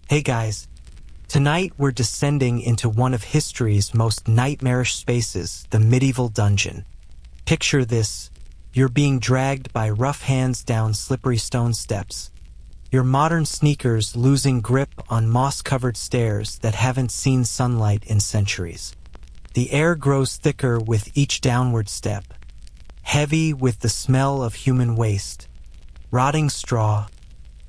Hey guys, tonight we're descending into one of history's most nightmarish spaces, the medieval dungeon. Picture this, you're being dragged by rough hands down slippery stone steps. Your modern sneakers losing grip on moss-covered stairs that haven't seen sunlight in centuries. The air grows thicker with each downward step, heavy with the smell of human waste, rotting straw,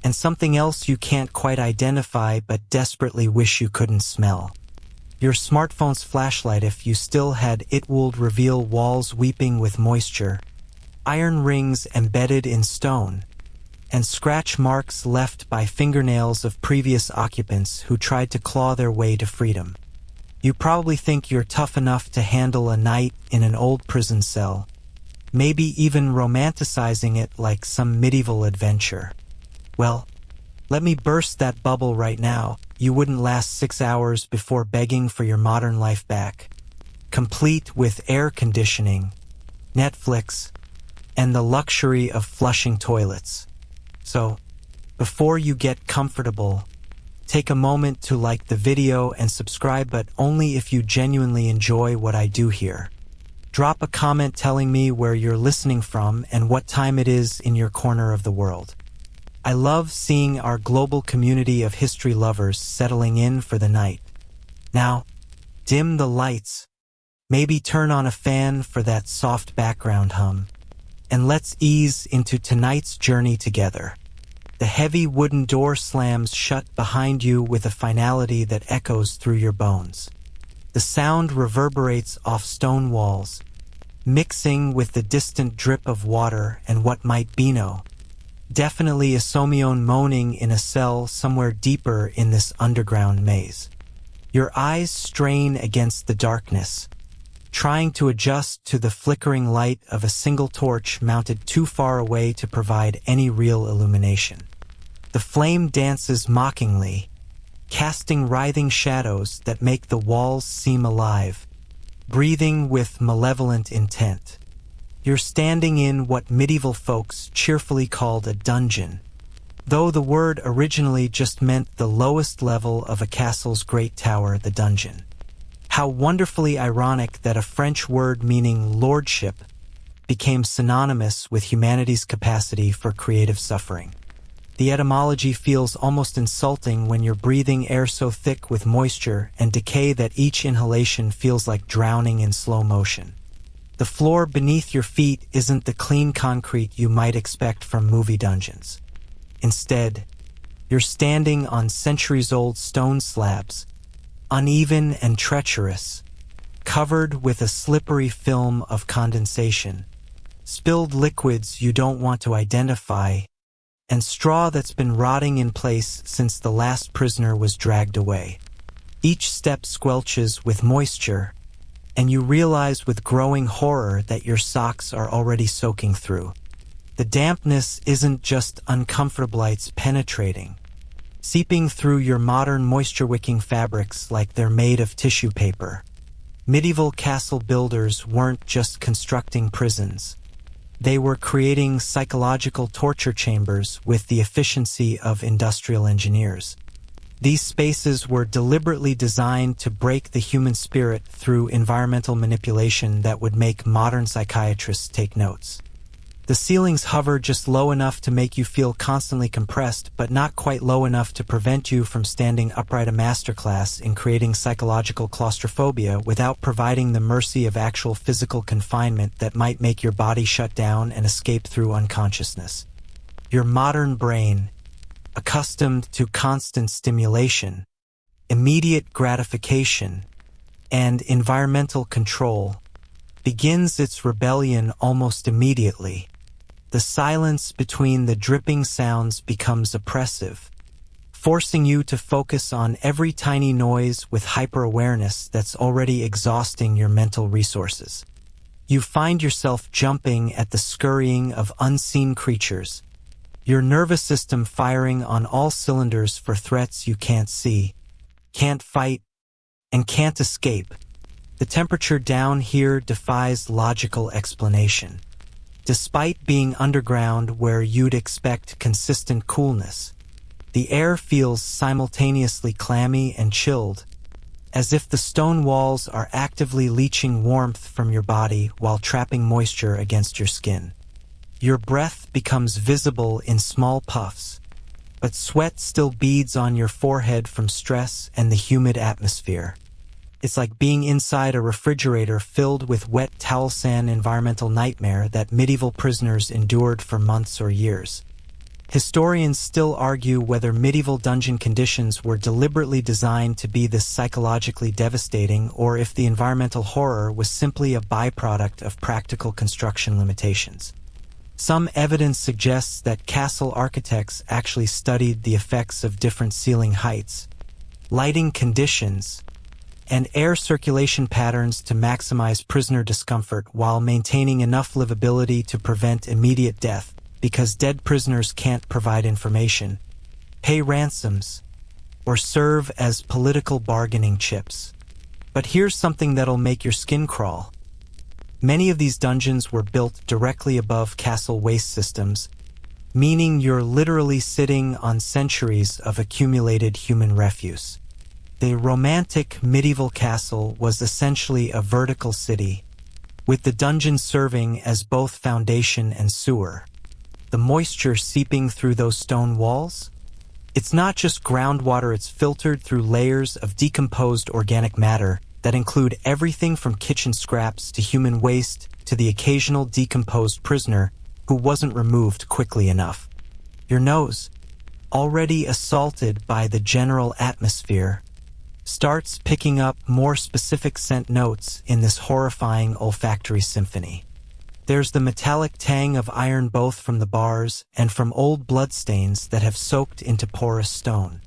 and something else you can't quite identify but desperately wish you couldn't smell. Your smartphone's flashlight, if you still had it, would reveal walls weeping with moisture, iron rings embedded in stone, and scratch marks left by fingernails of previous occupants who tried to claw their way to freedom. You probably think you're tough enough to handle a night in an old prison cell, maybe even romanticizing it like some medieval adventure. Well, let me burst that bubble right now. You wouldn't last 6 hours before begging for your modern life back, complete with air conditioning, Netflix, and the luxury of flushing toilets. So, before you get comfortable, take a moment to like the video and subscribe, but only if you genuinely enjoy what I do here. Drop a comment telling me where you're listening from and what time it is in your corner of the world. I love seeing our global community of history lovers settling in for the night. Now, dim the lights, maybe turn on a fan for that soft background hum, and let's ease into tonight's journey together. The heavy wooden door slams shut behind you with a finality that echoes through your bones. The sound reverberates off stone walls, mixing with the distant drip of water and what might be definitely a Somione moaning in a cell somewhere deeper in this underground maze. Your eyes strain against the darkness, trying to adjust to the flickering light of a single torch mounted too far away to provide any real illumination. The flame dances mockingly, casting writhing shadows that make the walls seem alive, breathing with malevolent intent. You're standing in what medieval folks cheerfully called a dungeon, though the word originally just meant the lowest level of a castle's great tower, the dungeon. How wonderfully ironic that a French word meaning lordship became synonymous with humanity's capacity for creative suffering. The etymology feels almost insulting when you're breathing air so thick with moisture and decay that each inhalation feels like drowning in slow motion. The floor beneath your feet isn't the clean concrete you might expect from movie dungeons. Instead, you're standing on centuries-old stone slabs, uneven and treacherous, covered with a slippery film of condensation, spilled liquids you don't want to identify, and straw that's been rotting in place since the last prisoner was dragged away. Each step squelches with moisture, and you realize with growing horror that your socks are already soaking through. The dampness isn't just uncomfortable, it's penetrating, seeping through your modern moisture-wicking fabrics like they're made of tissue paper. Medieval castle builders weren't just constructing prisons. They were creating psychological torture chambers with the efficiency of industrial engineers. These spaces were deliberately designed to break the human spirit through environmental manipulation that would make modern psychiatrists take notes. The ceilings hover just low enough to make you feel constantly compressed, but not quite low enough to prevent you from standing upright, a masterclass in creating psychological claustrophobia without providing the mercy of actual physical confinement that might make your body shut down and escape through unconsciousness. Your modern brain, accustomed to constant stimulation, immediate gratification, and environmental control, begins its rebellion almost immediately. The silence between the dripping sounds becomes oppressive, forcing you to focus on every tiny noise with hyper-awareness that's already exhausting your mental resources. You find yourself jumping at the scurrying of unseen creatures, your nervous system firing on all cylinders for threats you can't see, can't fight, and can't escape. The temperature down here defies logical explanation. Despite being underground where you'd expect consistent coolness, The air feels simultaneously clammy and chilled, as if the stone walls are actively leaching warmth from your body while trapping moisture against your skin. Your breath becomes visible in small puffs, but sweat still beads on your forehead from stress and the humid atmosphere. It's like being inside a refrigerator filled with wet towel sand environmental nightmare that medieval prisoners endured for months or years. Historians still argue whether medieval dungeon conditions were deliberately designed to be this psychologically devastating or if the environmental horror was simply a byproduct of practical construction limitations. Some evidence suggests that castle architects actually studied the effects of different ceiling heights, lighting conditions, and air circulation patterns to maximize prisoner discomfort while maintaining enough livability to prevent immediate death. Because dead prisoners can't provide information, pay ransoms, or serve as political bargaining chips. But here's something that'll make your skin crawl. Many of these dungeons were built directly above castle waste systems, meaning you're literally sitting on centuries of accumulated human refuse. The romantic medieval castle was essentially a vertical city, with the dungeon serving as both foundation and sewer. The moisture seeping through those stone walls? It's not just groundwater, it's filtered through layers of decomposed organic matter that include everything from kitchen scraps to human waste to the occasional decomposed prisoner who wasn't removed quickly enough. Your nose, already assaulted by the general atmosphere, starts picking up more specific scent notes in this horrifying olfactory symphony. There's the metallic tang of iron both from the bars and from old bloodstains that have soaked into porous stone.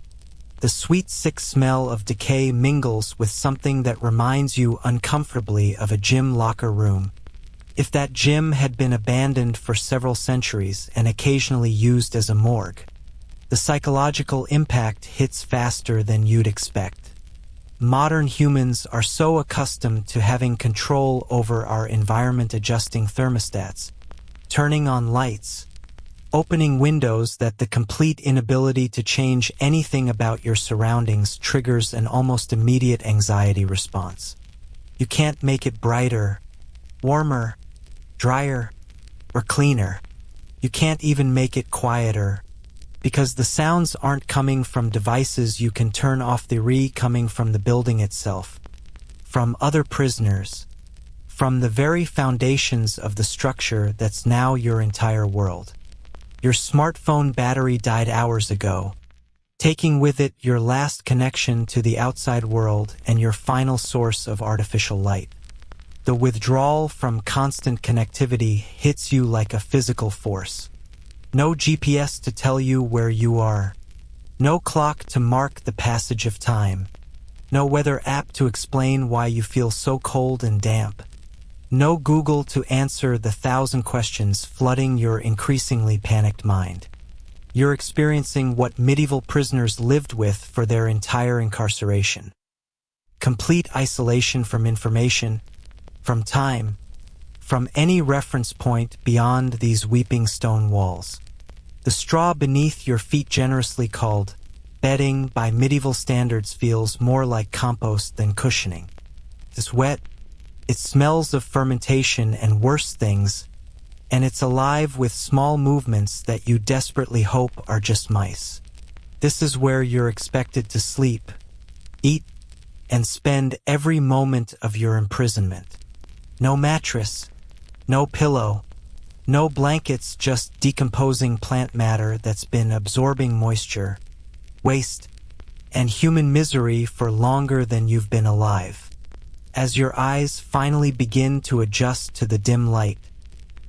The sweet, sick smell of decay mingles with something that reminds you uncomfortably of a gym locker room. If that gym had been abandoned for several centuries and occasionally used as a morgue, the psychological impact hits faster than you'd expect. Modern humans are so accustomed to having control over our environment, adjusting thermostats, turning on lights, opening windows, that the complete inability to change anything about your surroundings triggers an almost immediate anxiety response. You can't make it brighter, warmer, drier, or cleaner. You can't even make it quieter, because the sounds aren't coming from devices you can turn off, they're coming from the building itself, from other prisoners, from the very foundations of the structure that's now your entire world. Your smartphone battery died hours ago, taking with it your last connection to the outside world and your final source of artificial light. The withdrawal from constant connectivity hits you like a physical force. No GPS to tell you where you are. No clock to mark the passage of time. No weather app to explain why you feel so cold and damp. No Google to answer the 1,000 questions flooding your increasingly panicked mind. You're experiencing what medieval prisoners lived with for their entire incarceration. Complete isolation from information, from time, from any reference point beyond these weeping stone walls. The straw beneath your feet, generously called bedding by medieval standards, feels more like compost than cushioning. It's wet, it smells of fermentation and worse things, and it's alive with small movements that you desperately hope are just mice. This is where you're expected to sleep, eat, and spend every moment of your imprisonment. No mattress, no pillow, no blankets, just decomposing plant matter that's been absorbing moisture, waste, and human misery for longer than you've been alive. As your eyes finally begin to adjust to the dim light,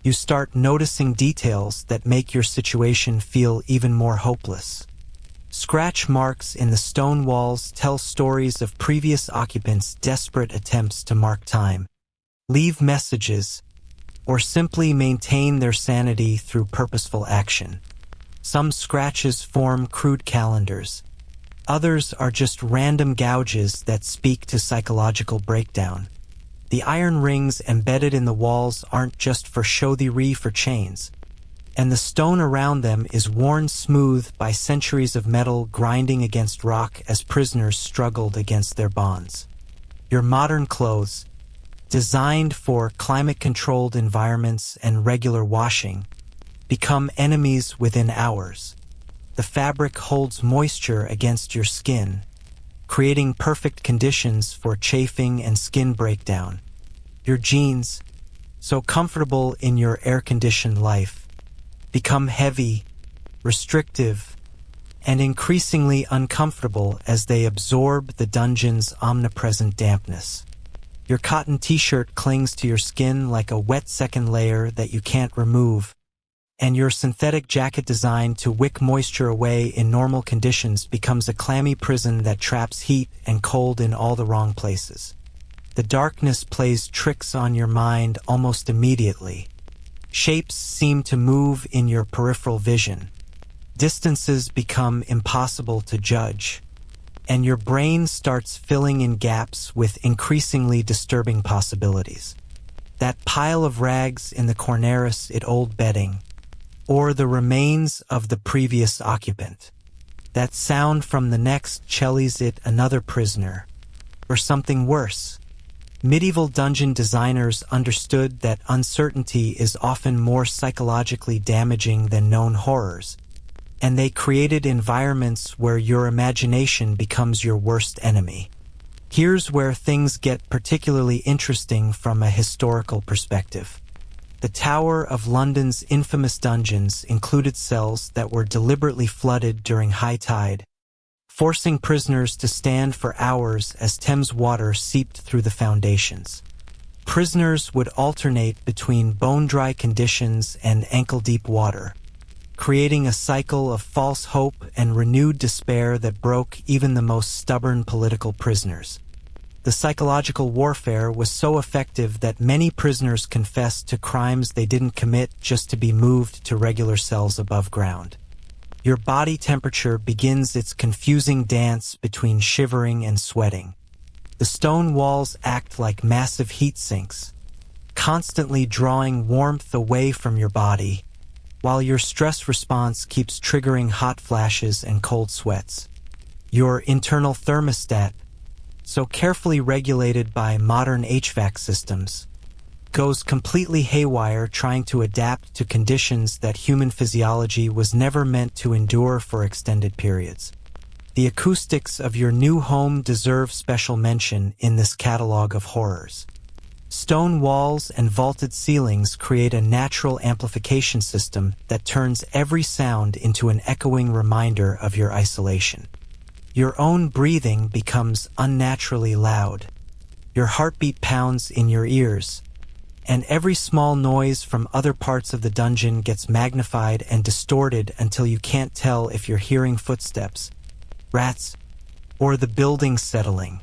you start noticing details that make your situation feel even more hopeless. Scratch marks in the stone walls tell stories of previous occupants' desperate attempts to mark time, leave messages, or simply maintain their sanity through purposeful action. Some scratches form crude calendars. Others are just random gouges that speak to psychological breakdown. The iron rings embedded in the walls aren't just for show, they're for chains. and the stone around them is worn smooth by centuries of metal grinding against rock as prisoners struggled against their bonds. Your modern clothes, designed for climate-controlled environments and regular washing, become enemies within hours. The fabric holds moisture against your skin, creating perfect conditions for chafing and skin breakdown. Your jeans, so comfortable in your air-conditioned life, become heavy, restrictive, and increasingly uncomfortable as they absorb the dungeon's omnipresent dampness. Your cotton t-shirt clings to your skin like a wet second layer that you can't remove, and your synthetic jacket designed to wick moisture away in normal conditions becomes a clammy prison that traps heat and cold in all the wrong places. The darkness plays tricks on your mind almost immediately. Shapes seem to move in your peripheral vision. Distances become impossible to judge, and your brain starts filling in gaps with increasingly disturbing possibilities. That pile of rags in the corners at old bedding, or the remains of the previous occupant. That sound from the next chellies at another prisoner, or something worse. Medieval dungeon designers understood that uncertainty is often more psychologically damaging than known horrors, and they created environments where your imagination becomes your worst enemy. Here's where things get particularly interesting from a historical perspective. The Tower of London's infamous dungeons included cells that were deliberately flooded during high tide, forcing prisoners to stand for hours as Thames water seeped through the foundations. Prisoners would alternate between bone-dry conditions and ankle-deep water, creating a cycle of false hope and renewed despair that broke even the most stubborn political prisoners. The psychological warfare was so effective that many prisoners confessed to crimes they didn't commit just to be moved to regular cells above ground. Your body temperature begins its confusing dance between shivering and sweating. The stone walls act like massive heat sinks, constantly drawing warmth away from your body, while your stress response keeps triggering hot flashes and cold sweats. Your internal thermostat, so carefully regulated by modern HVAC systems, goes completely haywire trying to adapt to conditions that human physiology was never meant to endure for extended periods. The acoustics of your new home deserve special mention in this catalog of horrors. Stone walls and vaulted ceilings create a natural amplification system that turns every sound into an echoing reminder of your isolation. Your own breathing becomes unnaturally loud. Your heartbeat pounds in your ears, and every small noise from other parts of the dungeon gets magnified and distorted until you can't tell if you're hearing footsteps, rats, or the building settling.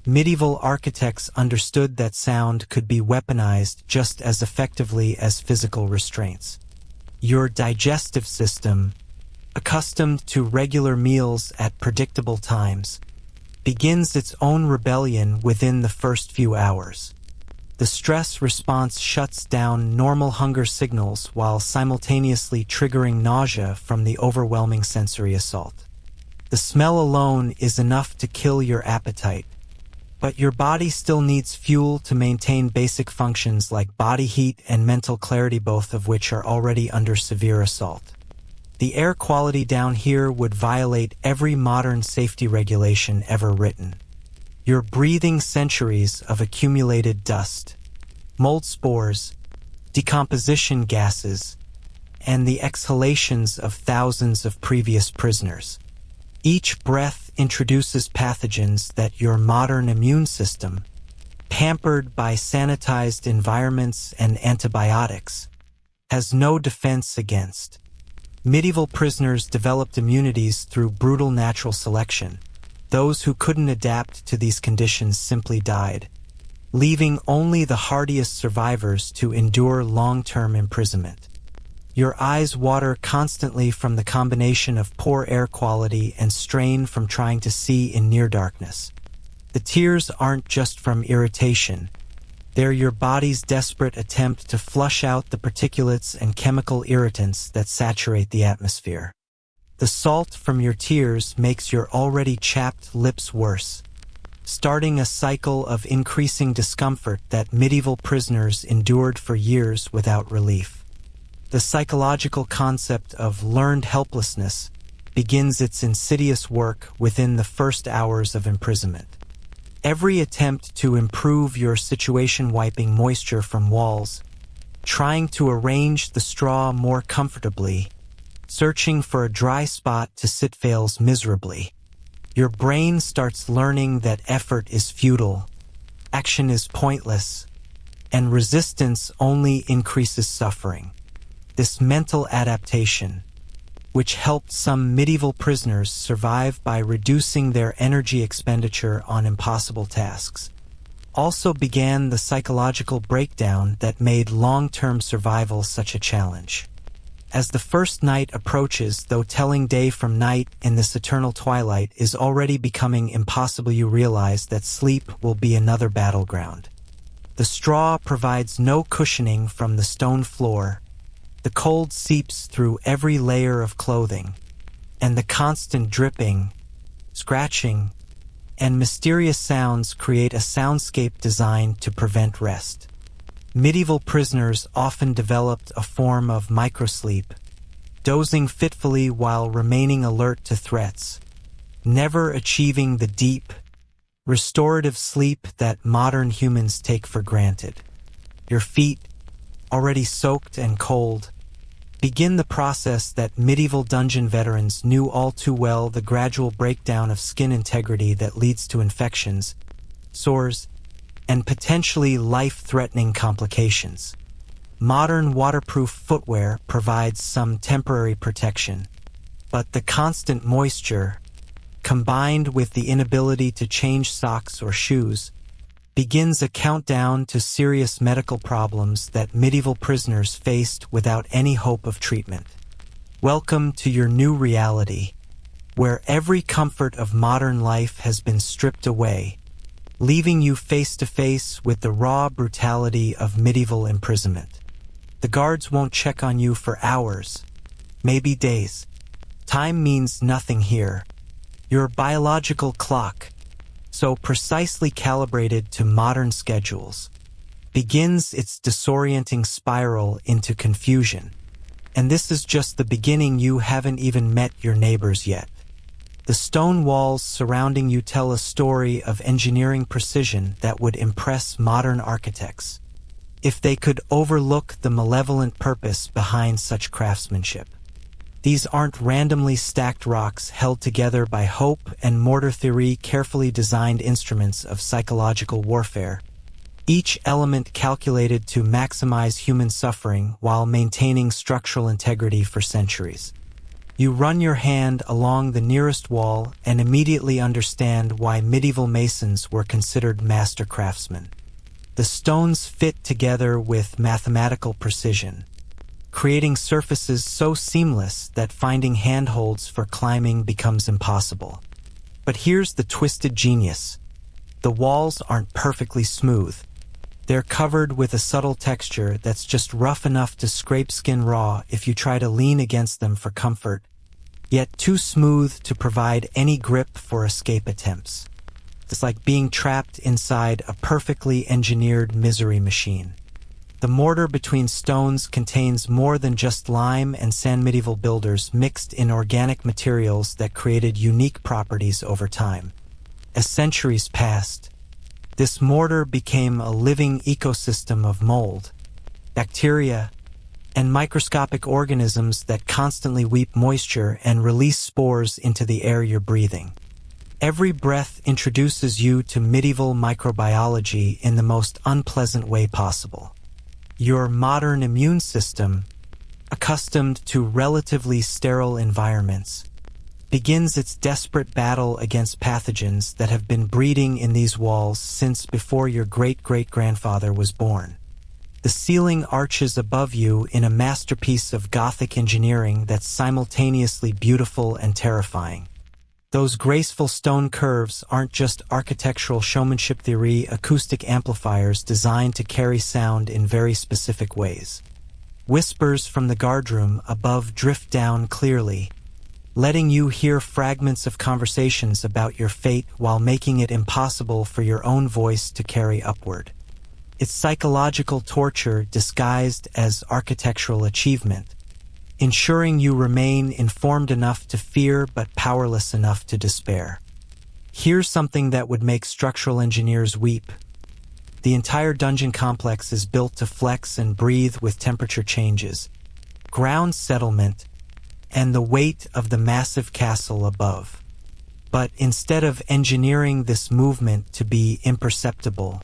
Medieval architects understood that sound could be weaponized just as effectively as physical restraints. Your digestive system, accustomed to regular meals at predictable times, begins its own rebellion within the first few hours. The stress response shuts down normal hunger signals while simultaneously triggering nausea from the overwhelming sensory assault. The smell alone is enough to kill your appetite, but your body still needs fuel to maintain basic functions like body heat and mental clarity, both of which are already under severe assault. The air quality down here would violate every modern safety regulation ever written. You're breathing centuries of accumulated dust, mold spores, decomposition gases, and the exhalations of thousands of previous prisoners. Each breath introduces pathogens that your modern immune system, pampered by sanitized environments and antibiotics, has no defense against. Medieval prisoners developed immunities through brutal natural selection. Those who couldn't adapt to these conditions simply died, leaving only the hardiest survivors to endure long-term imprisonment. Your eyes water constantly from the combination of poor air quality and strain from trying to see in near darkness. The tears aren't just from irritation. They're your body's desperate attempt to flush out the particulates and chemical irritants that saturate the atmosphere. The salt from your tears makes your already chapped lips worse, starting a cycle of increasing discomfort that medieval prisoners endured for years without relief. The psychological concept of learned helplessness begins its insidious work within the first hours of imprisonment. Every attempt to improve your situation, wiping moisture from walls, trying to arrange the straw more comfortably, searching for a dry spot to sit, fails miserably. Your brain starts learning that effort is futile, action is pointless, and resistance only increases suffering. This mental adaptation, which helped some medieval prisoners survive by reducing their energy expenditure on impossible tasks, also began the psychological breakdown that made long-term survival such a challenge. As the first night approaches, though telling day from night in this eternal twilight is already becoming impossible, you realize that sleep will be another battleground. The straw provides no cushioning from the stone floor. The cold seeps through every layer of clothing, and the constant dripping, scratching, and mysterious sounds create a soundscape designed to prevent rest. Medieval prisoners often developed a form of microsleep, dozing fitfully while remaining alert to threats, never achieving the deep, restorative sleep that modern humans take for granted. Your feet, already soaked and cold, begin the process that medieval dungeon veterans knew all too well: the gradual breakdown of skin integrity that leads to infections, sores, and potentially life-threatening complications. Modern waterproof footwear provides some temporary protection, but the constant moisture, combined with the inability to change socks or shoes, begins a countdown to serious medical problems that medieval prisoners faced without any hope of treatment. Welcome to your new reality, where every comfort of modern life has been stripped away, leaving you face to face with the raw brutality of medieval imprisonment. The guards won't check on you for hours, maybe days. Time means nothing here. Your biological clock, so precisely calibrated to modern schedules, begins its disorienting spiral into confusion. And this is just the beginning. You haven't even met your neighbors yet. The stone walls surrounding you tell a story of engineering precision that would impress modern architects if they could overlook the malevolent purpose behind such craftsmanship. These aren't randomly stacked rocks held together by hope and mortar theory, carefully designed instruments of psychological warfare, each element calculated to maximize human suffering while maintaining structural integrity for centuries. You run your hand along the nearest wall and immediately understand why medieval masons were considered master craftsmen. The stones fit together with mathematical precision, creating surfaces so seamless that finding handholds for climbing becomes impossible. But here's the twisted genius. The walls aren't perfectly smooth. They're covered with a subtle texture that's just rough enough to scrape skin raw if you try to lean against them for comfort, yet too smooth to provide any grip for escape attempts. It's like being trapped inside a perfectly engineered misery machine. The mortar between stones contains more than just lime and sand. Medieval builders mixed in organic materials that created unique properties over time. As centuries passed, this mortar became a living ecosystem of mold, bacteria, and microscopic organisms that constantly weep moisture and release spores into the air you're breathing. Every breath introduces you to medieval microbiology in the most unpleasant way possible. Your modern immune system, accustomed to relatively sterile environments, begins its desperate battle against pathogens that have been breeding in these walls since before your great-great-grandfather was born. The ceiling arches above you in a masterpiece of Gothic engineering that's simultaneously beautiful and terrifying. Those graceful stone curves aren't just architectural showmanship theory, acoustic amplifiers designed to carry sound in very specific ways. Whispers from the guardroom above drift down clearly, letting you hear fragments of conversations about your fate while making it impossible for your own voice to carry upward. It's psychological torture disguised as architectural achievement, ensuring you remain informed enough to fear but powerless enough to despair. Here's something that would make structural engineers weep. The entire dungeon complex is built to flex and breathe with temperature changes, ground settlement, and the weight of the massive castle above. But instead of engineering this movement to be imperceptible,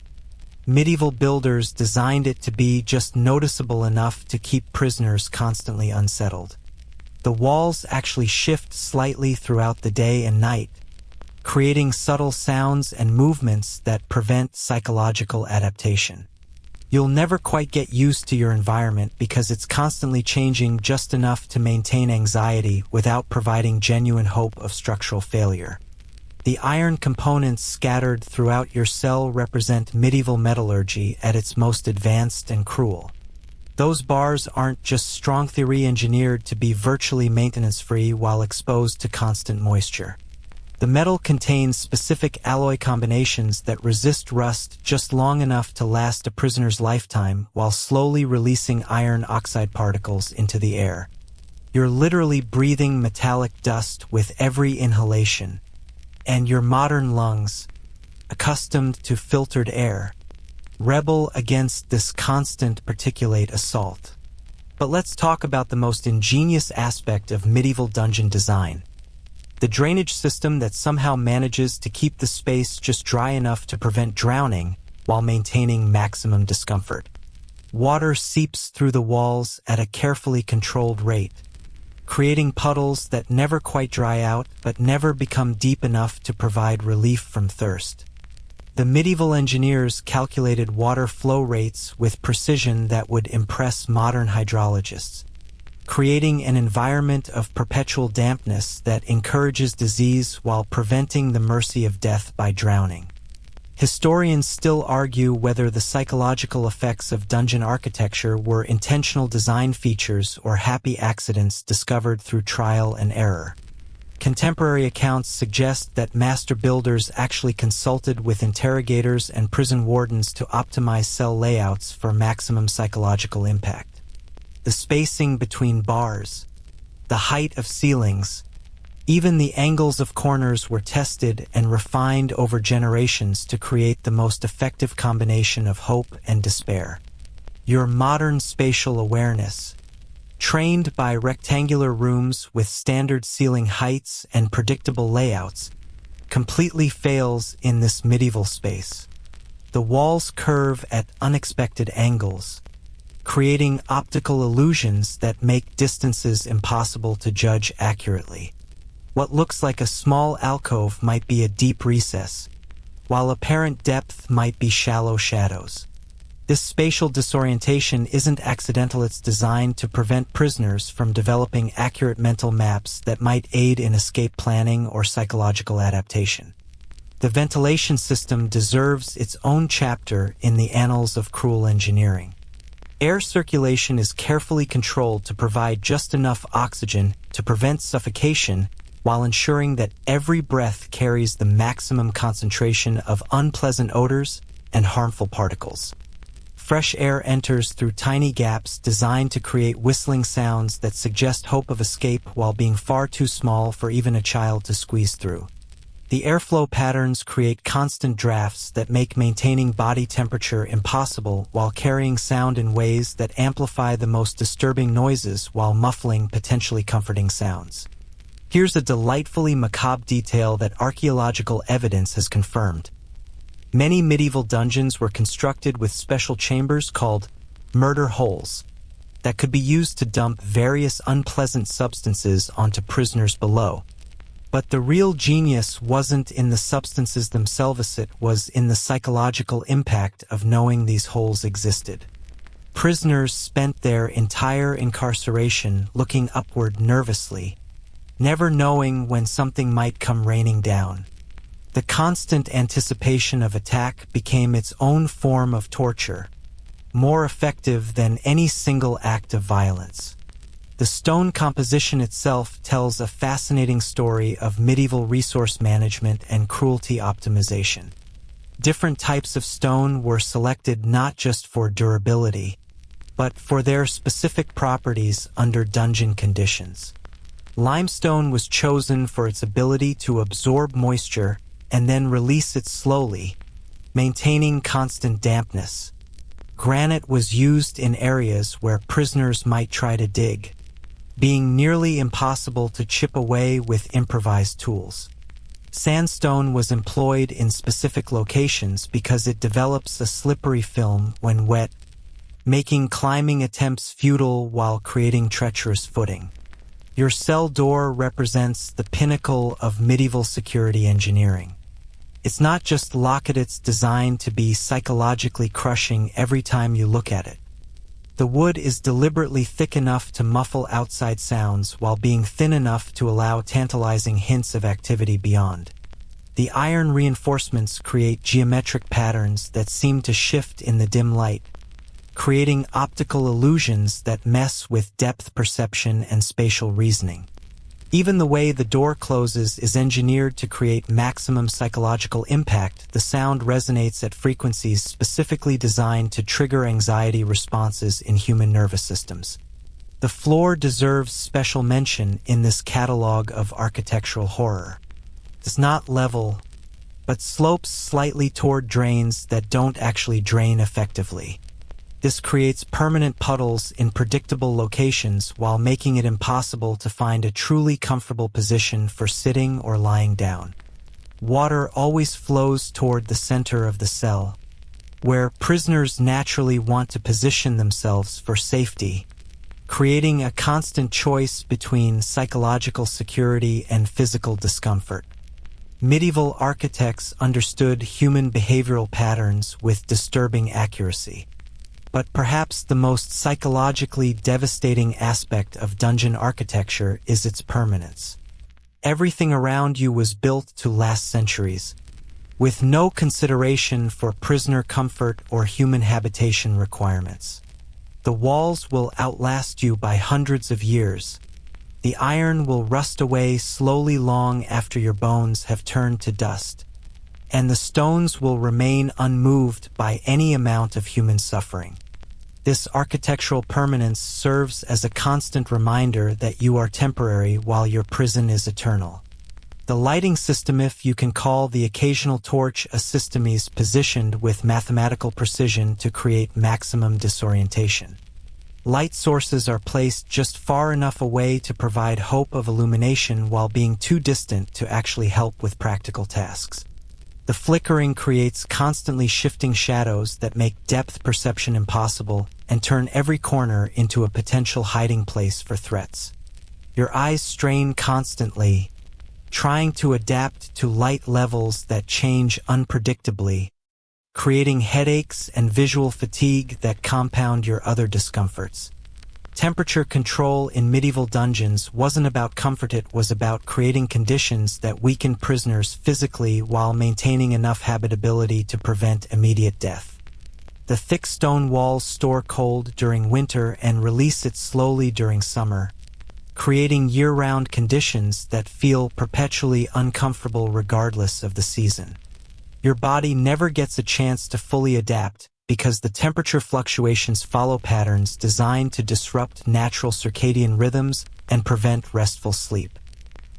medieval builders designed it to be just noticeable enough to keep prisoners constantly unsettled. The walls actually shift slightly throughout the day and night, creating subtle sounds and movements that prevent psychological adaptation. You'll never quite get used to your environment because it's constantly changing just enough to maintain anxiety without providing genuine hope of structural failure. The iron components scattered throughout your cell represent medieval metallurgy at its most advanced and cruel. Those bars aren't just strong theory engineered to be virtually maintenance-free while exposed to constant moisture. The metal contains specific alloy combinations that resist rust just long enough to last a prisoner's lifetime while slowly releasing iron oxide particles into the air. You're literally breathing metallic dust with every inhalation, and your modern lungs, accustomed to filtered air, rebel against this constant particulate assault. But let's talk about the most ingenious aspect of medieval dungeon design: the drainage system that somehow manages to keep the space just dry enough to prevent drowning while maintaining maximum discomfort. Water seeps through the walls at a carefully controlled rate, creating puddles that never quite dry out but never become deep enough to provide relief from thirst. The medieval engineers calculated water flow rates with precision that would impress modern hydrologists, creating an environment of perpetual dampness that encourages disease while preventing the mercy of death by drowning. Historians still argue whether the psychological effects of dungeon architecture were intentional design features or happy accidents discovered through trial and error. Contemporary accounts suggest that master builders actually consulted with interrogators and prison wardens to optimize cell layouts for maximum psychological impact. The spacing between bars, the height of ceilings, even the angles of corners were tested and refined over generations to create the most effective combination of hope and despair. Your modern spatial awareness, trained by rectangular rooms with standard ceiling heights and predictable layouts, completely fails in this medieval space. The walls curve at unexpected angles, creating optical illusions that make distances impossible to judge accurately. What looks like a small alcove might be a deep recess, while apparent depth might be shallow shadows. This spatial disorientation isn't accidental. It's designed to prevent prisoners from developing accurate mental maps that might aid in escape planning or psychological adaptation. The ventilation system deserves its own chapter in the annals of cruel engineering. Air circulation is carefully controlled to provide just enough oxygen to prevent suffocation while ensuring that every breath carries the maximum concentration of unpleasant odors and harmful particles. Fresh air enters through tiny gaps designed to create whistling sounds that suggest hope of escape while being far too small for even a child to squeeze through. The airflow patterns create constant drafts that make maintaining body temperature impossible while carrying sound in ways that amplify the most disturbing noises while muffling potentially comforting sounds. Here's a delightfully macabre detail that archaeological evidence has confirmed. Many medieval dungeons were constructed with special chambers called murder holes that could be used to dump various unpleasant substances onto prisoners below. But the real genius wasn't in the substances themselves, it was in the psychological impact of knowing these holes existed. Prisoners spent their entire incarceration looking upward nervously, never knowing when something might come raining down. The constant anticipation of attack became its own form of torture, more effective than any single act of violence. The stone composition itself tells a fascinating story of medieval resource management and cruelty optimization. Different types of stone were selected not just for durability, but for their specific properties under dungeon conditions. Limestone was chosen for its ability to absorb moisture and then release it slowly, maintaining constant dampness. Granite was used in areas where prisoners might try to dig, being nearly impossible to chip away with improvised tools. Sandstone was employed in specific locations because it develops a slippery film when wet, making climbing attempts futile while creating treacherous footing. Your cell door represents the pinnacle of medieval security engineering. It's not just locket, it's designed to be psychologically crushing every time you look at it. The wood is deliberately thick enough to muffle outside sounds while being thin enough to allow tantalizing hints of activity beyond. The iron reinforcements create geometric patterns that seem to shift in the dim light, creating optical illusions that mess with depth perception and spatial reasoning. Even the way the door closes is engineered to create maximum psychological impact. The sound resonates at frequencies specifically designed to trigger anxiety responses in human nervous systems. The floor deserves special mention in this catalog of architectural horror. It's not level, but slopes slightly toward drains that don't actually drain effectively. This creates permanent puddles in predictable locations while making it impossible to find a truly comfortable position for sitting or lying down. Water always flows toward the center of the cell, where prisoners naturally want to position themselves for safety, creating a constant choice between psychological security and physical discomfort. Medieval architects understood human behavioral patterns with disturbing accuracy. But perhaps the most psychologically devastating aspect of dungeon architecture is its permanence. Everything around you was built to last centuries, with no consideration for prisoner comfort or human habitation requirements. The walls will outlast you by hundreds of years. The iron will rust away slowly long after your bones have turned to dust, and the stones will remain unmoved by any amount of human suffering. This architectural permanence serves as a constant reminder that you are temporary while your prison is eternal. The lighting system, if you can call the occasional torch a system, is positioned with mathematical precision to create maximum disorientation. Light sources are placed just far enough away to provide hope of illumination while being too distant to actually help with practical tasks. The flickering creates constantly shifting shadows that make depth perception impossible and turn every corner into a potential hiding place for threats. Your eyes strain constantly, trying to adapt to light levels that change unpredictably, creating headaches and visual fatigue that compound your other discomforts. Temperature control in medieval dungeons wasn't about comfort, it was about creating conditions that weaken prisoners physically while maintaining enough habitability to prevent immediate death. The thick stone walls store cold during winter and release it slowly during summer, creating year-round conditions that feel perpetually uncomfortable regardless of the season. Your body never gets a chance to fully adapt, because the temperature fluctuations follow patterns designed to disrupt natural circadian rhythms and prevent restful sleep.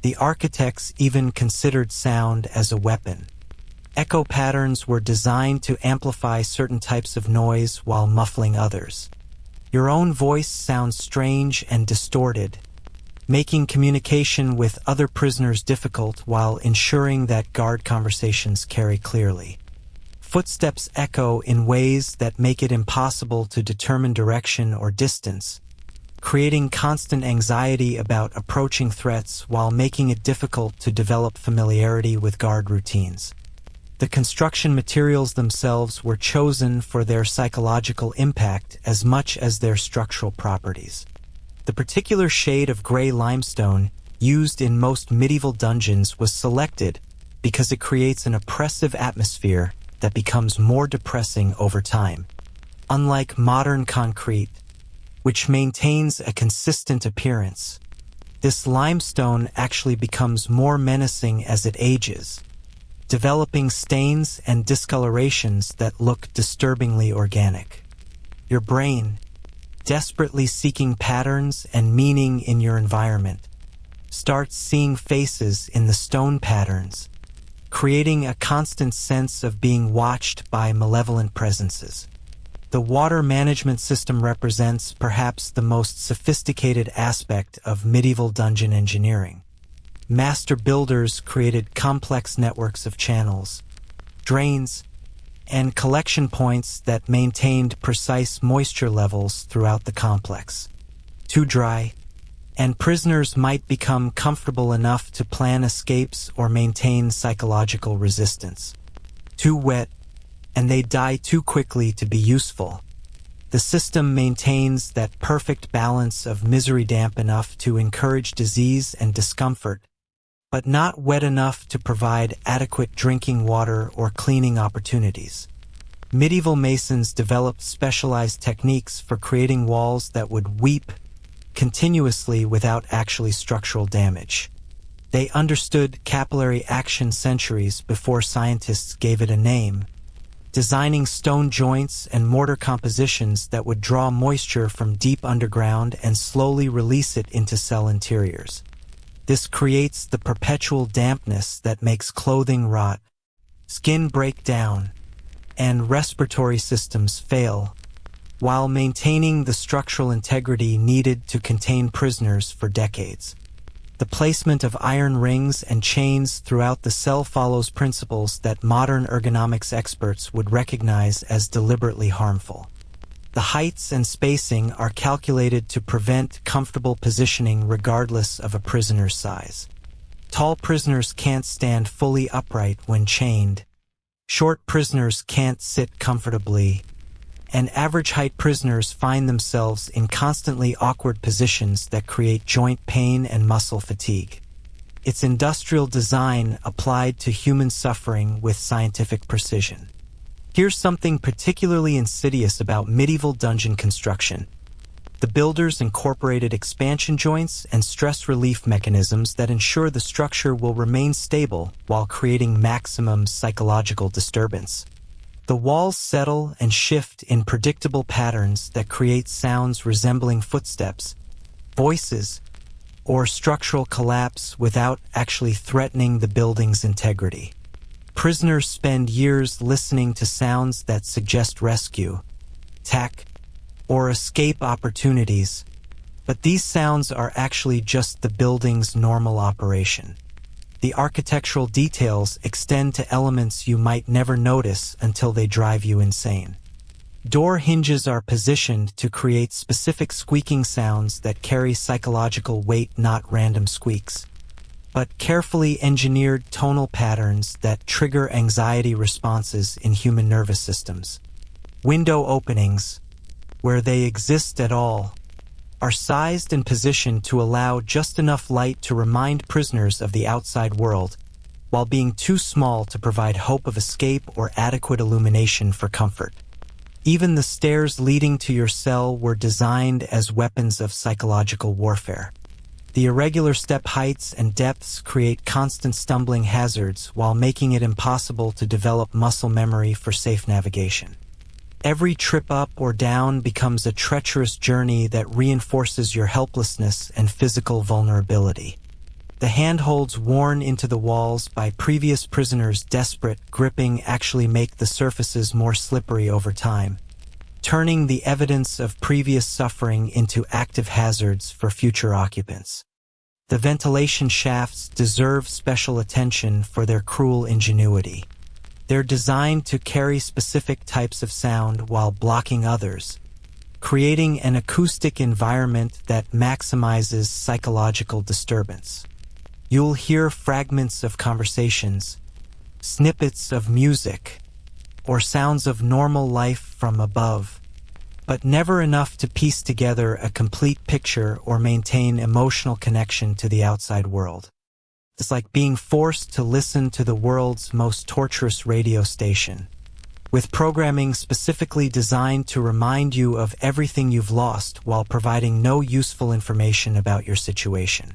The architects even considered sound as a weapon. Echo patterns were designed to amplify certain types of noise while muffling others. Your own voice sounds strange and distorted, making communication with other prisoners difficult while ensuring that guard conversations carry clearly. Footsteps echo in ways that make it impossible to determine direction or distance, creating constant anxiety about approaching threats while making it difficult to develop familiarity with guard routines. The construction materials themselves were chosen for their psychological impact as much as their structural properties. The particular shade of gray limestone used in most medieval dungeons was selected because it creates an oppressive atmosphere that becomes more depressing over time. Unlike modern concrete, which maintains a consistent appearance, this limestone actually becomes more menacing as it ages, developing stains and discolorations that look disturbingly organic. Your brain, desperately seeking patterns and meaning in your environment, starts seeing faces in the stone patterns, creating a constant sense of being watched by malevolent presences. The water management system represents perhaps the most sophisticated aspect of medieval dungeon engineering. Master builders created complex networks of channels, drains, and collection points that maintained precise moisture levels throughout the complex. Too dry, and prisoners might become comfortable enough to plan escapes or maintain psychological resistance. Too wet, and they die too quickly to be useful. The system maintains that perfect balance of misery damp enough to encourage disease and discomfort, but not wet enough to provide adequate drinking water or cleaning opportunities. Medieval masons developed specialized techniques for creating walls that would weep continuously without actually structural damage. They understood capillary action centuries before scientists gave it a name, designing stone joints and mortar compositions that would draw moisture from deep underground and slowly release it into cell interiors. This creates the perpetual dampness that makes clothing rot, skin break down, and respiratory systems fail, while maintaining the structural integrity needed to contain prisoners for decades. The placement of iron rings and chains throughout the cell follows principles that modern ergonomics experts would recognize as deliberately harmful. The heights and spacing are calculated to prevent comfortable positioning regardless of a prisoner's size. Tall prisoners can't stand fully upright when chained. Short prisoners can't sit comfortably, and average-height prisoners find themselves in constantly awkward positions that create joint pain and muscle fatigue. It's industrial design applied to human suffering with scientific precision. Here's something particularly insidious about medieval dungeon construction. The builders incorporated expansion joints and stress relief mechanisms that ensure the structure will remain stable while creating maximum psychological disturbance. The walls settle and shift in predictable patterns that create sounds resembling footsteps, voices, or structural collapse without actually threatening the building's integrity. Prisoners spend years listening to sounds that suggest rescue, attack, or escape opportunities, but these sounds are actually just the building's normal operation. The architectural details extend to elements you might never notice until they drive you insane. Door hinges are positioned to create specific squeaking sounds that carry psychological weight, not random squeaks, but carefully engineered tonal patterns that trigger anxiety responses in human nervous systems. Window openings, where they exist at all, are sized and positioned to allow just enough light to remind prisoners of the outside world, while being too small to provide hope of escape or adequate illumination for comfort. Even the stairs leading to your cell were designed as weapons of psychological warfare. The irregular step heights and depths create constant stumbling hazards while making it impossible to develop muscle memory for safe navigation. Every trip up or down becomes a treacherous journey that reinforces your helplessness and physical vulnerability. The handholds worn into the walls by previous prisoners' desperate gripping actually make the surfaces more slippery over time, turning the evidence of previous suffering into active hazards for future occupants. The ventilation shafts deserve special attention for their cruel ingenuity. They're designed to carry specific types of sound while blocking others, creating an acoustic environment that maximizes psychological disturbance. You'll hear fragments of conversations, snippets of music, or sounds of normal life from above, but never enough to piece together a complete picture or maintain emotional connection to the outside world. It's like being forced to listen to the world's most torturous radio station, with programming specifically designed to remind you of everything you've lost while providing no useful information about your situation.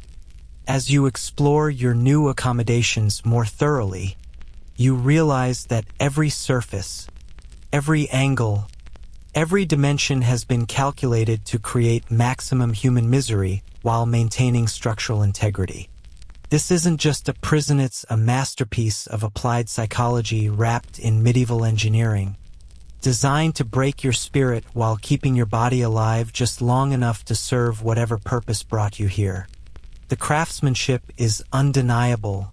As you explore your new accommodations more thoroughly, you realize that every surface, every angle, every dimension has been calculated to create maximum human misery while maintaining structural integrity. This isn't just a prison, it's a masterpiece of applied psychology wrapped in medieval engineering, designed to break your spirit while keeping your body alive just long enough to serve whatever purpose brought you here. The craftsmanship is undeniable,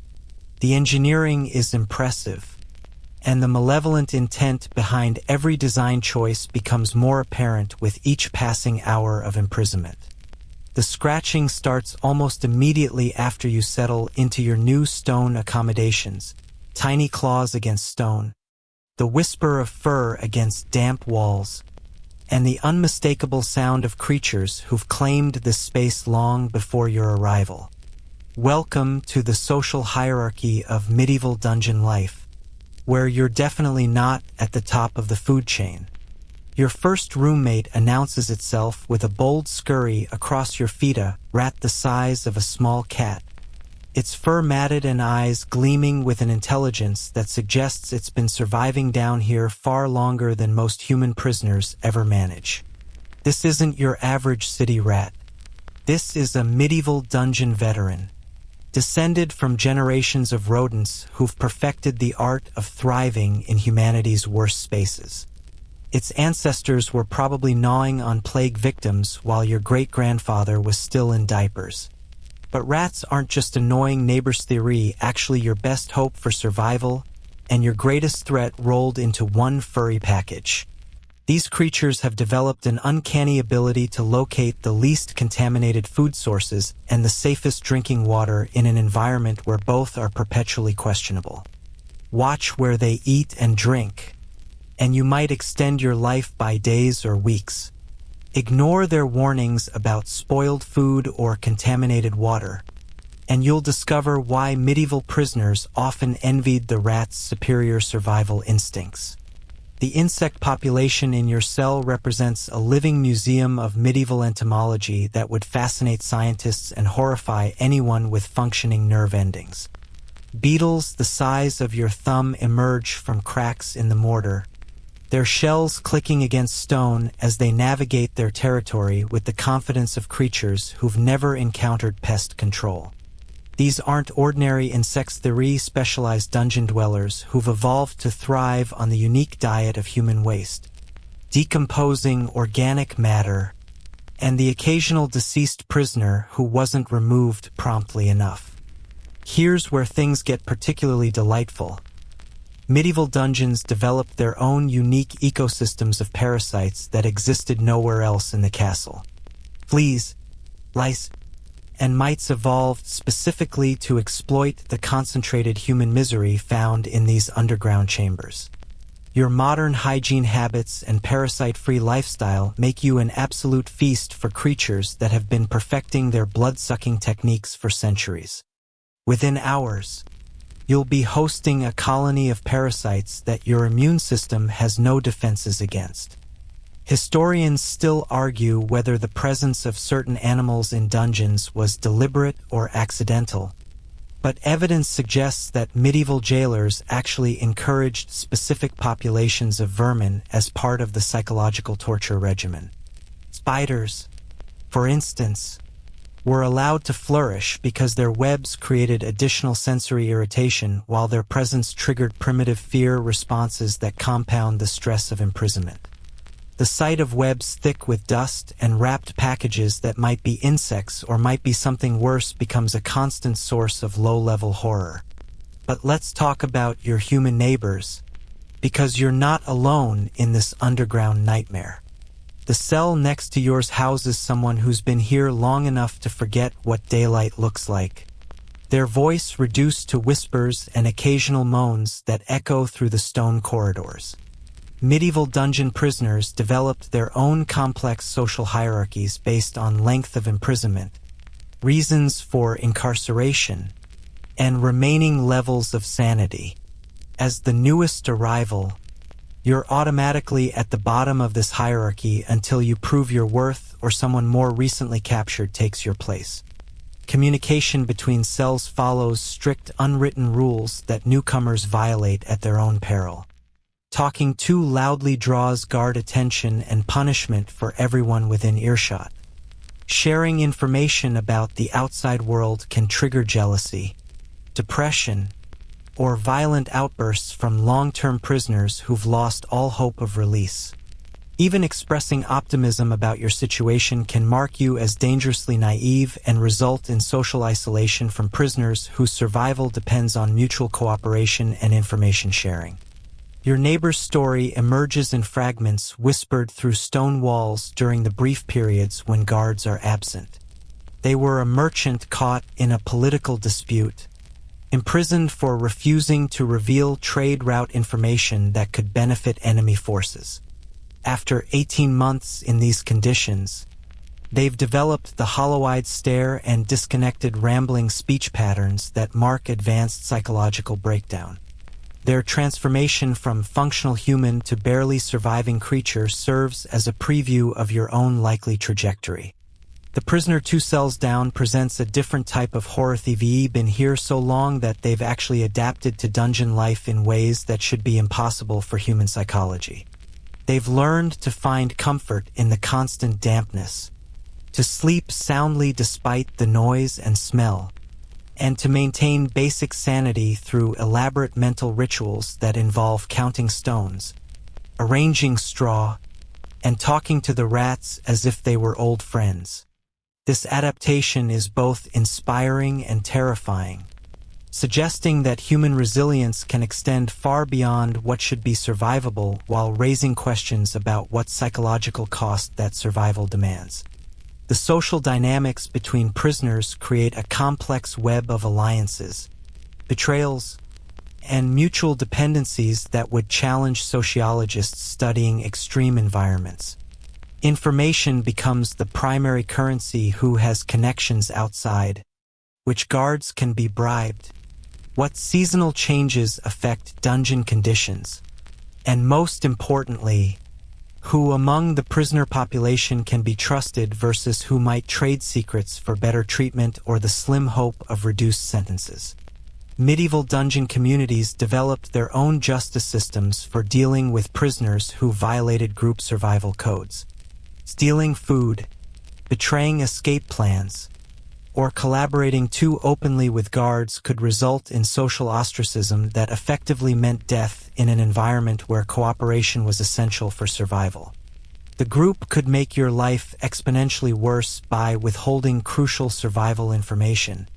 the engineering is impressive, and the malevolent intent behind every design choice becomes more apparent with each passing hour of imprisonment. The scratching starts almost immediately after you settle into your new stone accommodations, tiny claws against stone, the whisper of fur against damp walls, and the unmistakable sound of creatures who've claimed this space long before your arrival. Welcome to the social hierarchy of medieval dungeon life, where you're definitely not at the top of the food chain. Your first roommate announces itself with a bold scurry across your feta, rat the size of a small cat, its fur matted and eyes gleaming with an intelligence that suggests it's been surviving down here far longer than most human prisoners ever manage. This isn't your average city rat. This is a medieval dungeon veteran, descended from generations of rodents who've perfected the art of thriving in humanity's worst spaces. Its ancestors were probably gnawing on plague victims while your great-grandfather was still in diapers. But rats aren't just annoying neighbors theory, actually your best hope for survival and your greatest threat rolled into one furry package. These creatures have developed an uncanny ability to locate the least contaminated food sources and the safest drinking water in an environment where both are perpetually questionable. Watch where they eat and drink, and you might extend your life by days or weeks. Ignore their warnings about spoiled food or contaminated water, and you'll discover why medieval prisoners often envied the rat's superior survival instincts. The insect population in your cell represents a living museum of medieval entomology that would fascinate scientists and horrify anyone with functioning nerve endings. Beetles the size of your thumb emerge from cracks in the mortar, their shells clicking against stone as they navigate their territory with the confidence of creatures who've never encountered pest control. These aren't ordinary insects, they're specialized dungeon dwellers who've evolved to thrive on the unique diet of human waste, decomposing organic matter, and the occasional deceased prisoner who wasn't removed promptly enough. Here's where things get particularly delightful. Medieval dungeons developed their own unique ecosystems of parasites that existed nowhere else in the castle. Fleas, lice, and mites evolved specifically to exploit the concentrated human misery found in these underground chambers. Your modern hygiene habits and parasite-free lifestyle make you an absolute feast for creatures that have been perfecting their blood-sucking techniques for centuries. Within hours, you'll be hosting a colony of parasites that your immune system has no defenses against. Historians still argue whether the presence of certain animals in dungeons was deliberate or accidental, but evidence suggests that medieval jailers actually encouraged specific populations of vermin as part of the psychological torture regimen. Spiders, for instance, were allowed to flourish because their webs created additional sensory irritation while their presence triggered primitive fear responses that compound the stress of imprisonment. The sight of webs thick with dust and wrapped packages that might be insects or might be something worse becomes a constant source of low-level horror. But let's talk about your human neighbors, because you're not alone in this underground nightmare. The cell next to yours houses someone who's been here long enough to forget what daylight looks like, their voice reduced to whispers and occasional moans that echo through the stone corridors. Medieval dungeon prisoners developed their own complex social hierarchies based on length of imprisonment, reasons for incarceration, and remaining levels of sanity. As the newest arrival, you're automatically at the bottom of this hierarchy until you prove your worth or someone more recently captured takes your place. Communication between cells follows strict unwritten rules that newcomers violate at their own peril. Talking too loudly draws guard attention and punishment for everyone within earshot. Sharing information about the outside world can trigger jealousy, depression, or violent outbursts from long-term prisoners who've lost all hope of release. Even expressing optimism about your situation can mark you as dangerously naive and result in social isolation from prisoners whose survival depends on mutual cooperation and information sharing. Your neighbor's story emerges in fragments whispered through stone walls during the brief periods when guards are absent. They were a merchant caught in a political dispute, imprisoned for refusing to reveal trade route information that could benefit enemy forces. After 18 months in these conditions, they've developed the hollow-eyed stare and disconnected rambling speech patterns that mark advanced psychological breakdown. Their transformation from functional human to barely surviving creature serves as a preview of your own likely trajectory. The prisoner 2 cells down presents a different type of horror. They've been here so long that they've actually adapted to dungeon life in ways that should be impossible for human psychology. They've learned to find comfort in the constant dampness, to sleep soundly despite the noise and smell, and to maintain basic sanity through elaborate mental rituals that involve counting stones, arranging straw, and talking to the rats as if they were old friends. This adaptation is both inspiring and terrifying, suggesting that human resilience can extend far beyond what should be survivable while raising questions about what psychological cost that survival demands. The social dynamics between prisoners create a complex web of alliances, betrayals, and mutual dependencies that would challenge sociologists studying extreme environments. Information becomes the primary currency. Who has connections outside? Which guards can be bribed? What seasonal changes affect dungeon conditions? And most importantly, who among the prisoner population can be trusted versus who might trade secrets for better treatment or the slim hope of reduced sentences? Medieval dungeon communities developed their own justice systems for dealing with prisoners who violated group survival codes. Stealing food, betraying escape plans, or collaborating too openly with guards could result in social ostracism that effectively meant death in an environment where cooperation was essential for survival. The group could make your life exponentially worse by withholding crucial survival information,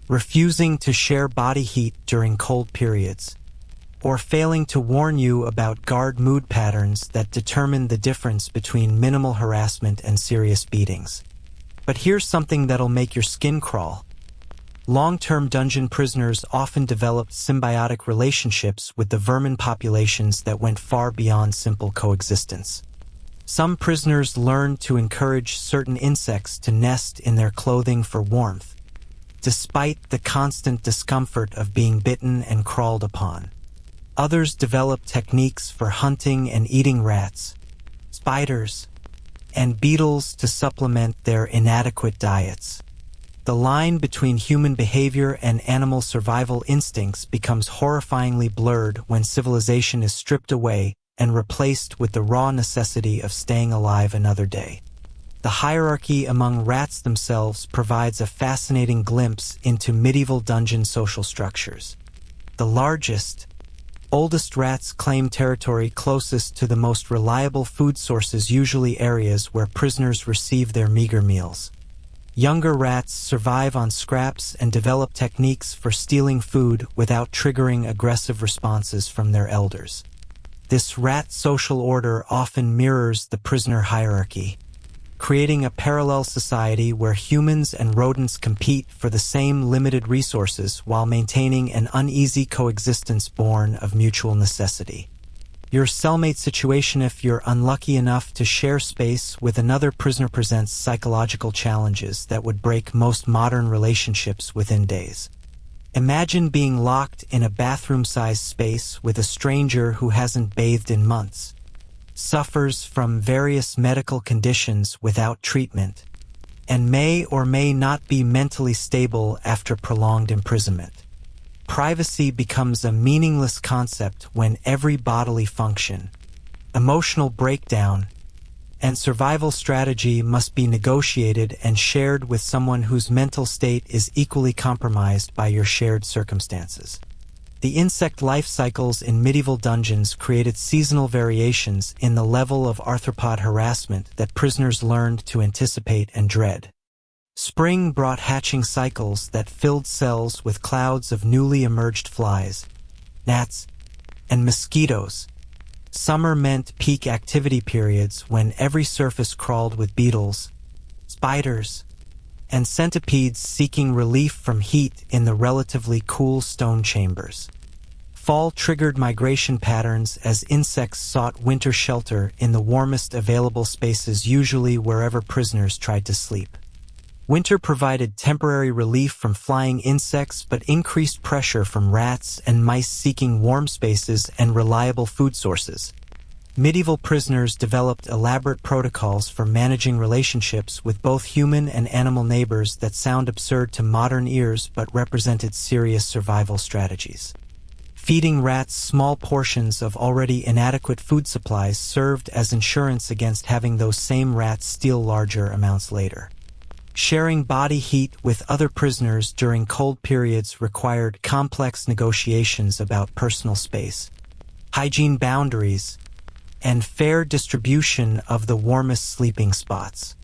refusing to share body heat during cold periods, or failing to warn you about guard mood patterns that determine the difference between minimal harassment and serious beatings. But here's something that'll make your skin crawl. Long-term dungeon prisoners often developed symbiotic relationships with the vermin populations that went far beyond simple coexistence. Some prisoners learned to encourage certain insects to nest in their clothing for warmth, despite the constant discomfort of being bitten and crawled upon. Others developed techniques for hunting and eating rats, spiders, and beetles to supplement their inadequate diets. The line between human behavior and animal survival instincts becomes horrifyingly blurred when civilization is stripped away and replaced with the raw necessity of staying alive another day. The hierarchy among rats themselves provides a fascinating glimpse into medieval dungeon social structures. The largest, oldest rats claim territory closest to the most reliable food sources, usually areas where prisoners receive their meager meals. Younger rats survive on scraps and develop techniques for stealing food without triggering aggressive responses from their elders. This rat social order often mirrors the prisoner hierarchy, creating a parallel society where humans and rodents compete for the same limited resources while maintaining an uneasy coexistence born of mutual necessity. Your cellmate situation, if you're unlucky enough to share space with another prisoner, presents psychological challenges that would break most modern relationships within days. Imagine being locked in a bathroom-sized space with a stranger who hasn't bathed in months, suffers from various medical conditions without treatment, and may or may not be mentally stable after prolonged imprisonment. Privacy becomes a meaningless concept when every bodily function, emotional breakdown, and survival strategy must be negotiated and shared with someone whose mental state is equally compromised by your shared circumstances. The insect life cycles in medieval dungeons created seasonal variations in the level of arthropod harassment that prisoners learned to anticipate and dread. Spring brought hatching cycles that filled cells with clouds of newly emerged flies, gnats, and mosquitoes. Summer meant peak activity periods when every surface crawled with beetles, spiders, and centipedes seeking relief from heat in the relatively cool stone chambers. Fall triggered migration patterns as insects sought winter shelter in the warmest available spaces, usually wherever prisoners tried to sleep. Winter provided temporary relief from flying insects but increased pressure from rats and mice seeking warm spaces and reliable food sources. Medieval prisoners developed elaborate protocols for managing relationships with both human and animal neighbors that sound absurd to modern ears but represented serious survival strategies. Feeding rats small portions of already inadequate food supplies served as insurance against having those same rats steal larger amounts later. Sharing body heat with other prisoners during cold periods required complex negotiations about personal space, hygiene boundaries, and fair distribution of the warmest sleeping spots.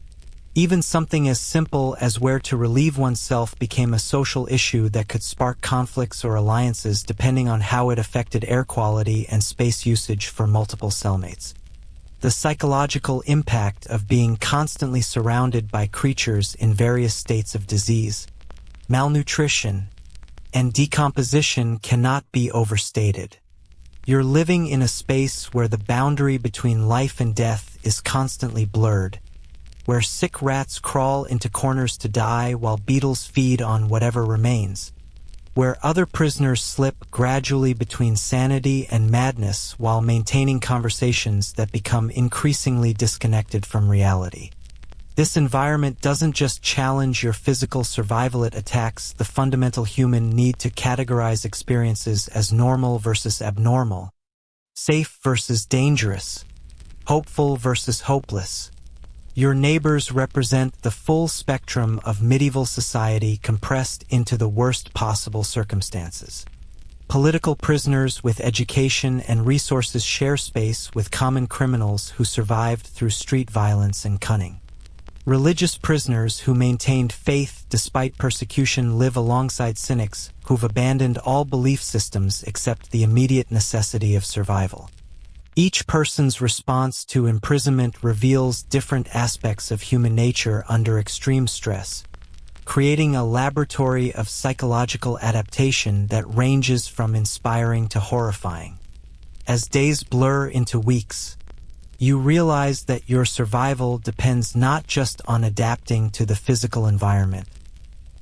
Even something as simple as where to relieve oneself became a social issue that could spark conflicts or alliances depending on how it affected air quality and space usage for multiple cellmates. The psychological impact of being constantly surrounded by creatures in various states of disease, malnutrition, and decomposition cannot be overstated. You're living in a space where the boundary between life and death is constantly blurred, where sick rats crawl into corners to die while beetles feed on whatever remains, where other prisoners slip gradually between sanity and madness while maintaining conversations that become increasingly disconnected from reality. This environment doesn't just challenge your physical survival, it attacks the fundamental human need to categorize experiences as normal versus abnormal, safe versus dangerous, hopeful versus hopeless. Your neighbors represent the full spectrum of medieval society compressed into the worst possible circumstances. Political prisoners with education and resources share space with common criminals who survived through street violence and cunning. Religious prisoners who maintained faith despite persecution live alongside cynics who've abandoned all belief systems except the immediate necessity of survival. Each person's response to imprisonment reveals different aspects of human nature under extreme stress, creating a laboratory of psychological adaptation that ranges from inspiring to horrifying. As days blur into weeks, you realize that your survival depends not just on adapting to the physical environment,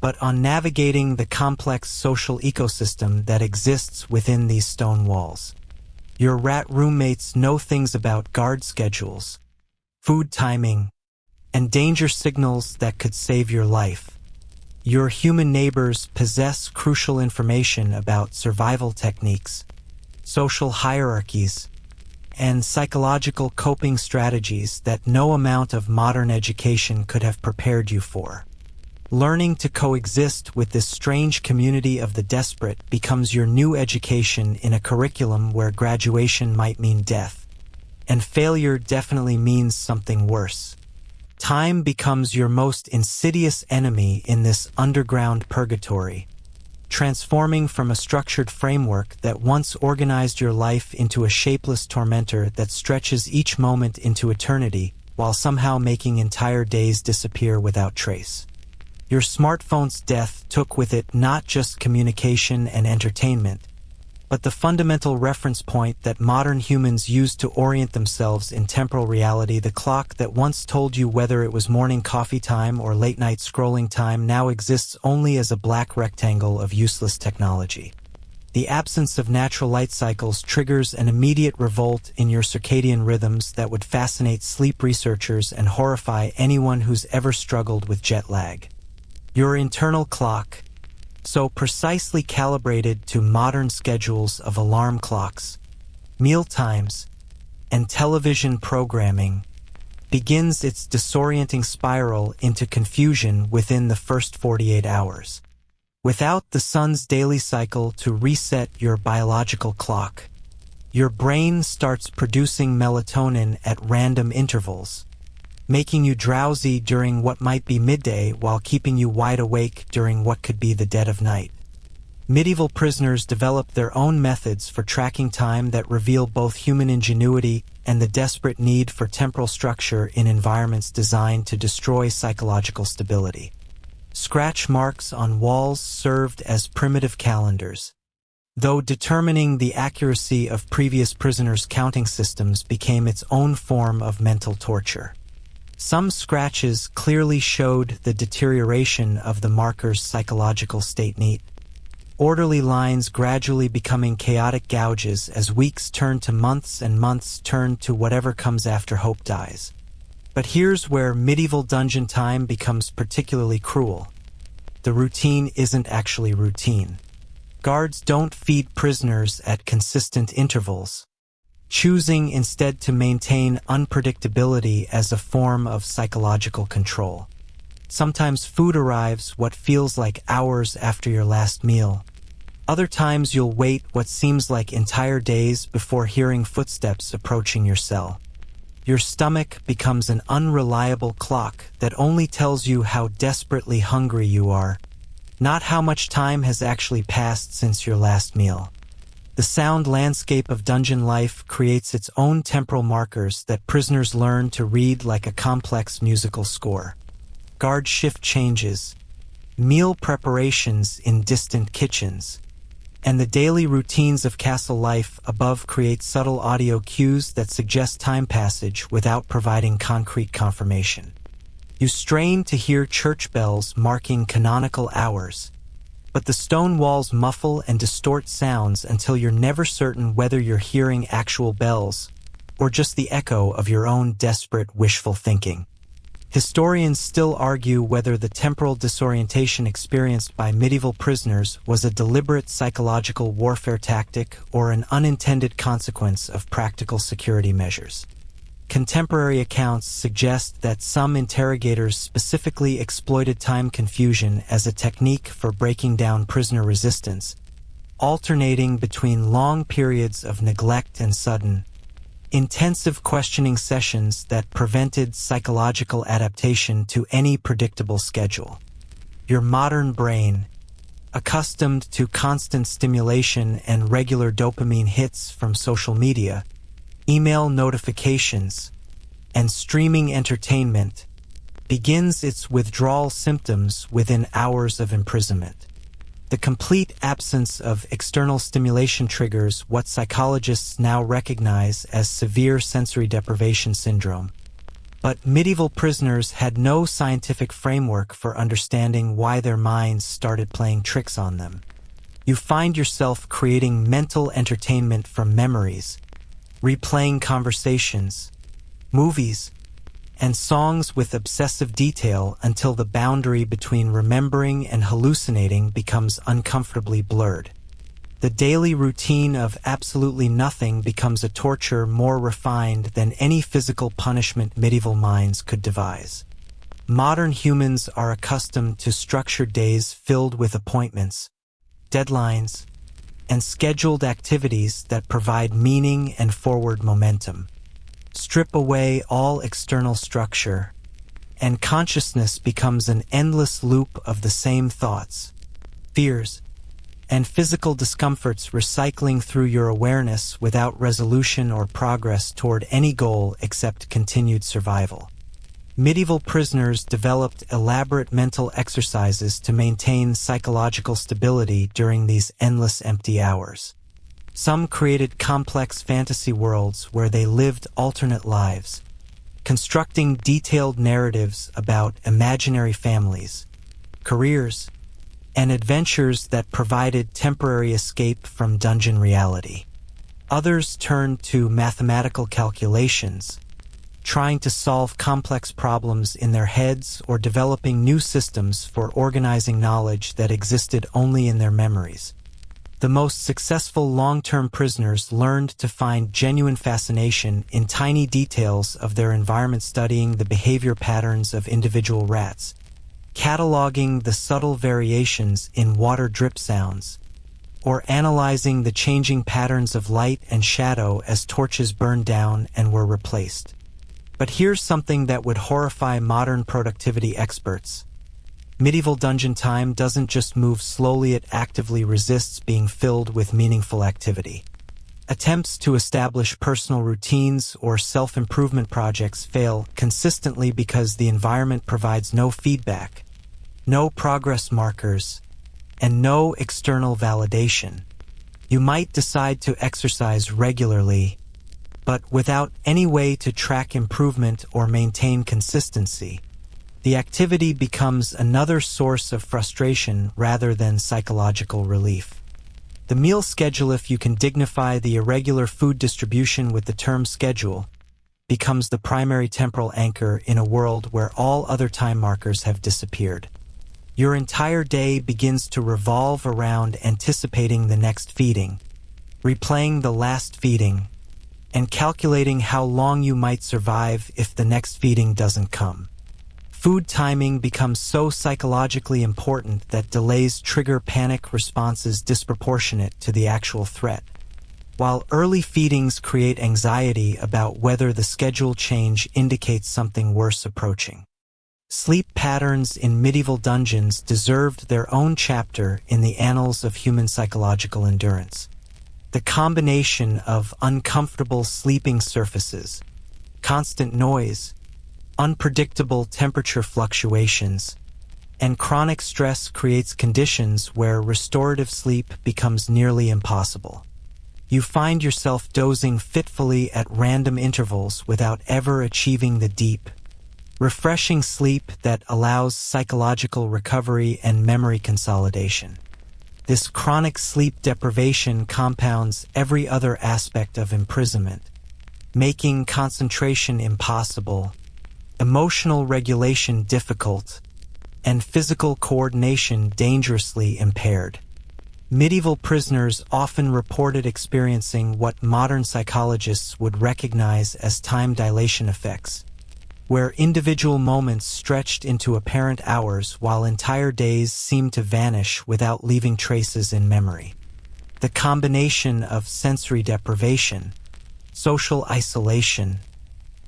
but on navigating the complex social ecosystem that exists within these stone walls. Your rat roommates know things about guard schedules, food timing, and danger signals that could save your life. Your human neighbors possess crucial information about survival techniques, social hierarchies, and psychological coping strategies that no amount of modern education could have prepared you for. Learning to coexist with this strange community of the desperate becomes your new education in a curriculum where graduation might mean death, and failure definitely means something worse. Time becomes your most insidious enemy in this underground purgatory, transforming from a structured framework that once organized your life into a shapeless tormentor that stretches each moment into eternity while somehow making entire days disappear without trace. Your smartphone's death took with it not just communication and entertainment, but the fundamental reference point that modern humans use to orient themselves in temporal reality, the clock that once told you whether it was morning coffee time or late-night scrolling time, now exists only as a black rectangle of useless technology. The absence of natural light cycles triggers an immediate revolt in your circadian rhythms that would fascinate sleep researchers and horrify anyone who's ever struggled with jet lag. Your internal clock, so precisely calibrated to modern schedules of alarm clocks, meal times, and television programming, begins its disorienting spiral into confusion within the first 48 hours. Without the sun's daily cycle to reset your biological clock, your brain starts producing melatonin at random intervals, making you drowsy during what might be midday while keeping you wide awake during what could be the dead of night. Medieval prisoners developed their own methods for tracking time that reveal both human ingenuity and the desperate need for temporal structure in environments designed to destroy psychological stability. Scratch marks on walls served as primitive calendars, though determining the accuracy of previous prisoners' counting systems became its own form of mental torture. Some scratches clearly showed the deterioration of the marker's psychological state. Neat, orderly lines gradually becoming chaotic gouges as weeks turn to months and months turn to whatever comes after hope dies. But here's where medieval dungeon time becomes particularly cruel. The routine isn't actually routine. Guards don't feed prisoners at consistent intervals, choosing instead to maintain unpredictability as a form of psychological control. Sometimes food arrives what feels like hours after your last meal. Other times you'll wait what seems like entire days before hearing footsteps approaching your cell. Your stomach becomes an unreliable clock that only tells you how desperately hungry you are, not how much time has actually passed since your last meal. The sound landscape of dungeon life creates its own temporal markers that prisoners learn to read like a complex musical score. Guard shift changes, meal preparations in distant kitchens, and the daily routines of castle life above create subtle audio cues that suggest time passage without providing concrete confirmation. You strain to hear church bells marking canonical hours, but the stone walls muffle and distort sounds until you're never certain whether you're hearing actual bells or just the echo of your own desperate, wishful thinking. Historians still argue whether the temporal disorientation experienced by medieval prisoners was a deliberate psychological warfare tactic or an unintended consequence of practical security measures. Contemporary accounts suggest that some interrogators specifically exploited time confusion as a technique for breaking down prisoner resistance, alternating between long periods of neglect and sudden, intensive questioning sessions that prevented psychological adaptation to any predictable schedule. Your modern brain, accustomed to constant stimulation and regular dopamine hits from social media, email notifications, and streaming entertainment, begins its withdrawal symptoms within hours of imprisonment. The complete absence of external stimulation triggers what psychologists now recognize as severe sensory deprivation syndrome. But medieval prisoners had no scientific framework for understanding why their minds started playing tricks on them. You find yourself creating mental entertainment from memories, replaying conversations, movies, and songs with obsessive detail until the boundary between remembering and hallucinating becomes uncomfortably blurred. The daily routine of absolutely nothing becomes a torture more refined than any physical punishment medieval minds could devise. Modern humans are accustomed to structured days filled with appointments, deadlines, and scheduled activities that provide meaning and forward momentum. Strip away all external structure, and consciousness becomes an endless loop of the same thoughts, fears, and physical discomforts recycling through your awareness without resolution or progress toward any goal except continued survival. Medieval prisoners developed elaborate mental exercises to maintain psychological stability during these endless empty hours. Some created complex fantasy worlds where they lived alternate lives, constructing detailed narratives about imaginary families, careers, and adventures that provided temporary escape from dungeon reality. Others turned to mathematical calculations, trying to solve complex problems in their heads or developing new systems for organizing knowledge that existed only in their memories. The most successful long-term prisoners learned to find genuine fascination in tiny details of their environment, studying the behavior patterns of individual rats, cataloging the subtle variations in water drip sounds, or analyzing the changing patterns of light and shadow as torches burned down and were replaced. But here's something that would horrify modern productivity experts. Medieval dungeon time doesn't just move slowly, it actively resists being filled with meaningful activity. Attempts to establish personal routines or self-improvement projects fail consistently because the environment provides no feedback, no progress markers, and no external validation. You might decide to exercise regularly, but without any way to track improvement or maintain consistency, the activity becomes another source of frustration rather than psychological relief. The meal schedule, if you can dignify the irregular food distribution with the term schedule, becomes the primary temporal anchor in a world where all other time markers have disappeared. Your entire day begins to revolve around anticipating the next feeding, replaying the last feeding, and calculating how long you might survive if the next feeding doesn't come. Food timing becomes so psychologically important that delays trigger panic responses disproportionate to the actual threat, while early feedings create anxiety about whether the schedule change indicates something worse approaching. Sleep patterns in medieval dungeons deserved their own chapter in the annals of human psychological endurance. The combination of uncomfortable sleeping surfaces, constant noise, unpredictable temperature fluctuations, and chronic stress creates conditions where restorative sleep becomes nearly impossible. You find yourself dozing fitfully at random intervals without ever achieving the deep, refreshing sleep that allows psychological recovery and memory consolidation. This chronic sleep deprivation compounds every other aspect of imprisonment, making concentration impossible, emotional regulation difficult, and physical coordination dangerously impaired. Medieval prisoners often reported experiencing what modern psychologists would recognize as time dilation effects, where individual moments stretched into apparent hours while entire days seemed to vanish without leaving traces in memory. The combination of sensory deprivation, social isolation,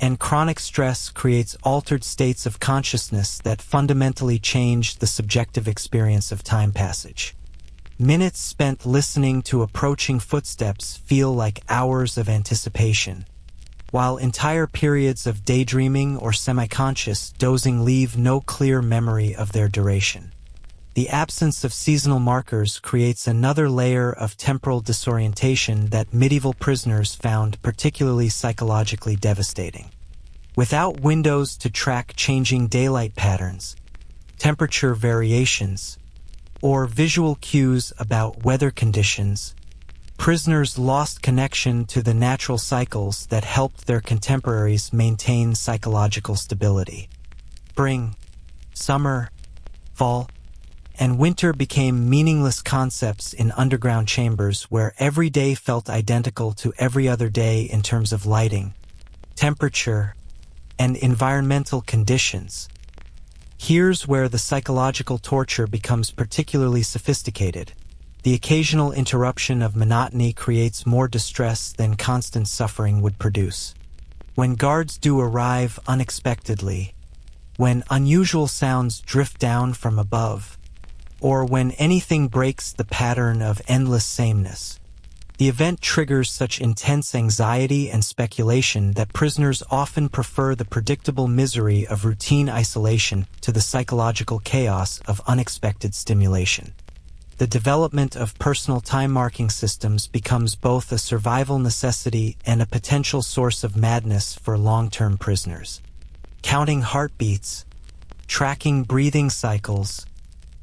and chronic stress creates altered states of consciousness that fundamentally change the subjective experience of time passage. Minutes spent listening to approaching footsteps feel like hours of anticipation, while entire periods of daydreaming or semi-conscious dozing leave no clear memory of their duration. The absence of seasonal markers creates another layer of temporal disorientation that medieval prisoners found particularly psychologically devastating. Without windows to track changing daylight patterns, temperature variations, or visual cues about weather conditions, prisoners lost connection to the natural cycles that helped their contemporaries maintain psychological stability. Spring, summer, fall, and winter became meaningless concepts in underground chambers where every day felt identical to every other day in terms of lighting, temperature, and environmental conditions. Here's where the psychological torture becomes particularly sophisticated. The occasional interruption of monotony creates more distress than constant suffering would produce. When guards do arrive unexpectedly, when unusual sounds drift down from above, or when anything breaks the pattern of endless sameness, the event triggers such intense anxiety and speculation that prisoners often prefer the predictable misery of routine isolation to the psychological chaos of unexpected stimulation. The development of personal time-marking systems becomes both a survival necessity and a potential source of madness for long-term prisoners. Counting heartbeats, tracking breathing cycles,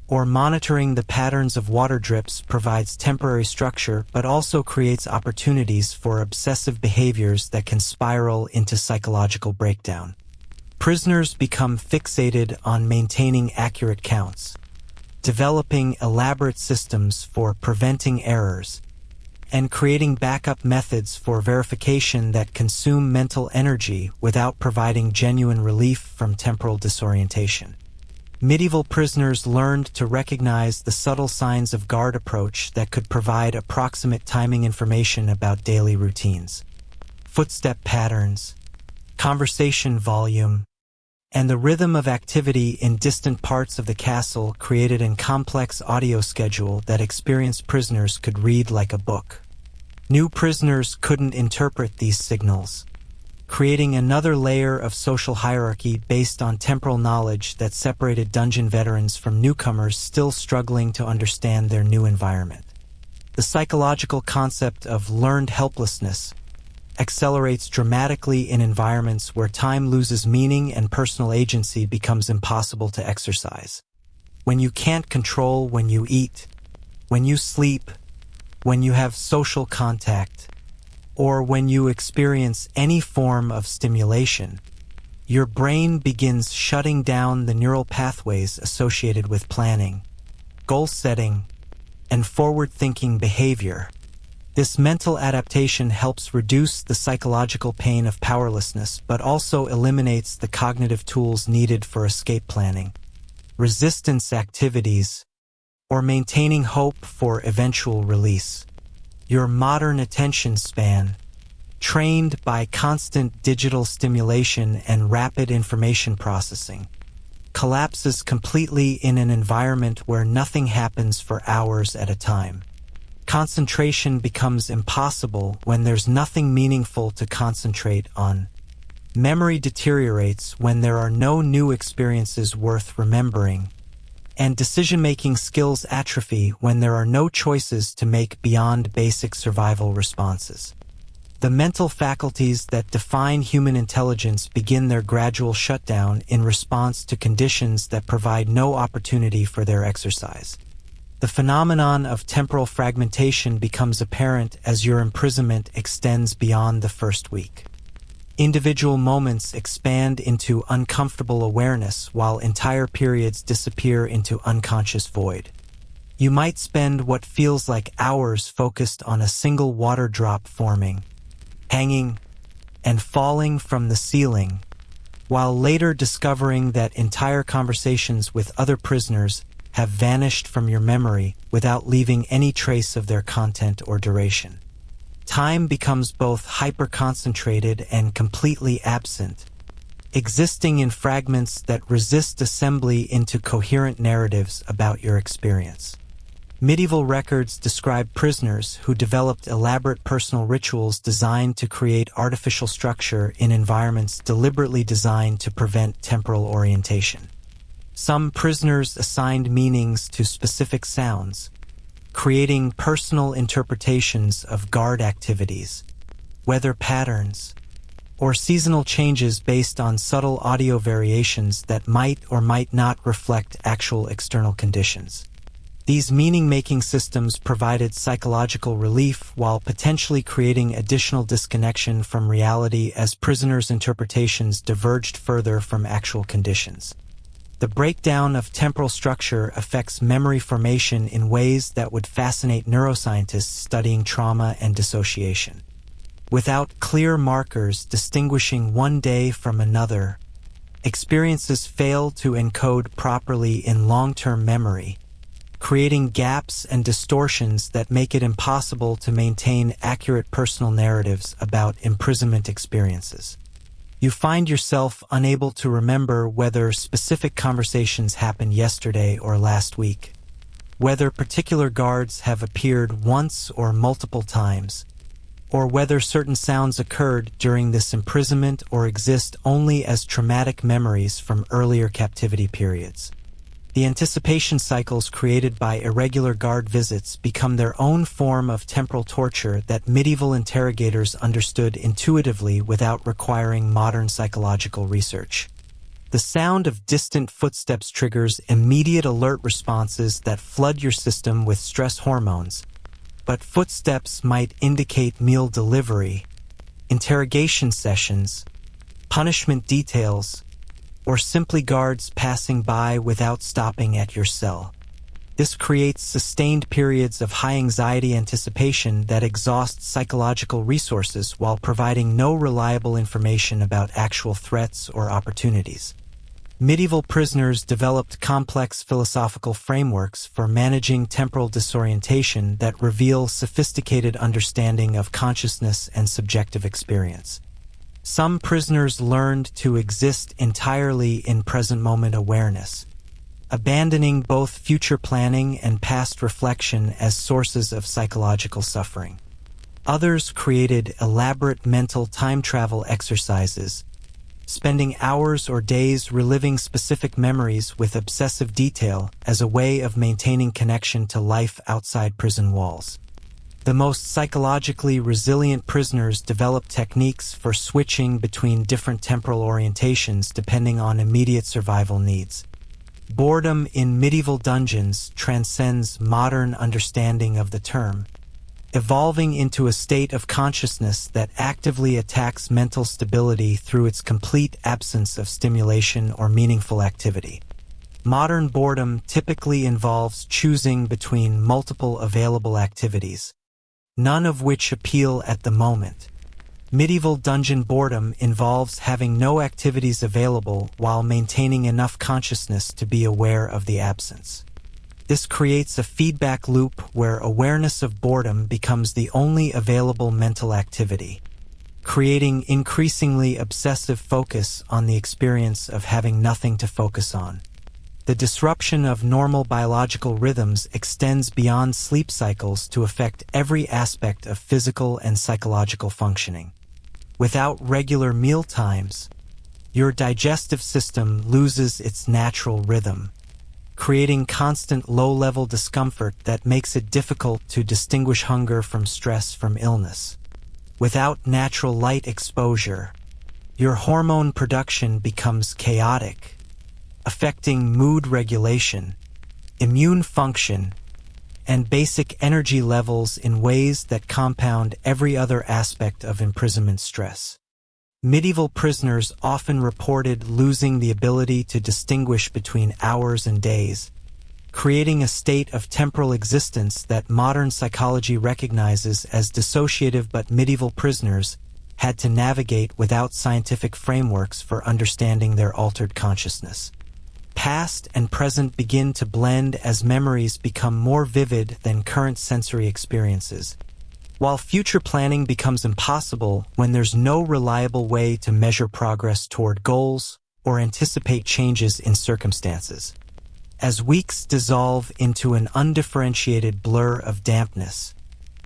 or monitoring the patterns of water drips provides temporary structure but also creates opportunities for obsessive behaviors that can spiral into psychological breakdown. Prisoners become fixated on maintaining accurate counts, developing elaborate systems for preventing errors, and creating backup methods for verification that consume mental energy without providing genuine relief from temporal disorientation. Medieval prisoners learned to recognize the subtle signs of guard approach that could provide approximate timing information about daily routines. Footstep patterns, conversation volume, and the rhythm of activity in distant parts of the castle created a complex audio schedule that experienced prisoners could read like a book. New prisoners couldn't interpret these signals, creating another layer of social hierarchy based on temporal knowledge that separated dungeon veterans from newcomers still struggling to understand their new environment. The psychological concept of learned helplessness accelerates dramatically in environments where time loses meaning and personal agency becomes impossible to exercise. When you can't control when you eat, when you sleep, when you have social contact, or when you experience any form of stimulation, your brain begins shutting down the neural pathways associated with planning, goal setting, and forward-thinking behavior. This mental adaptation helps reduce the psychological pain of powerlessness, but also eliminates the cognitive tools needed for escape planning, resistance activities, or maintaining hope for eventual release. Your modern attention span, trained by constant digital stimulation and rapid information processing, collapses completely in an environment where nothing happens for hours at a time. Concentration becomes impossible when there's nothing meaningful to concentrate on. Memory deteriorates when there are no new experiences worth remembering, and decision-making skills atrophy when there are no choices to make beyond basic survival responses. The mental faculties that define human intelligence begin their gradual shutdown in response to conditions that provide no opportunity for their exercise. The phenomenon of temporal fragmentation becomes apparent as your imprisonment extends beyond the first week. Individual moments expand into uncomfortable awareness while entire periods disappear into unconscious void. You might spend what feels like hours focused on a single water drop forming, hanging, and falling from the ceiling, while later discovering that entire conversations with other prisoners have vanished from your memory without leaving any trace of their content or duration. Time becomes both hyper-concentrated and completely absent, existing in fragments that resist assembly into coherent narratives about your experience. Medieval records describe prisoners who developed elaborate personal rituals designed to create artificial structure in environments deliberately designed to prevent temporal orientation. Some prisoners assigned meanings to specific sounds, creating personal interpretations of guard activities, weather patterns, or seasonal changes based on subtle audio variations that might or might not reflect actual external conditions. These meaning-making systems provided psychological relief while potentially creating additional disconnection from reality as prisoners' interpretations diverged further from actual conditions. The breakdown of temporal structure affects memory formation in ways that would fascinate neuroscientists studying trauma and dissociation. Without clear markers distinguishing one day from another, experiences fail to encode properly in long-term memory, creating gaps and distortions that make it impossible to maintain accurate personal narratives about imprisonment experiences. You find yourself unable to remember whether specific conversations happened yesterday or last week, whether particular guards have appeared once or multiple times, or whether certain sounds occurred during this imprisonment or exist only as traumatic memories from earlier captivity periods. The anticipation cycles created by irregular guard visits become their own form of temporal torture that medieval interrogators understood intuitively without requiring modern psychological research. The sound of distant footsteps triggers immediate alert responses that flood your system with stress hormones, but footsteps might indicate meal delivery, interrogation sessions, punishment details, or simply guards passing by without stopping at your cell. This creates sustained periods of high anxiety anticipation that exhaust psychological resources while providing no reliable information about actual threats or opportunities. Medieval prisoners developed complex philosophical frameworks for managing temporal disorientation that reveal sophisticated understanding of consciousness and subjective experience. Some prisoners learned to exist entirely in present-moment awareness, abandoning both future planning and past reflection as sources of psychological suffering. Others created elaborate mental time travel exercises, spending hours or days reliving specific memories with obsessive detail as a way of maintaining connection to life outside prison walls. The most psychologically resilient prisoners develop techniques for switching between different temporal orientations depending on immediate survival needs. Boredom in medieval dungeons transcends modern understanding of the term, evolving into a state of consciousness that actively attacks mental stability through its complete absence of stimulation or meaningful activity. Modern boredom typically involves choosing between multiple available activities, none of which appeal at the moment. Medieval dungeon boredom involves having no activities available while maintaining enough consciousness to be aware of the absence. This creates a feedback loop where awareness of boredom becomes the only available mental activity, creating increasingly obsessive focus on the experience of having nothing to focus on. The disruption of normal biological rhythms extends beyond sleep cycles to affect every aspect of physical and psychological functioning. Without regular meal times, your digestive system loses its natural rhythm, creating constant low-level discomfort that makes it difficult to distinguish hunger from stress from illness. Without natural light exposure, your hormone production becomes chaotic, affecting mood regulation, immune function, and basic energy levels in ways that compound every other aspect of imprisonment stress. Medieval prisoners often reported losing the ability to distinguish between hours and days, creating a state of temporal existence that modern psychology recognizes as dissociative, but medieval prisoners had to navigate without scientific frameworks for understanding their altered consciousness. Past and present begin to blend as memories become more vivid than current sensory experiences, while future planning becomes impossible when there's no reliable way to measure progress toward goals or anticipate changes in circumstances. As weeks dissolve into an undifferentiated blur of dampness,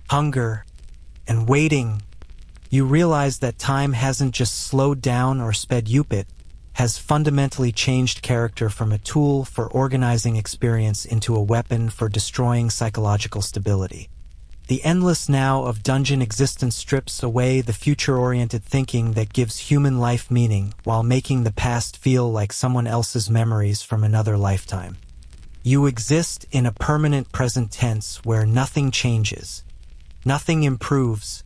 hunger, and waiting, you realize that time hasn't just slowed down or sped up, it has fundamentally changed character from a tool for organizing experience into a weapon for destroying psychological stability. The endless now of dungeon existence strips away the future-oriented thinking that gives human life meaning while making the past feel like someone else's memories from another lifetime. You exist in a permanent present tense where nothing changes, nothing improves,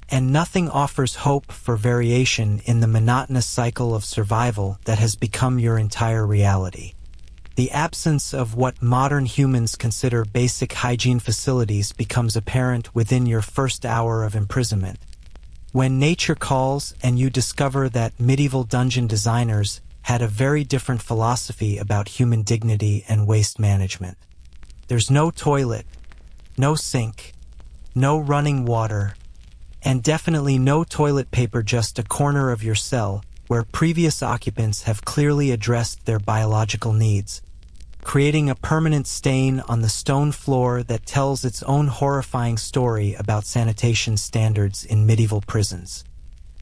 and nothing offers hope for variation in the monotonous cycle of survival that has become your entire reality. The absence of what modern humans consider basic hygiene facilities becomes apparent within your first hour of imprisonment, when nature calls and you discover that medieval dungeon designers had a very different philosophy about human dignity and waste management. There's no toilet, no sink, no running water, and definitely no toilet paper, just a corner of your cell where previous occupants have clearly addressed their biological needs, creating a permanent stain on the stone floor that tells its own horrifying story about sanitation standards in medieval prisons.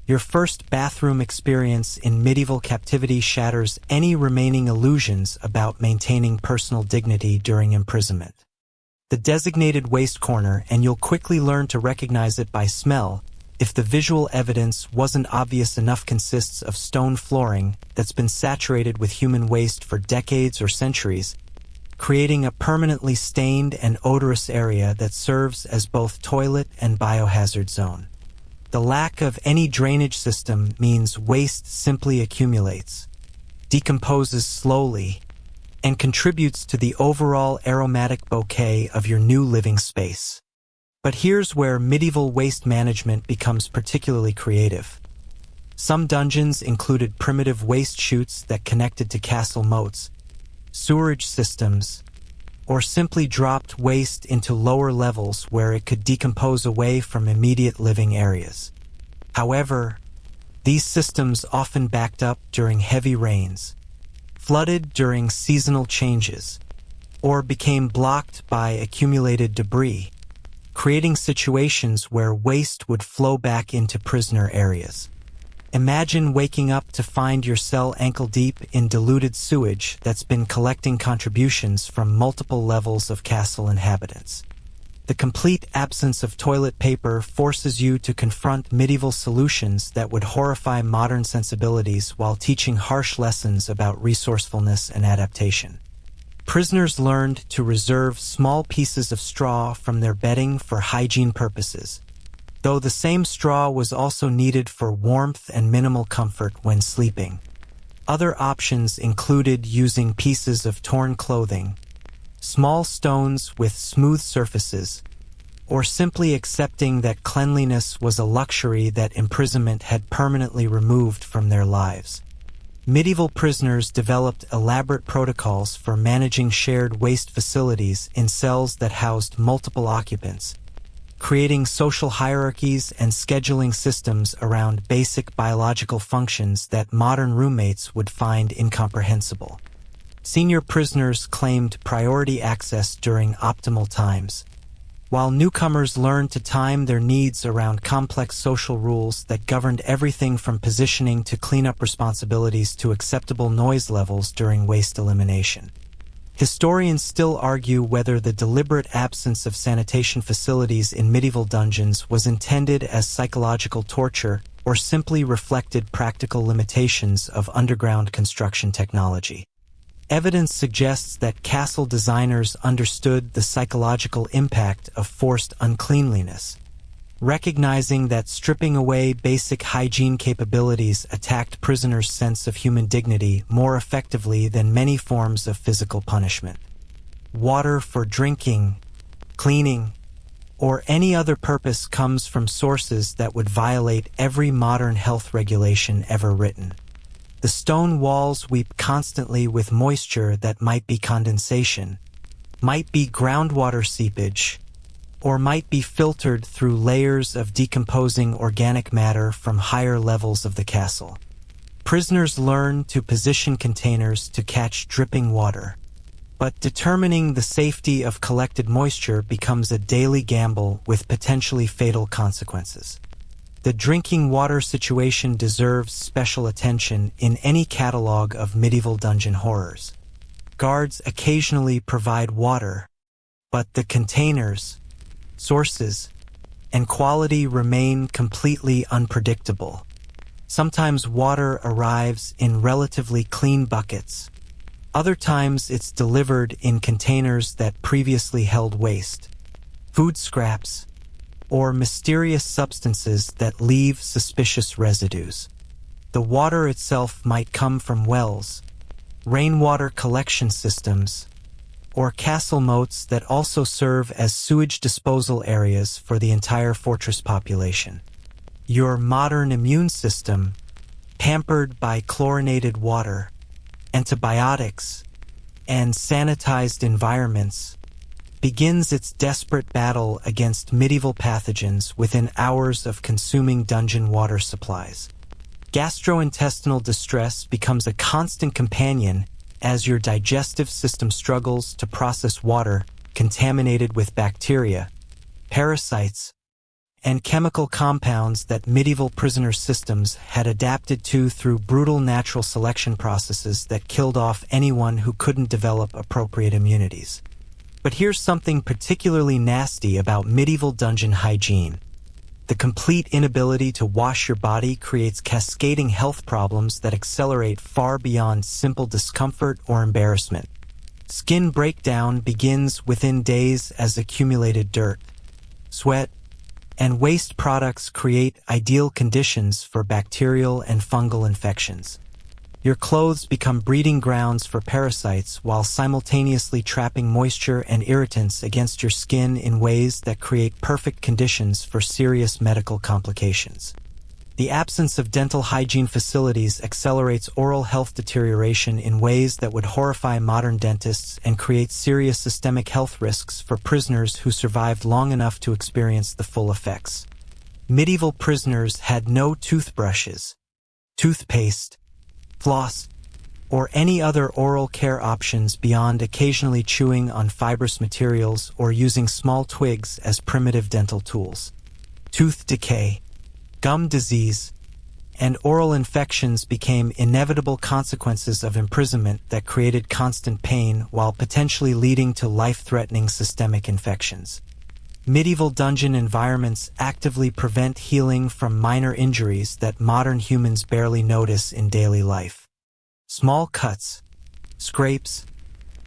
Your first bathroom experience in medieval captivity shatters any remaining illusions about maintaining personal dignity during imprisonment. The designated waste corner, and you'll quickly learn to recognize it by smell, if the visual evidence wasn't obvious enough, consists of stone flooring that's been saturated with human waste for decades or centuries, creating a permanently stained and odorous area that serves as both toilet and biohazard zone. The lack of any drainage system means waste simply accumulates, decomposes slowly, and contributes to the overall aromatic bouquet of your new living space. But here's where medieval waste management becomes particularly creative. Some dungeons included primitive waste chutes that connected to castle moats, sewerage systems, or simply dropped waste into lower levels where it could decompose away from immediate living areas. However, these systems often backed up during heavy rains, flooded during seasonal changes, or became blocked by accumulated debris, creating situations where waste would flow back into prisoner areas. Imagine waking up to find your cell ankle-deep in diluted sewage that's been collecting contributions from multiple levels of castle inhabitants. The complete absence of toilet paper forces you to confront medieval solutions that would horrify modern sensibilities while teaching harsh lessons about resourcefulness and adaptation. Prisoners learned to reserve small pieces of straw from their bedding for hygiene purposes, though the same straw was also needed for warmth and minimal comfort when sleeping. Other options included using pieces of torn clothing, small stones with smooth surfaces, or simply accepting that cleanliness was a luxury that imprisonment had permanently removed from their lives. Medieval prisoners developed elaborate protocols for managing shared waste facilities in cells that housed multiple occupants, creating social hierarchies and scheduling systems around basic biological functions that modern roommates would find incomprehensible. Senior prisoners claimed priority access during optimal times, while newcomers learned to time their needs around complex social rules that governed everything from positioning to cleanup responsibilities to acceptable noise levels during waste elimination. Historians still argue whether the deliberate absence of sanitation facilities in medieval dungeons was intended as psychological torture or simply reflected practical limitations of underground construction technology. Evidence suggests that castle designers understood the psychological impact of forced uncleanliness, recognizing that stripping away basic hygiene capabilities attacked prisoners' sense of human dignity more effectively than many forms of physical punishment. Water for drinking, cleaning, or any other purpose comes from sources that would violate every modern health regulation ever written. The stone walls weep constantly with moisture that might be condensation, might be groundwater seepage, or might be filtered through layers of decomposing organic matter from higher levels of the castle. Prisoners learn to position containers to catch dripping water, but determining the safety of collected moisture becomes a daily gamble with potentially fatal consequences. The drinking water situation deserves special attention in any catalog of medieval dungeon horrors. Guards occasionally provide water, but the containers, sources, and quality remain completely unpredictable. Sometimes water arrives in relatively clean buckets. Other times it's delivered in containers that previously held waste, food scraps, or mysterious substances that leave suspicious residues. The water itself might come from wells, rainwater collection systems, or castle moats that also serve as sewage disposal areas for the entire fortress population. Your modern immune system, pampered by chlorinated water, antibiotics, and sanitized environments, begins its desperate battle against medieval pathogens within hours of consuming dungeon water supplies. Gastrointestinal distress becomes a constant companion as your digestive system struggles to process water contaminated with bacteria, parasites, and chemical compounds that medieval prisoner systems had adapted to through brutal natural selection processes that killed off anyone who couldn't develop appropriate immunities. But here's something particularly nasty about medieval dungeon hygiene. The complete inability to wash your body creates cascading health problems that accelerate far beyond simple discomfort or embarrassment. Skin breakdown begins within days as accumulated dirt, sweat, and waste products create ideal conditions for bacterial and fungal infections. Your clothes become breeding grounds for parasites while simultaneously trapping moisture and irritants against your skin in ways that create perfect conditions for serious medical complications. The absence of dental hygiene facilities accelerates oral health deterioration in ways that would horrify modern dentists and create serious systemic health risks for prisoners who survived long enough to experience the full effects. Medieval prisoners had no toothbrushes, toothpaste, floss, or any other oral care options beyond occasionally chewing on fibrous materials or using small twigs as primitive dental tools. Tooth decay, gum disease, and oral infections became inevitable consequences of imprisonment that created constant pain while potentially leading to life-threatening systemic infections. Medieval dungeon environments actively prevent healing from minor injuries that modern humans barely notice in daily life. Small cuts, scrapes,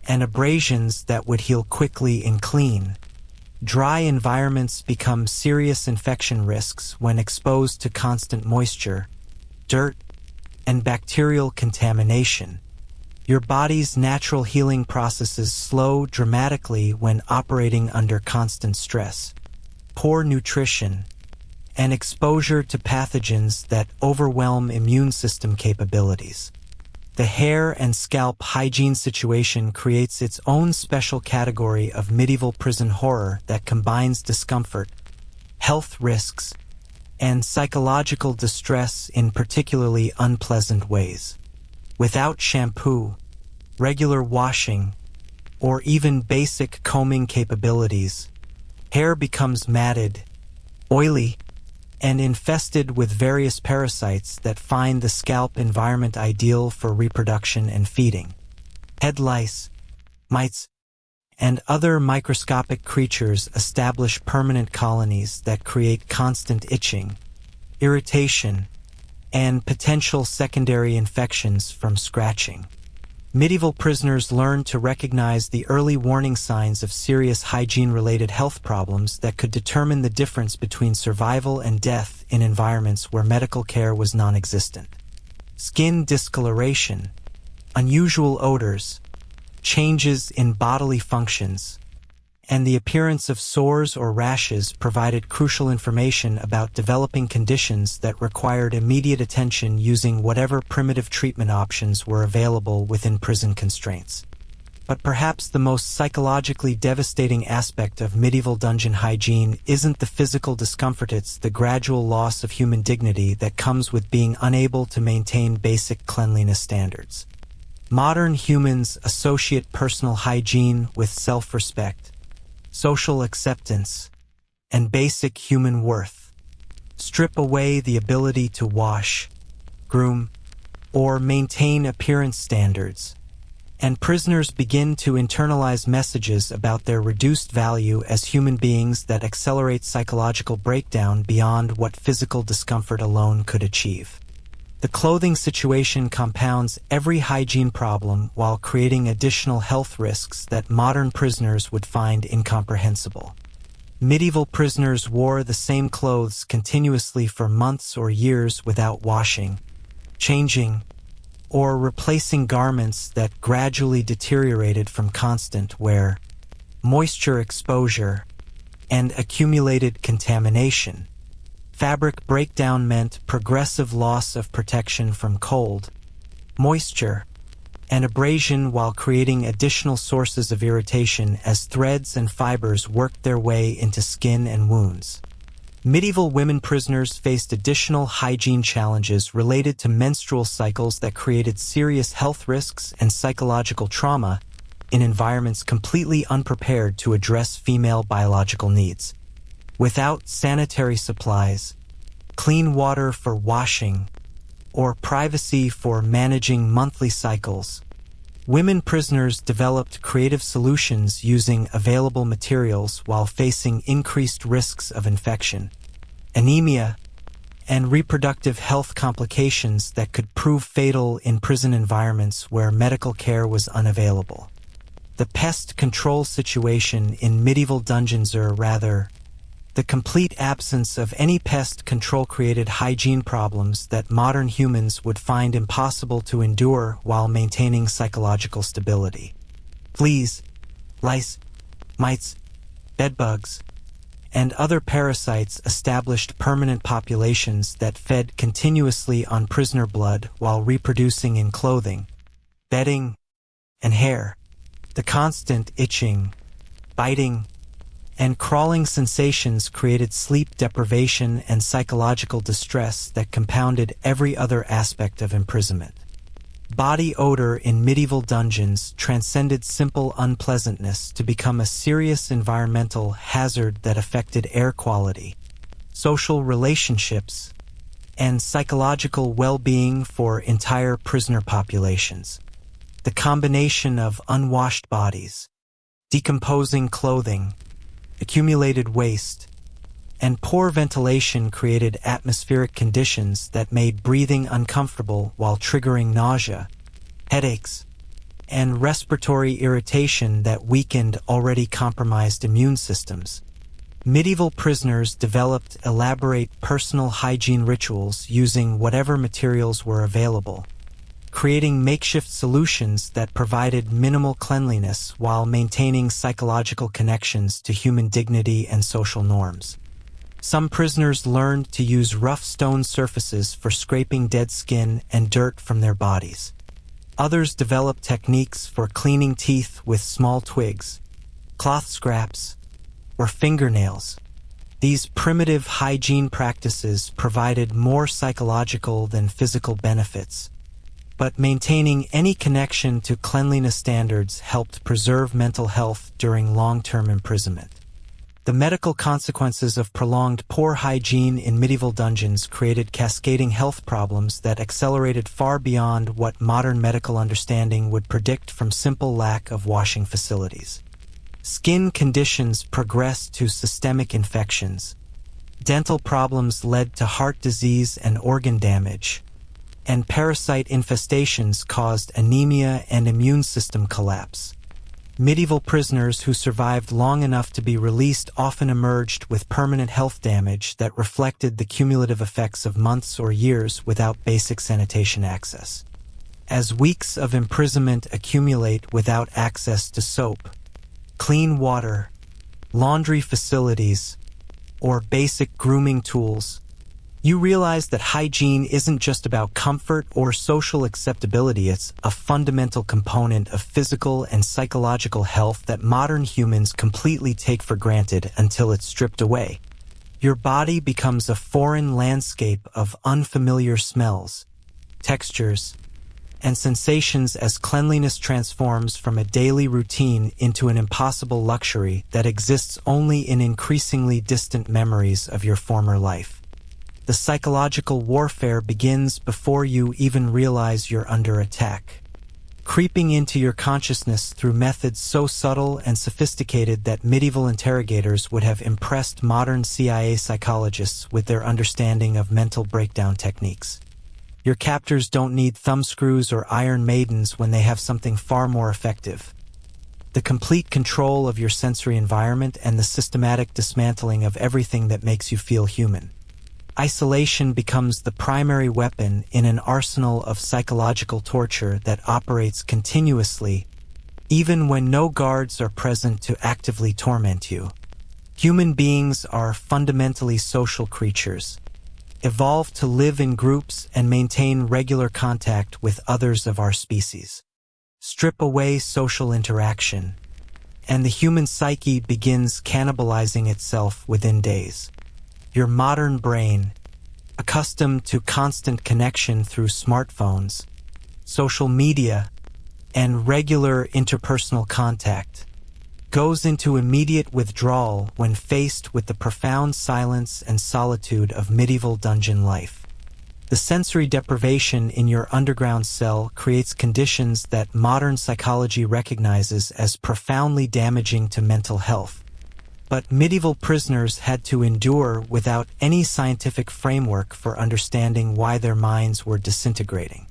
and abrasions that would heal quickly in clean, dry environments become serious infection risks when exposed to constant moisture, dirt, and bacterial contamination. Your body's natural healing processes slow dramatically when operating under constant stress. Poor nutrition and exposure to pathogens that overwhelm immune system capabilities. The hair and scalp hygiene situation creates its own special category of medieval prison horror that combines discomfort, health risks, and psychological distress in particularly unpleasant ways. Without shampoo, regular washing, or even basic combing capabilities, hair becomes matted, oily, and infested with various parasites that find the scalp environment ideal for reproduction and feeding. Head lice, mites, and other microscopic creatures establish permanent colonies that create constant itching, irritation, and potential secondary infections from scratching. Medieval prisoners learned to recognize the early warning signs of serious hygiene-related health problems that could determine the difference between survival and death in environments where medical care was non-existent. Skin discoloration, unusual odors, changes in bodily functions, and the appearance of sores or rashes provided crucial information about developing conditions that required immediate attention using whatever primitive treatment options were available within prison constraints. But perhaps the most psychologically devastating aspect of medieval dungeon hygiene isn't the physical discomfort, it's the gradual loss of human dignity that comes with being unable to maintain basic cleanliness standards. Modern humans associate personal hygiene with self-respect, social acceptance, and basic human worth. Strip away the ability to wash, groom, or maintain appearance standards, and prisoners begin to internalize messages about their reduced value as human beings that accelerate psychological breakdown beyond what physical discomfort alone could achieve. The clothing situation compounds every hygiene problem while creating additional health risks that modern prisoners would find incomprehensible. Medieval prisoners wore the same clothes continuously for months or years without washing, changing, or replacing garments that gradually deteriorated from constant wear, moisture exposure, and accumulated contamination. Fabric breakdown meant progressive loss of protection from cold, moisture, and abrasion while creating additional sources of irritation as threads and fibers worked their way into skin and wounds. Medieval women prisoners faced additional hygiene challenges related to menstrual cycles that created serious health risks and psychological trauma in environments completely unprepared to address female biological needs. without sanitary supplies, clean water for washing, or privacy for managing monthly cycles. Women prisoners developed creative solutions using available materials while facing increased risks of infection, anemia, and reproductive health complications that could prove fatal in prison environments where medical care was unavailable. The pest control situation in medieval dungeons, or rather, the complete absence of any pest control, created hygiene problems that modern humans would find impossible to endure while maintaining psychological stability. Fleas, lice, mites, bedbugs, and other parasites established permanent populations that fed continuously on prisoner blood while reproducing in clothing, bedding, and hair. The constant itching, biting, and crawling sensations created sleep deprivation and psychological distress that compounded every other aspect of imprisonment. Body odor in medieval dungeons transcended simple unpleasantness to become a serious environmental hazard that affected air quality, social relationships, and psychological well-being for entire prisoner populations. The combination of unwashed bodies, decomposing clothing, accumulated waste, and poor ventilation created atmospheric conditions that made breathing uncomfortable while triggering nausea, headaches, and respiratory irritation that weakened already compromised immune systems. Medieval prisoners developed elaborate personal hygiene rituals using whatever materials were available, creating makeshift solutions that provided minimal cleanliness while maintaining psychological connections to human dignity and social norms. Some prisoners learned to use rough stone surfaces for scraping dead skin and dirt from their bodies. Others developed techniques for cleaning teeth with small twigs, cloth scraps, or fingernails. These primitive hygiene practices provided more psychological than physical benefits, but maintaining any connection to cleanliness standards helped preserve mental health during long-term imprisonment. The medical consequences of prolonged poor hygiene in medieval dungeons created cascading health problems that accelerated far beyond what modern medical understanding would predict from simple lack of washing facilities. Skin conditions progressed to systemic infections. Dental problems led to heart disease and organ damage, and parasite infestations caused anemia and immune system collapse. Medieval prisoners who survived long enough to be released often emerged with permanent health damage that reflected the cumulative effects of months or years without basic sanitation access. As weeks of imprisonment accumulate without access to soap, clean water, laundry facilities, or basic grooming tools, you realize that hygiene isn't just about comfort or social acceptability. It's a fundamental component of physical and psychological health that modern humans completely take for granted until it's stripped away. Your body becomes a foreign landscape of unfamiliar smells, textures, and sensations as cleanliness transforms from a daily routine into an impossible luxury that exists only in increasingly distant memories of your former life. The psychological warfare begins before you even realize you're under attack, creeping into your consciousness through methods so subtle and sophisticated that medieval interrogators would have impressed modern CIA psychologists with their understanding of mental breakdown techniques. Your captors don't need thumbscrews or iron maidens when they have something far more effective: the complete control of your sensory environment and the systematic dismantling of everything that makes you feel human. Isolation becomes the primary weapon in an arsenal of psychological torture that operates continuously, even when no guards are present to actively torment you. Human beings are fundamentally social creatures, evolved to live in groups and maintain regular contact with others of our species. Strip away social interaction, and the human psyche begins cannibalizing itself within days. Your modern brain, accustomed to constant connection through smartphones, social media, and regular interpersonal contact, goes into immediate withdrawal when faced with the profound silence and solitude of medieval dungeon life. The sensory deprivation in your underground cell creates conditions that modern psychology recognizes as profoundly damaging to mental health. But medieval prisoners had to endure without any scientific framework for understanding why their minds were disintegrating.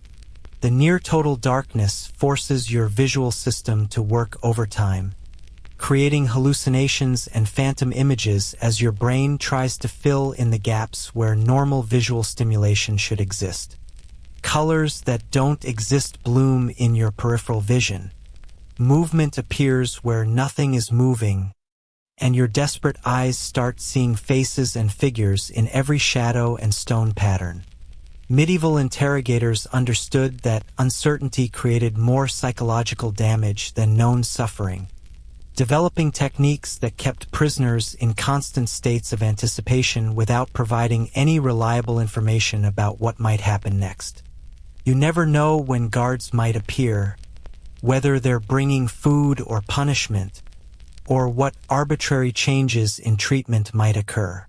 The near-total darkness forces your visual system to work overtime, creating hallucinations and phantom images as your brain tries to fill in the gaps where normal visual stimulation should exist. Colors that don't exist bloom in your peripheral vision. Movement appears where nothing is moving, and your desperate eyes start seeing faces and figures in every shadow and stone pattern. Medieval interrogators understood that uncertainty created more psychological damage than known suffering, developing techniques that kept prisoners in constant states of anticipation without providing any reliable information about what might happen next. You never know when guards might appear, whether they're bringing food or punishment, or what arbitrary changes in treatment might occur.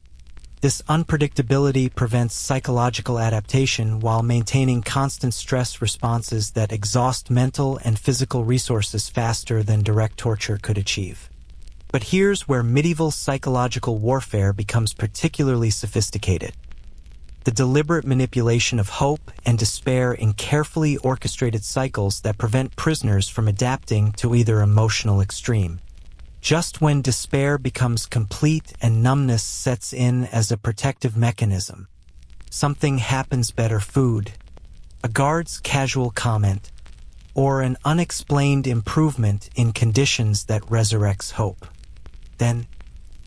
This unpredictability prevents psychological adaptation while maintaining constant stress responses that exhaust mental and physical resources faster than direct torture could achieve. But here's where medieval psychological warfare becomes particularly sophisticated. The deliberate manipulation of hope and despair in carefully orchestrated cycles that prevent prisoners from adapting to either emotional extreme. Just when despair becomes complete and numbness sets in as a protective mechanism, something happens: better food, a guard's casual comment, or an unexplained improvement in conditions that resurrects hope. Then,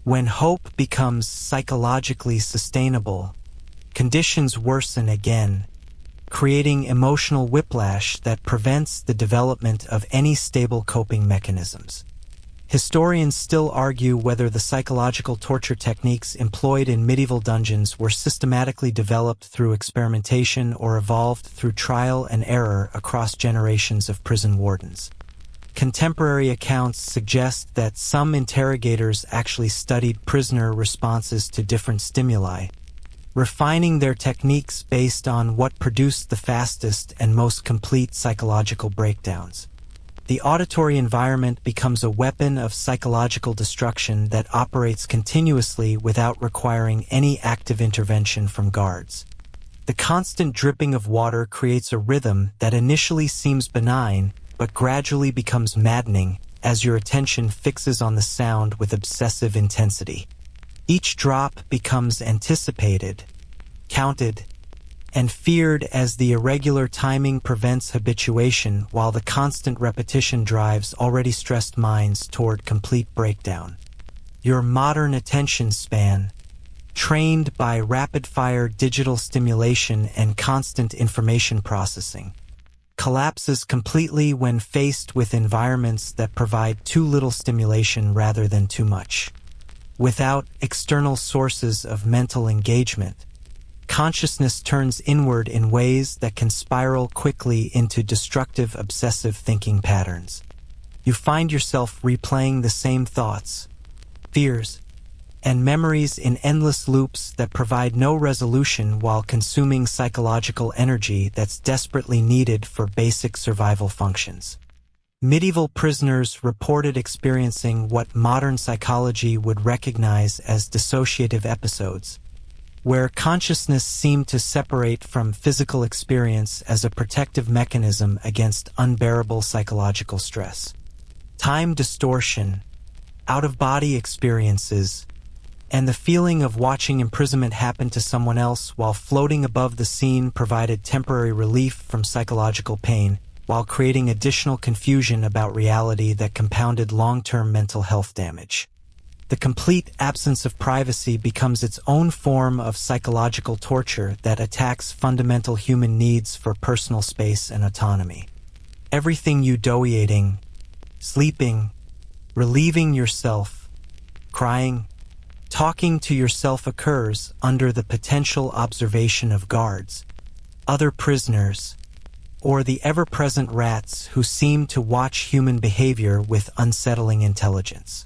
when hope becomes psychologically sustainable, conditions worsen again, creating emotional whiplash that prevents the development of any stable coping mechanisms. Historians still argue whether the psychological torture techniques employed in medieval dungeons were systematically developed through experimentation or evolved through trial and error across generations of prison wardens. Contemporary accounts suggest that some interrogators actually studied prisoner responses to different stimuli, refining their techniques based on what produced the fastest and most complete psychological breakdowns. The auditory environment becomes a weapon of psychological destruction that operates continuously without requiring any active intervention from guards. The constant dripping of water creates a rhythm that initially seems benign, but gradually becomes maddening as your attention fixes on the sound with obsessive intensity. Each drop becomes anticipated, counted, and feared as the irregular timing prevents habituation while the constant repetition drives already stressed minds toward complete breakdown. Your modern attention span, trained by rapid-fire digital stimulation and constant information processing, collapses completely when faced with environments that provide too little stimulation rather than too much. Without external sources of mental engagement, consciousness turns inward in ways that can spiral quickly into destructive obsessive thinking patterns. You find yourself replaying the same thoughts, fears, and memories in endless loops that provide no resolution while consuming psychological energy that's desperately needed for basic survival functions. Medieval prisoners reported experiencing what modern psychology would recognize as dissociative episodes, where consciousness seemed to separate from physical experience as a protective mechanism against unbearable psychological stress. Time distortion, out-of-body experiences, and the feeling of watching imprisonment happen to someone else while floating above the scene provided temporary relief from psychological pain, while creating additional confusion about reality that compounded long-term mental health damage. The complete absence of privacy becomes its own form of psychological torture that attacks fundamental human needs for personal space and autonomy. Everything you do, eating, sleeping, relieving yourself, crying, talking to yourself occurs under the potential observation of guards, other prisoners, or the ever-present rats who seem to watch human behavior with unsettling intelligence.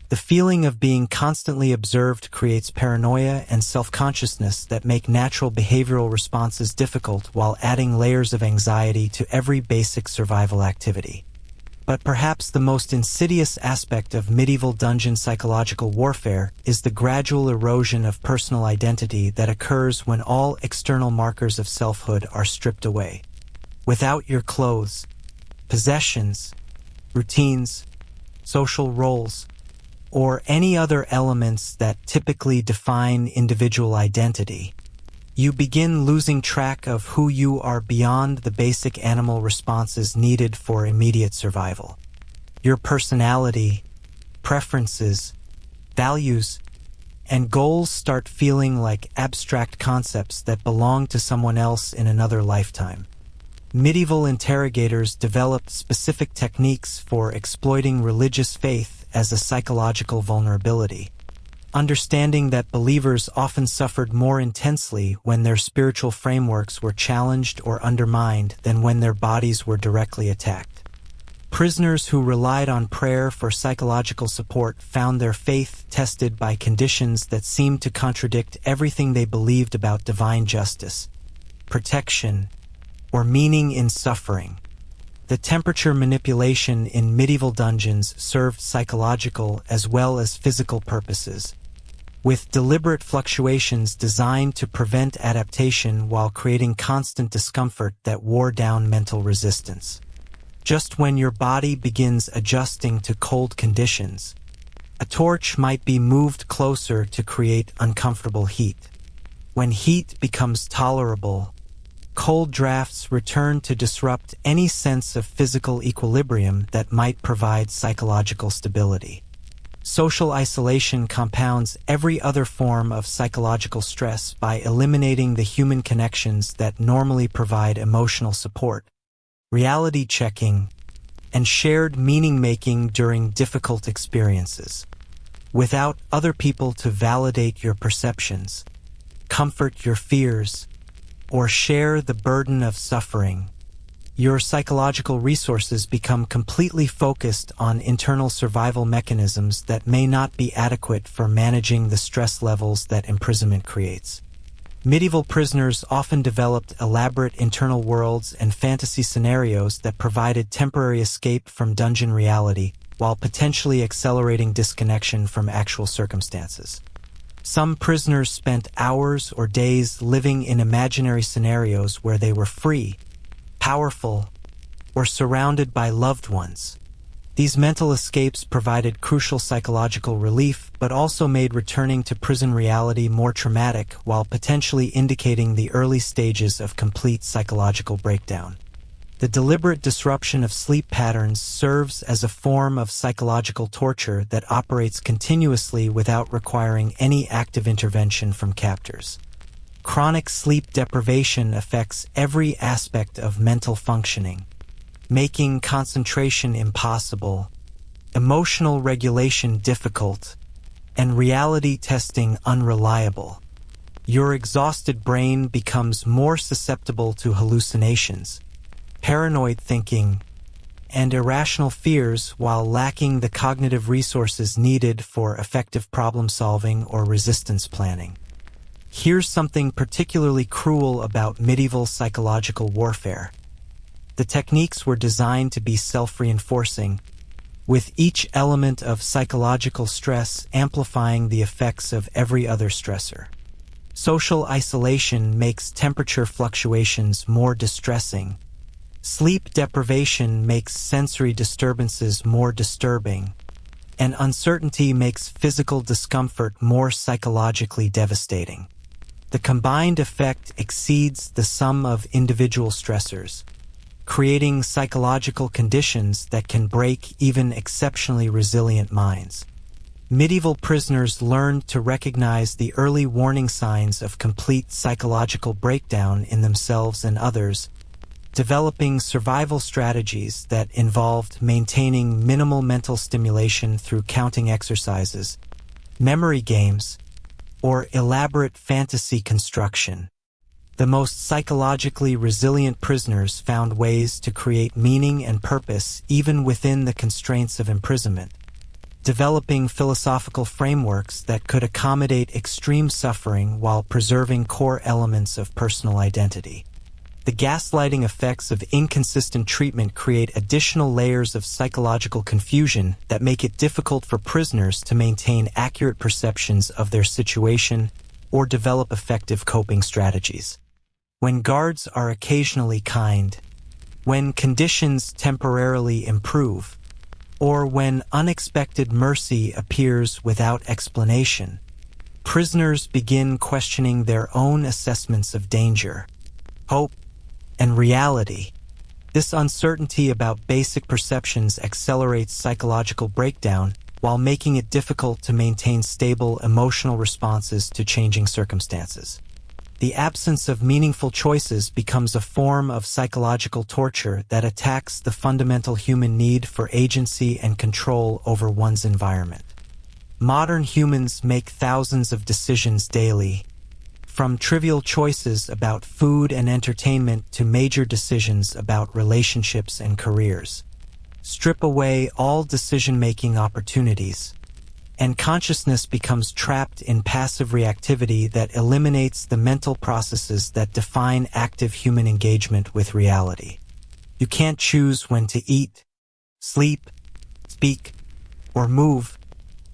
The feeling of being constantly observed creates paranoia and self-consciousness that make natural behavioral responses difficult while adding layers of anxiety to every basic survival activity. But perhaps the most insidious aspect of medieval dungeon psychological warfare is the gradual erosion of personal identity that occurs when all external markers of selfhood are stripped away. Without your clothes, possessions, routines, social roles, or any other elements that typically define individual identity, you begin losing track of who you are beyond the basic animal responses needed for immediate survival. Your personality, preferences, values, and goals start feeling like abstract concepts that belong to someone else in another lifetime. Medieval interrogators developed specific techniques for exploiting religious faith as a psychological vulnerability, understanding that believers often suffered more intensely when their spiritual frameworks were challenged or undermined than when their bodies were directly attacked. Prisoners who relied on prayer for psychological support found their faith tested by conditions that seemed to contradict everything they believed about divine justice, protection, or meaning in suffering. The temperature manipulation in medieval dungeons served psychological as well as physical purposes, with deliberate fluctuations designed to prevent adaptation while creating constant discomfort that wore down mental resistance. Just when your body begins adjusting to cold conditions, a torch might be moved closer to create uncomfortable heat. When heat becomes tolerable, cold drafts return to disrupt any sense of physical equilibrium that might provide psychological stability. Social isolation compounds every other form of psychological stress by eliminating the human connections that normally provide emotional support, reality checking, and shared meaning-making during difficult experiences. Without other people to validate your perceptions, comfort your fears, or share the burden of suffering, your psychological resources become completely focused on internal survival mechanisms that may not be adequate for managing the stress levels that imprisonment creates. Medieval prisoners often developed elaborate internal worlds and fantasy scenarios that provided temporary escape from dungeon reality while potentially accelerating disconnection from actual circumstances. Some prisoners spent hours or days living in imaginary scenarios where they were free, powerful, or surrounded by loved ones. These mental escapes provided crucial psychological relief, but also made returning to prison reality more traumatic while potentially indicating the early stages of complete psychological breakdown. The deliberate disruption of sleep patterns serves as a form of psychological torture that operates continuously without requiring any active intervention from captors. Chronic sleep deprivation affects every aspect of mental functioning, making concentration impossible, emotional regulation difficult, and reality testing unreliable. Your exhausted brain becomes more susceptible to hallucinations, paranoid thinking, and irrational fears while lacking the cognitive resources needed for effective problem-solving or resistance planning. Here's something particularly cruel about medieval psychological warfare. The techniques were designed to be self-reinforcing, with each element of psychological stress amplifying the effects of every other stressor. Social isolation makes temperature fluctuations more distressing. Sleep deprivation makes sensory disturbances more disturbing, and uncertainty makes physical discomfort more psychologically devastating. The combined effect exceeds the sum of individual stressors, creating psychological conditions that can break even exceptionally resilient minds. Medieval prisoners learned to recognize the early warning signs of complete psychological breakdown in themselves and others, developing survival strategies that involved maintaining minimal mental stimulation through counting exercises, memory games, or elaborate fantasy construction. The most psychologically resilient prisoners found ways to create meaning and purpose even within the constraints of imprisonment, developing philosophical frameworks that could accommodate extreme suffering while preserving core elements of personal identity. The gaslighting effects of inconsistent treatment create additional layers of psychological confusion that make it difficult for prisoners to maintain accurate perceptions of their situation or develop effective coping strategies. When guards are occasionally kind, when conditions temporarily improve, or when unexpected mercy appears without explanation, prisoners begin questioning their own assessments of danger, hope, and reality. This uncertainty about basic perceptions accelerates psychological breakdown while making it difficult to maintain stable emotional responses to changing circumstances. The absence of meaningful choices becomes a form of psychological torture that attacks the fundamental human need for agency and control over one's environment. Modern humans make thousands of decisions daily, from trivial choices about food and entertainment to major decisions about relationships and careers. Strip away all decision-making opportunities, and consciousness becomes trapped in passive reactivity that eliminates the mental processes that define active human engagement with reality. You can't choose when to eat, sleep, speak, or move,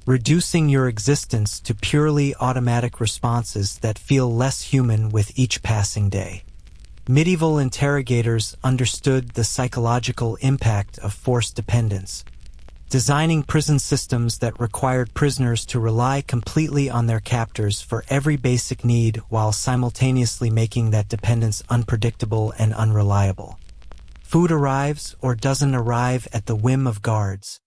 reducing your existence to purely automatic responses that feel less human with each passing day. Medieval interrogators understood the psychological impact of forced dependence, designing prison systems that required prisoners to rely completely on their captors for every basic need while simultaneously making that dependence unpredictable and unreliable. Food arrives or doesn't arrive at the whim of guards.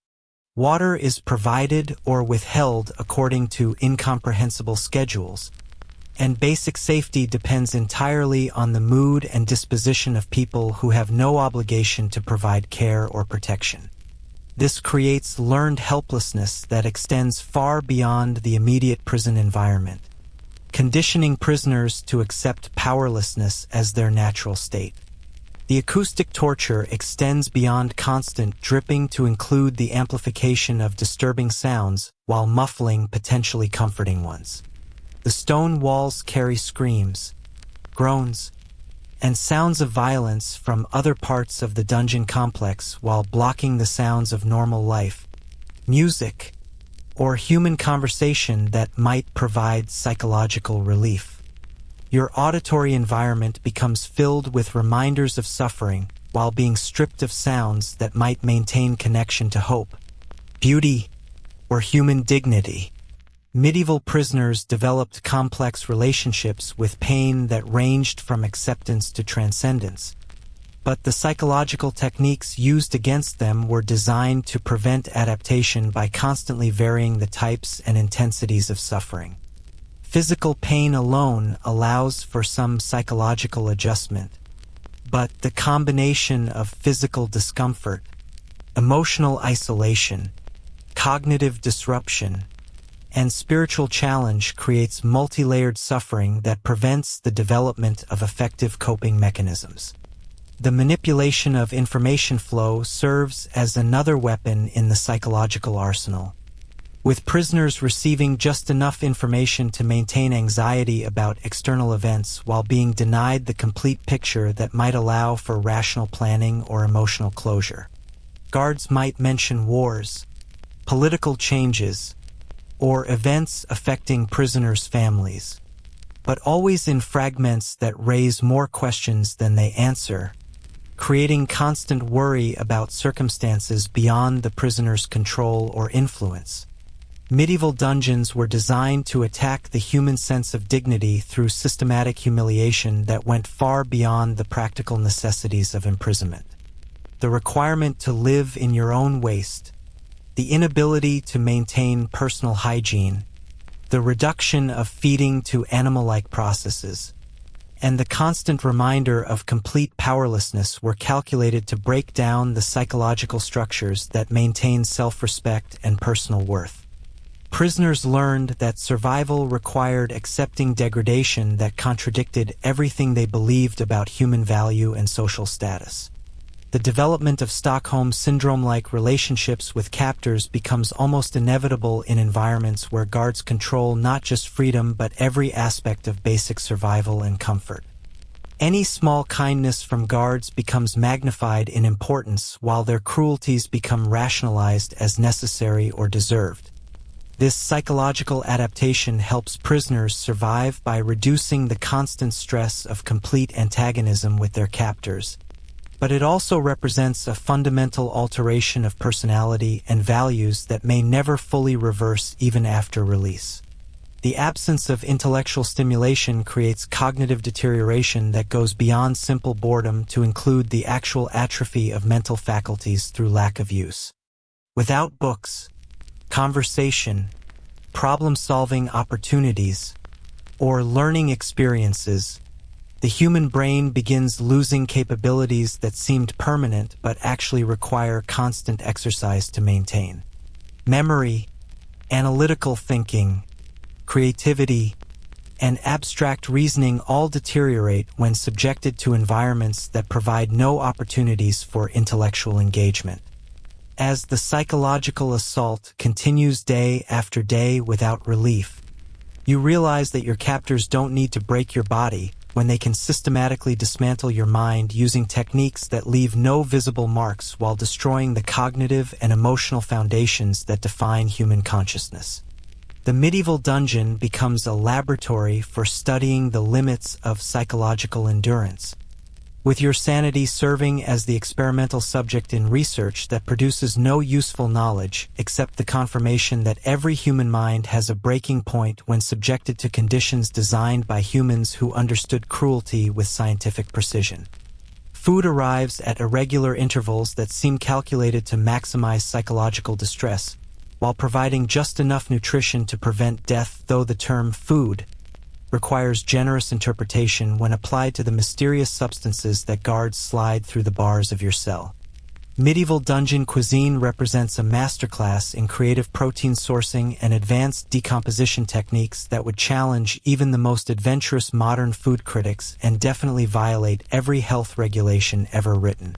Water is provided or withheld according to incomprehensible schedules, and basic safety depends entirely on the mood and disposition of people who have no obligation to provide care or protection. This creates learned helplessness that extends far beyond the immediate prison environment, conditioning prisoners to accept powerlessness as their natural state. The acoustic torture extends beyond constant dripping to include the amplification of disturbing sounds while muffling potentially comforting ones. The stone walls carry screams, groans, and sounds of violence from other parts of the dungeon complex while blocking the sounds of normal life, music, or human conversation that might provide psychological relief. Your auditory environment becomes filled with reminders of suffering while being stripped of sounds that might maintain connection to hope, beauty, or human dignity. Medieval prisoners developed complex relationships with pain that ranged from acceptance to transcendence, but the psychological techniques used against them were designed to prevent adaptation by constantly varying the types and intensities of suffering. Physical pain alone allows for some psychological adjustment, but the combination of physical discomfort, emotional isolation, cognitive disruption, and spiritual challenge creates multi-layered suffering that prevents the development of effective coping mechanisms. The manipulation of information flow serves as another weapon in the psychological arsenal, with prisoners receiving just enough information to maintain anxiety about external events while being denied the complete picture that might allow for rational planning or emotional closure. Guards might mention wars, political changes, or events affecting prisoners' families, but always in fragments that raise more questions than they answer, creating constant worry about circumstances beyond the prisoner's control or influence. Medieval dungeons were designed to attack the human sense of dignity through systematic humiliation that went far beyond the practical necessities of imprisonment. The requirement to live in your own waste, the inability to maintain personal hygiene, the reduction of feeding to animal-like processes, and the constant reminder of complete powerlessness were calculated to break down the psychological structures that maintain self-respect and personal worth. prisoners learned that survival required accepting degradation that contradicted everything they believed about human value and social status. The development of Stockholm Syndrome-like relationships with captors becomes almost inevitable in environments where guards control not just freedom but every aspect of basic survival and comfort. Any small kindness from guards becomes magnified in importance while their cruelties become rationalized as necessary or deserved. This psychological adaptation helps prisoners survive by reducing the constant stress of complete antagonism with their captors. But it also represents a fundamental alteration of personality and values that may never fully reverse even after release. The absence of intellectual stimulation creates cognitive deterioration that goes beyond simple boredom to include the actual atrophy of mental faculties through lack of use. Without books, conversation, problem-solving opportunities, or learning experiences, the human brain begins losing capabilities that seemed permanent but actually require constant exercise to maintain. Memory, analytical thinking, creativity, and abstract reasoning all deteriorate when subjected to environments that provide no opportunities for intellectual engagement. As the psychological assault continues day after day without relief, you realize that your captors don't need to break your body when they can systematically dismantle your mind using techniques that leave no visible marks while destroying the cognitive and emotional foundations that define human consciousness. The medieval dungeon becomes a laboratory for studying the limits of psychological endurance, with your sanity serving as the experimental subject in research that produces no useful knowledge except the confirmation that every human mind has a breaking point when subjected to conditions designed by humans who understood cruelty with scientific precision. Food arrives at irregular intervals that seem calculated to maximize psychological distress, while providing just enough nutrition to prevent death, though the term food requires generous interpretation when applied to the mysterious substances that guards slide through the bars of your cell. Medieval dungeon cuisine represents a masterclass in creative protein sourcing and advanced decomposition techniques that would challenge even the most adventurous modern food critics and definitely violate every health regulation ever written.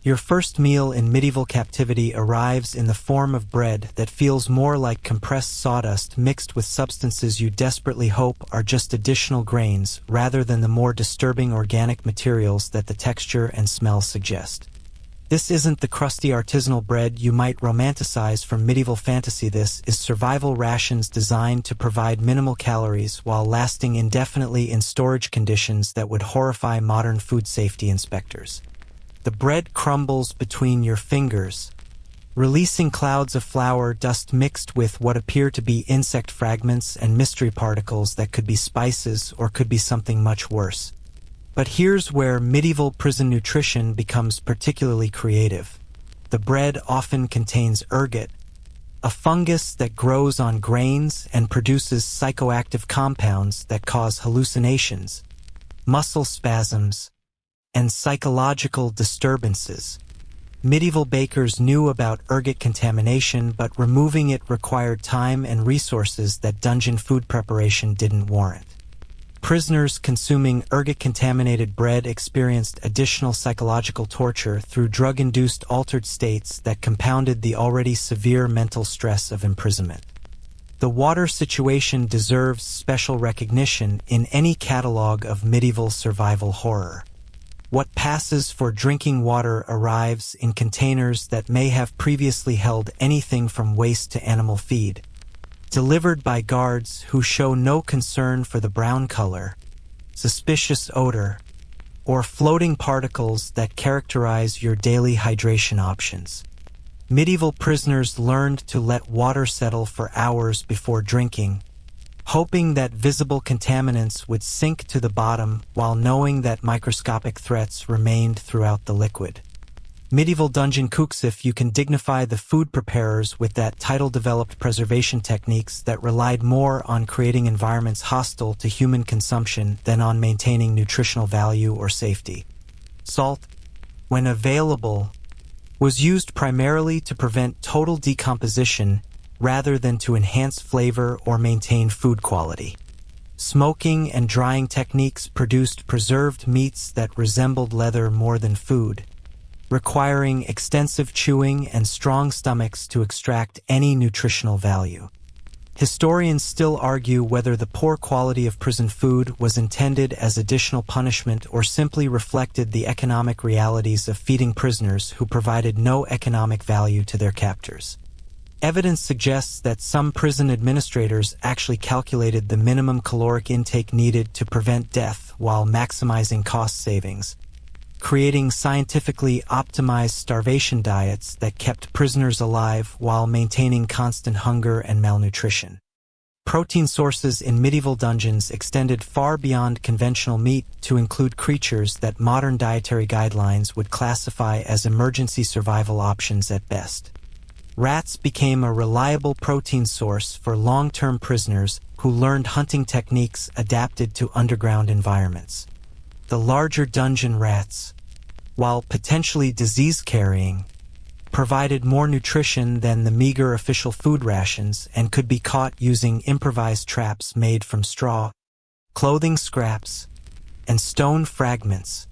Your first meal in medieval captivity arrives in the form of bread that feels more like compressed sawdust mixed with substances you desperately hope are just additional grains rather than the more disturbing organic materials that the texture and smell suggest. This isn't the crusty artisanal bread you might romanticize from medieval fantasy. This is survival rations designed to provide minimal calories while lasting indefinitely in storage conditions that would horrify modern food safety inspectors. The bread crumbles between your fingers, releasing clouds of flour dust mixed with what appear to be insect fragments and mystery particles that could be spices or could be something much worse. But here's where medieval prison nutrition becomes particularly creative. The bread often contains ergot, a fungus that grows on grains and produces psychoactive compounds that cause hallucinations, muscle spasms, and psychological disturbances. Medieval bakers knew about ergot contamination, but removing it required time and resources that dungeon food preparation didn't warrant. Prisoners consuming ergot-contaminated bread experienced additional psychological torture through drug-induced altered states that compounded the already severe mental stress of imprisonment. The water situation deserves special recognition in any catalog of medieval survival horror. What passes for drinking water arrives in containers that may have previously held anything from waste to animal feed, delivered by guards who show no concern for the brown color, suspicious odor, or floating particles that characterize your daily hydration options. Medieval prisoners learned to let water settle for hours before drinking, hoping that visible contaminants would sink to the bottom while knowing that microscopic threats remained throughout the liquid. Medieval dungeon cooks. If you can dignify the food preparers with that title developed preservation techniques that relied more on creating environments hostile to human consumption than on maintaining nutritional value or safety. Salt, when available, was used primarily to prevent total decomposition rather than to enhance flavor or maintain food quality. Smoking and drying techniques produced preserved meats that resembled leather more than food, requiring extensive chewing and strong stomachs to extract any nutritional value. Historians still argue whether the poor quality of prison food was intended as additional punishment or simply reflected the economic realities of feeding prisoners who provided no economic value to their captors. Evidence suggests that some prison administrators actually calculated the minimum caloric intake needed to prevent death while maximizing cost savings, creating scientifically optimized starvation diets that kept prisoners alive while maintaining constant hunger and malnutrition. Protein sources in medieval dungeons extended far beyond conventional meat to include creatures that modern dietary guidelines would classify as emergency survival options at best. Rats became a reliable protein source for long-term prisoners who learned hunting techniques adapted to underground environments. The larger dungeon rats, while potentially disease-carrying, provided more nutrition than the meager official food rations and could be caught using improvised traps made from straw, clothing scraps, and stone fragments.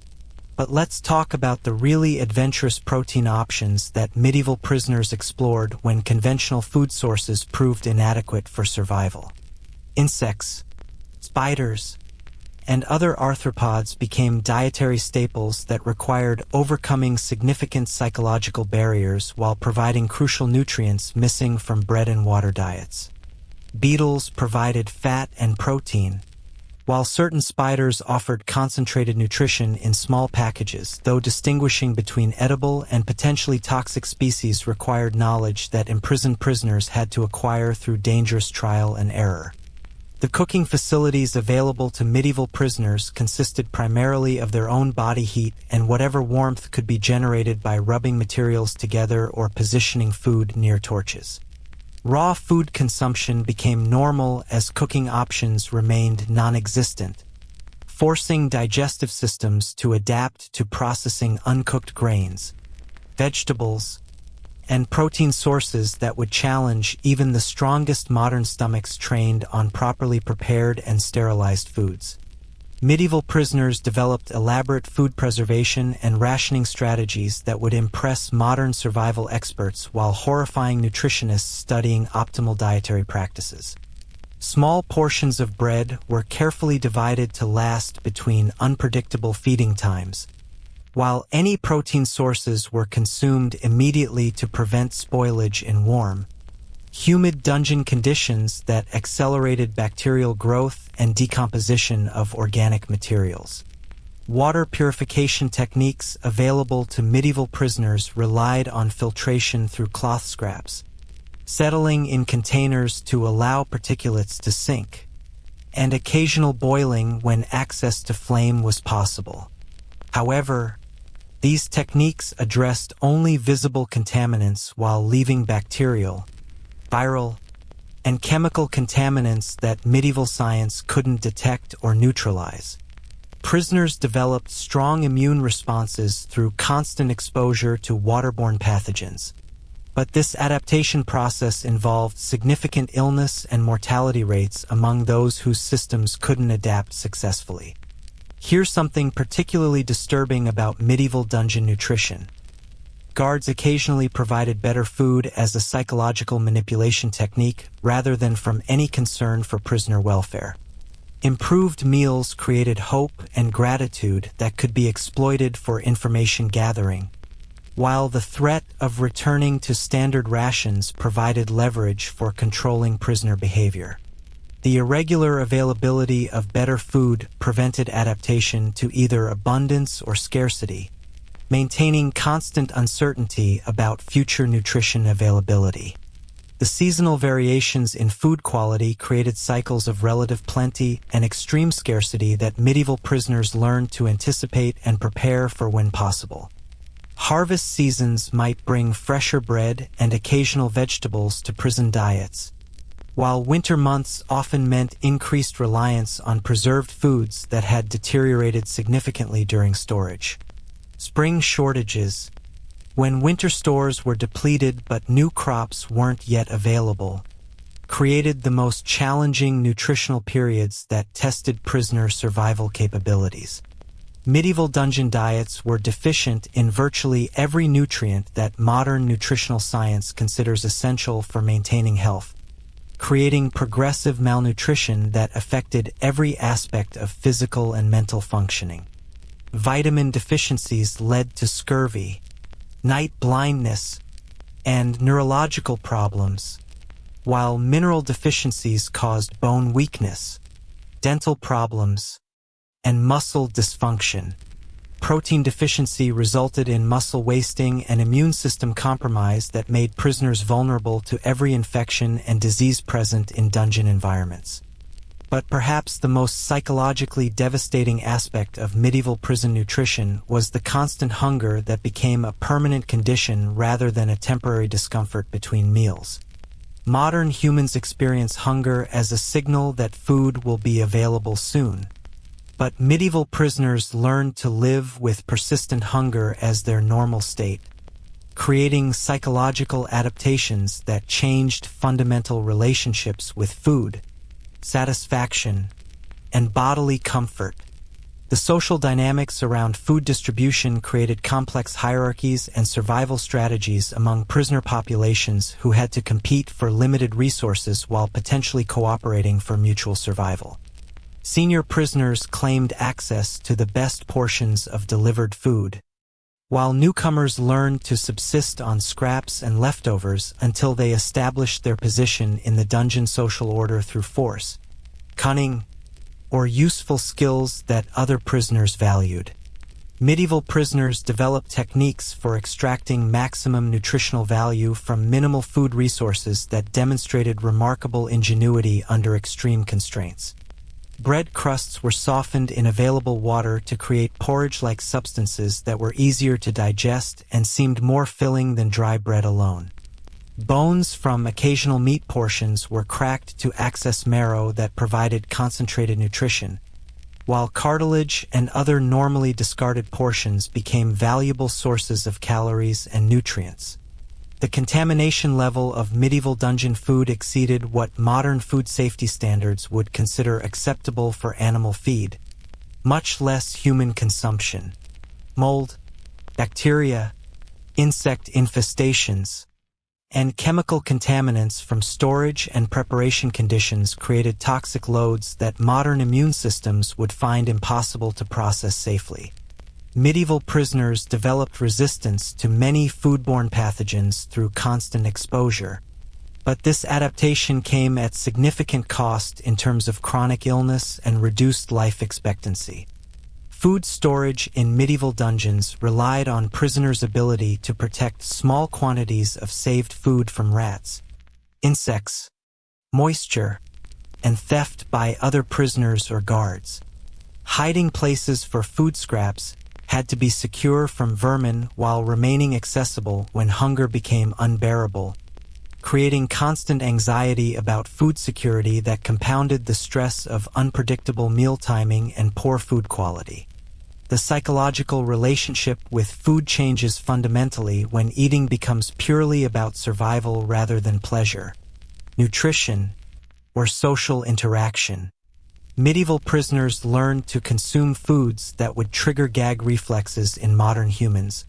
But let's talk about the really adventurous protein options that medieval prisoners explored when conventional food sources proved inadequate for survival. Insects, spiders, and other arthropods became dietary staples that required overcoming significant psychological barriers while providing crucial nutrients missing from bread and water diets. Beetles provided fat and protein, while certain spiders offered concentrated nutrition in small packages, though distinguishing between edible and potentially toxic species required knowledge that imprisoned prisoners had to acquire through dangerous trial and error. The cooking facilities available to medieval prisoners consisted primarily of their own body heat and whatever warmth could be generated by rubbing materials together or positioning food near torches. Raw food consumption became normal as cooking options remained non-existent, forcing digestive systems to adapt to processing uncooked grains, vegetables, and protein sources that would challenge even the strongest modern stomachs trained on properly prepared and sterilized foods. Medieval prisoners developed elaborate food preservation and rationing strategies that would impress modern survival experts while horrifying nutritionists studying optimal dietary practices. Small portions of bread were carefully divided to last between unpredictable feeding times, while any protein sources were consumed immediately to prevent spoilage in warm, humid dungeon conditions that accelerated bacterial growth and decomposition of organic materials. Water purification techniques available to medieval prisoners relied on filtration through cloth scraps, settling in containers to allow particulates to sink, and occasional boiling when access to flame was possible. However, these techniques addressed only visible contaminants while leaving bacterial, viral, and chemical contaminants that medieval science couldn't detect or neutralize. Prisoners developed strong immune responses through constant exposure to waterborne pathogens. But this adaptation process involved significant illness and mortality rates among those whose systems couldn't adapt successfully. Here's something particularly disturbing about medieval dungeon nutrition. Guards occasionally provided better food as a psychological manipulation technique rather than from any concern for prisoner welfare. Improved meals created hope and gratitude that could be exploited for information gathering, while the threat of returning to standard rations provided leverage for controlling prisoner behavior. The irregular availability of better food prevented adaptation to either abundance or scarcity, maintaining constant uncertainty about future nutrition availability. The seasonal variations in food quality created cycles of relative plenty and extreme scarcity that medieval prisoners learned to anticipate and prepare for when possible. Harvest seasons might bring fresher bread and occasional vegetables to prison diets, while winter months often meant increased reliance on preserved foods that had deteriorated significantly during storage. Spring shortages, when winter stores were depleted but new crops weren't yet available, created the most challenging nutritional periods that tested prisoner survival capabilities. Medieval dungeon diets were deficient in virtually every nutrient that modern nutritional science considers essential for maintaining health, creating progressive malnutrition that affected every aspect of physical and mental functioning. Vitamin deficiencies led to scurvy, night blindness, and neurological problems, while mineral deficiencies caused bone weakness, dental problems, and muscle dysfunction. Protein deficiency resulted in muscle wasting and immune system compromise that made prisoners vulnerable to every infection and disease present in dungeon environments. But perhaps the most psychologically devastating aspect of medieval prison nutrition was the constant hunger that became a permanent condition rather than a temporary discomfort between meals. Modern humans experience hunger as a signal that food will be available soon. But medieval prisoners learned to live with persistent hunger as their normal state, creating psychological adaptations that changed fundamental relationships with food, satisfaction, and bodily comfort. The social dynamics around food distribution created complex hierarchies and survival strategies among prisoner populations who had to compete for limited resources while potentially cooperating for mutual survival. Senior prisoners claimed access to the best portions of delivered food, while newcomers learned to subsist on scraps and leftovers until they established their position in the dungeon social order through force, cunning, or useful skills that other prisoners valued. Medieval prisoners developed techniques for extracting maximum nutritional value from minimal food resources that demonstrated remarkable ingenuity under extreme constraints. Bread crusts were softened in available water to create porridge-like substances that were easier to digest and seemed more filling than dry bread alone. Bones from occasional meat portions were cracked to access marrow that provided concentrated nutrition, while cartilage and other normally discarded portions became valuable sources of calories and nutrients. The contamination level of medieval dungeon food exceeded what modern food safety standards would consider acceptable for animal feed, much less human consumption. Mold, bacteria, insect infestations, and chemical contaminants from storage and preparation conditions created toxic loads that modern immune systems would find impossible to process safely. Medieval prisoners developed resistance to many foodborne pathogens through constant exposure, but this adaptation came at significant cost in terms of chronic illness and reduced life expectancy. Food storage in medieval dungeons relied on prisoners' ability to protect small quantities of saved food from rats, insects, moisture, and theft by other prisoners or guards. Hiding places for food scraps had to be secure from vermin while remaining accessible when hunger became unbearable, creating constant anxiety about food security that compounded the stress of unpredictable meal timing and poor food quality. The psychological relationship with food changes fundamentally when eating becomes purely about survival rather than pleasure, nutrition, or social interaction. Medieval prisoners learned to consume foods that would trigger gag reflexes in modern humans,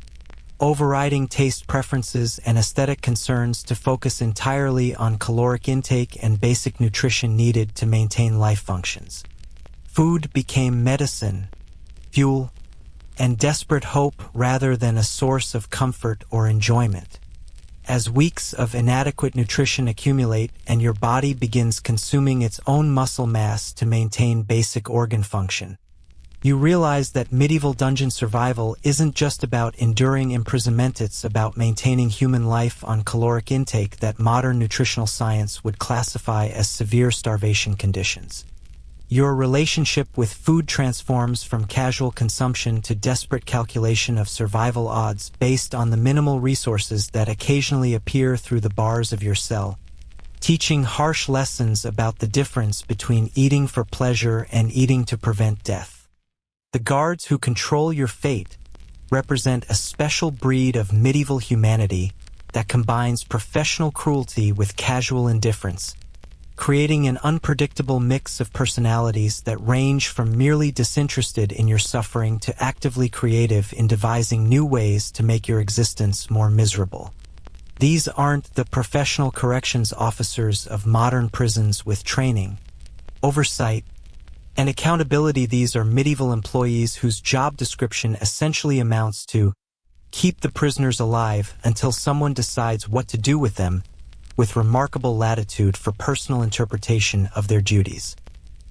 overriding taste preferences and aesthetic concerns to focus entirely on caloric intake and basic nutrition needed to maintain life functions. Food became medicine, fuel, and desperate hope rather than a source of comfort or enjoyment. As weeks of inadequate nutrition accumulate and your body begins consuming its own muscle mass to maintain basic organ function, you realize that medieval dungeon survival isn't just about enduring imprisonment, it's about maintaining human life on caloric intake that modern nutritional science would classify as severe starvation conditions. Your relationship with food transforms from casual consumption to desperate calculation of survival odds based on the minimal resources that occasionally appear through the bars of your cell, teaching harsh lessons about the difference between eating for pleasure and eating to prevent death. The guards who control your fate, represent a special breed of medieval humanity that combines professional cruelty with casual indifference, creating an unpredictable mix of personalities that range from merely disinterested in your suffering to actively creative in devising new ways to make your existence more miserable. These aren't the professional corrections officers of modern prisons with training, oversight, and accountability. These are medieval employees whose job description essentially amounts to keep the prisoners alive until someone decides what to do with them, with remarkable latitude for personal interpretation of their duties.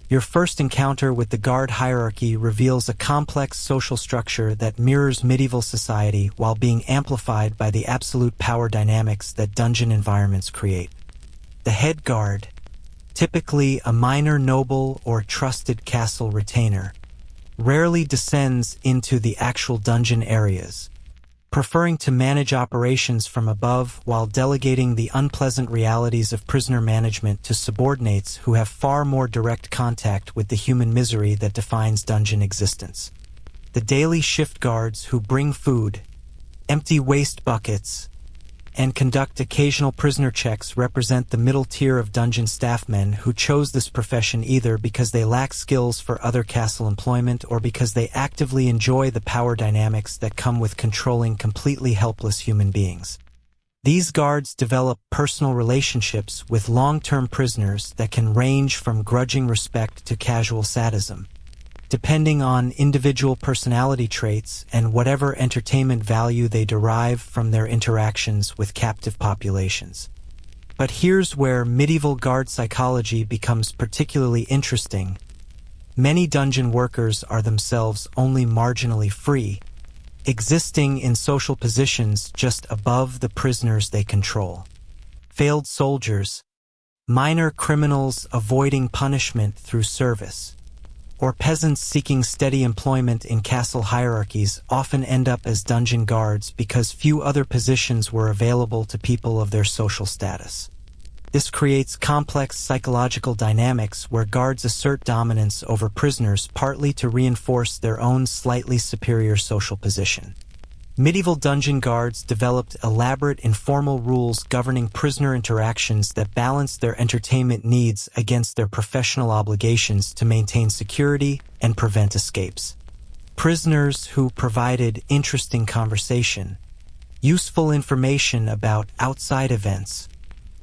Your first encounter with the guard hierarchy reveals a complex social structure that mirrors medieval society while being amplified by the absolute power dynamics that dungeon environments create. The head guard, typically a minor noble or trusted castle retainer, rarely descends into the actual dungeon areas, preferring to manage operations from above while delegating the unpleasant realities of prisoner management to subordinates who have far more direct contact with the human misery that defines dungeon existence. The daily shift guards who bring food, empty waste buckets, and conduct occasional prisoner checks represent the middle tier of dungeon staffmen who chose this profession either because they lack skills for other castle employment or because they actively enjoy the power dynamics that come with controlling completely helpless human beings. These guards develop personal relationships with long-term prisoners that can range from grudging respect to casual sadism, depending on individual personality traits and whatever entertainment value they derive from their interactions with captive populations. But here's where medieval guard psychology becomes particularly interesting. Many dungeon workers are themselves only marginally free, existing in social positions just above the prisoners they control. Failed soldiers, minor criminals avoiding punishment through service, or peasants seeking steady employment in castle hierarchies often end up as dungeon guards because few other positions were available to people of their social status. This creates complex psychological dynamics where guards assert dominance over prisoners partly to reinforce their own slightly superior social position. Medieval dungeon guards developed elaborate informal rules governing prisoner interactions that balanced their entertainment needs against their professional obligations to maintain security and prevent escapes. Prisoners who provided interesting conversation, useful information about outside events,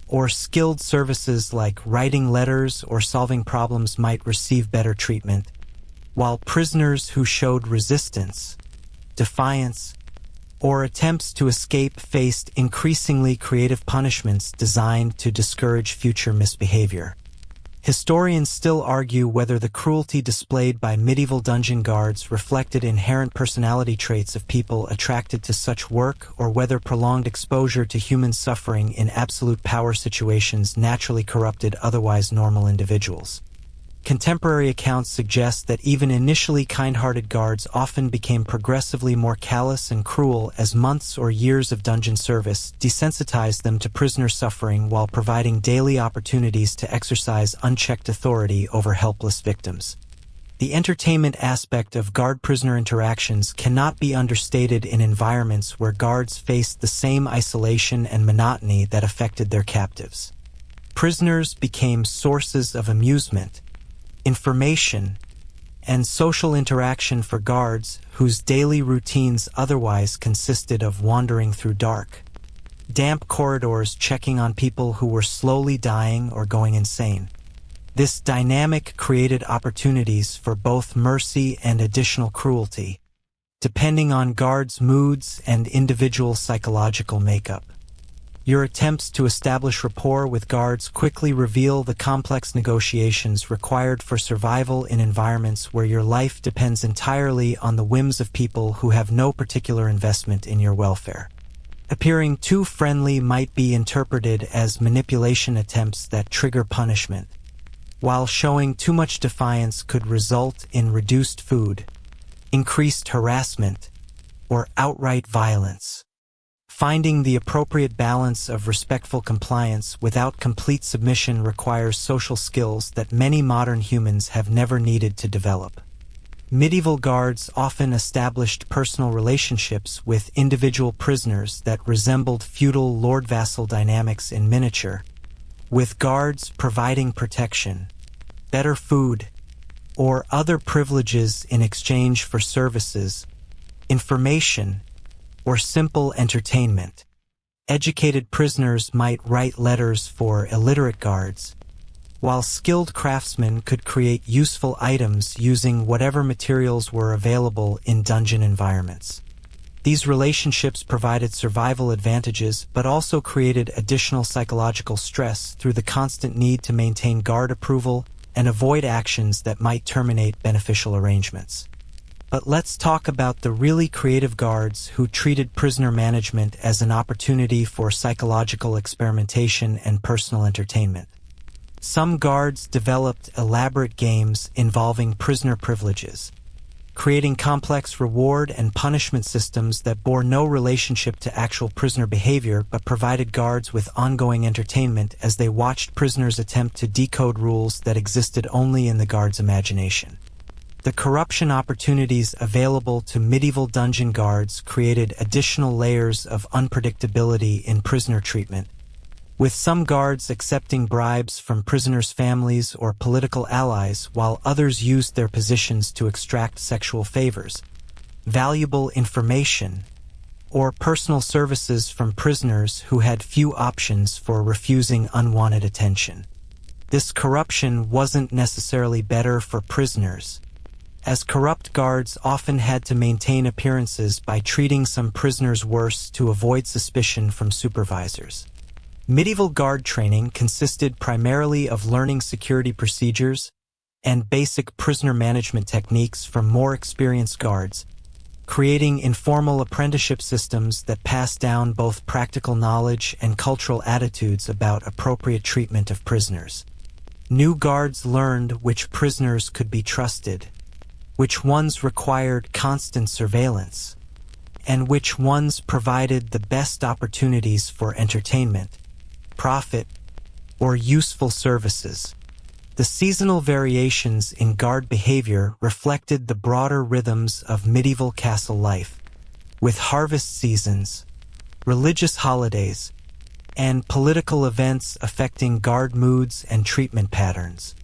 or skilled services like writing letters or solving problems might receive better treatment, while prisoners who showed resistance, defiance, or attempts to escape faced increasingly creative punishments designed to discourage future misbehavior. Historians still argue whether the cruelty displayed by medieval dungeon guards reflected inherent personality traits of people attracted to such work or whether prolonged exposure to human suffering in absolute power situations naturally corrupted otherwise normal individuals. Contemporary accounts suggest that even initially kind-hearted guards often became progressively more callous and cruel as months or years of dungeon service desensitized them to prisoner suffering while providing daily opportunities to exercise unchecked authority over helpless victims. The entertainment aspect of guard-prisoner interactions cannot be understated in environments where guards faced the same isolation and monotony that affected their captives. Prisoners became sources of amusement, information, and social interaction for guards whose daily routines otherwise consisted of wandering through dark, damp corridors checking on people who were slowly dying or going insane. This dynamic created opportunities for both mercy and additional cruelty, depending on guards' moods and individual psychological makeup. Your attempts to establish rapport with guards quickly reveal the complex negotiations required for survival in environments where your life depends entirely on the whims of people who have no particular investment in your welfare. Appearing too friendly might be interpreted as manipulation attempts that trigger punishment, while showing too much defiance could result in reduced food, increased harassment, or outright violence. Finding the appropriate balance of respectful compliance without complete submission requires social skills that many modern humans have never needed to develop. Medieval guards often established personal relationships with individual prisoners that resembled feudal lord-vassal dynamics in miniature, with guards providing protection, better food, or other privileges in exchange for services, information, or simple entertainment. Educated prisoners might write letters for illiterate guards, while skilled craftsmen could create useful items using whatever materials were available in dungeon environments. These relationships provided survival advantages but also created additional psychological stress through the constant need to maintain guard approval and avoid actions that might terminate beneficial arrangements. But let's talk about the really creative guards who treated prisoner management as an opportunity for psychological experimentation and personal entertainment. Some guards developed elaborate games involving prisoner privileges, creating complex reward and punishment systems that bore no relationship to actual prisoner behavior but provided guards with ongoing entertainment as they watched prisoners attempt to decode rules that existed only in the guard's imagination. The corruption opportunities available to medieval dungeon guards created additional layers of unpredictability in prisoner treatment, with some guards accepting bribes from prisoners' families or political allies while others used their positions to extract sexual favors, valuable information, or personal services from prisoners who had few options for refusing unwanted attention. This corruption wasn't necessarily better for prisoners, as corrupt guards often had to maintain appearances by treating some prisoners worse to avoid suspicion from supervisors. Medieval guard training consisted primarily of learning security procedures and basic prisoner management techniques from more experienced guards, creating informal apprenticeship systems that passed down both practical knowledge and cultural attitudes about appropriate treatment of prisoners. New guards learned which prisoners could be trusted, which ones required constant surveillance, and which ones provided the best opportunities for entertainment, profit, or useful services. The seasonal variations in guard behavior reflected the broader rhythms of medieval castle life, with harvest seasons, religious holidays, and political events affecting guard moods and treatment patterns.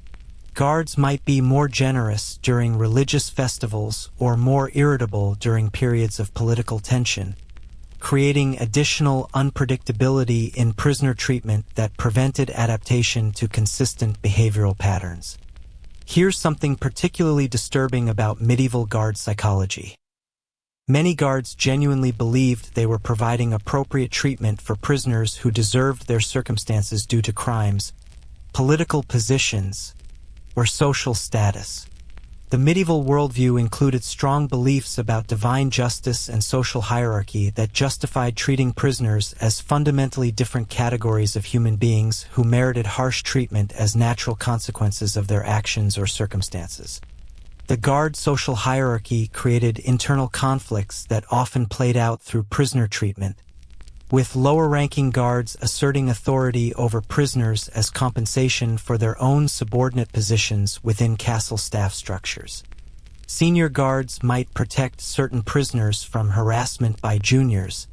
Guards might be more generous during religious festivals or more irritable during periods of political tension, creating additional unpredictability in prisoner treatment that prevented adaptation to consistent behavioral patterns. Here's something particularly disturbing about medieval guard psychology. Many guards genuinely believed they were providing appropriate treatment for prisoners who deserved their circumstances due to crimes, political positions, or social status. The medieval worldview included strong beliefs about divine justice and social hierarchy that justified treating prisoners as fundamentally different categories of human beings who merited harsh treatment as natural consequences of their actions or circumstances. The guard social hierarchy created internal conflicts that often played out through prisoner treatment, with lower-ranking guards asserting authority over prisoners as compensation for their own subordinate positions within castle staff structures. Senior guards might protect certain prisoners from harassment by juniors,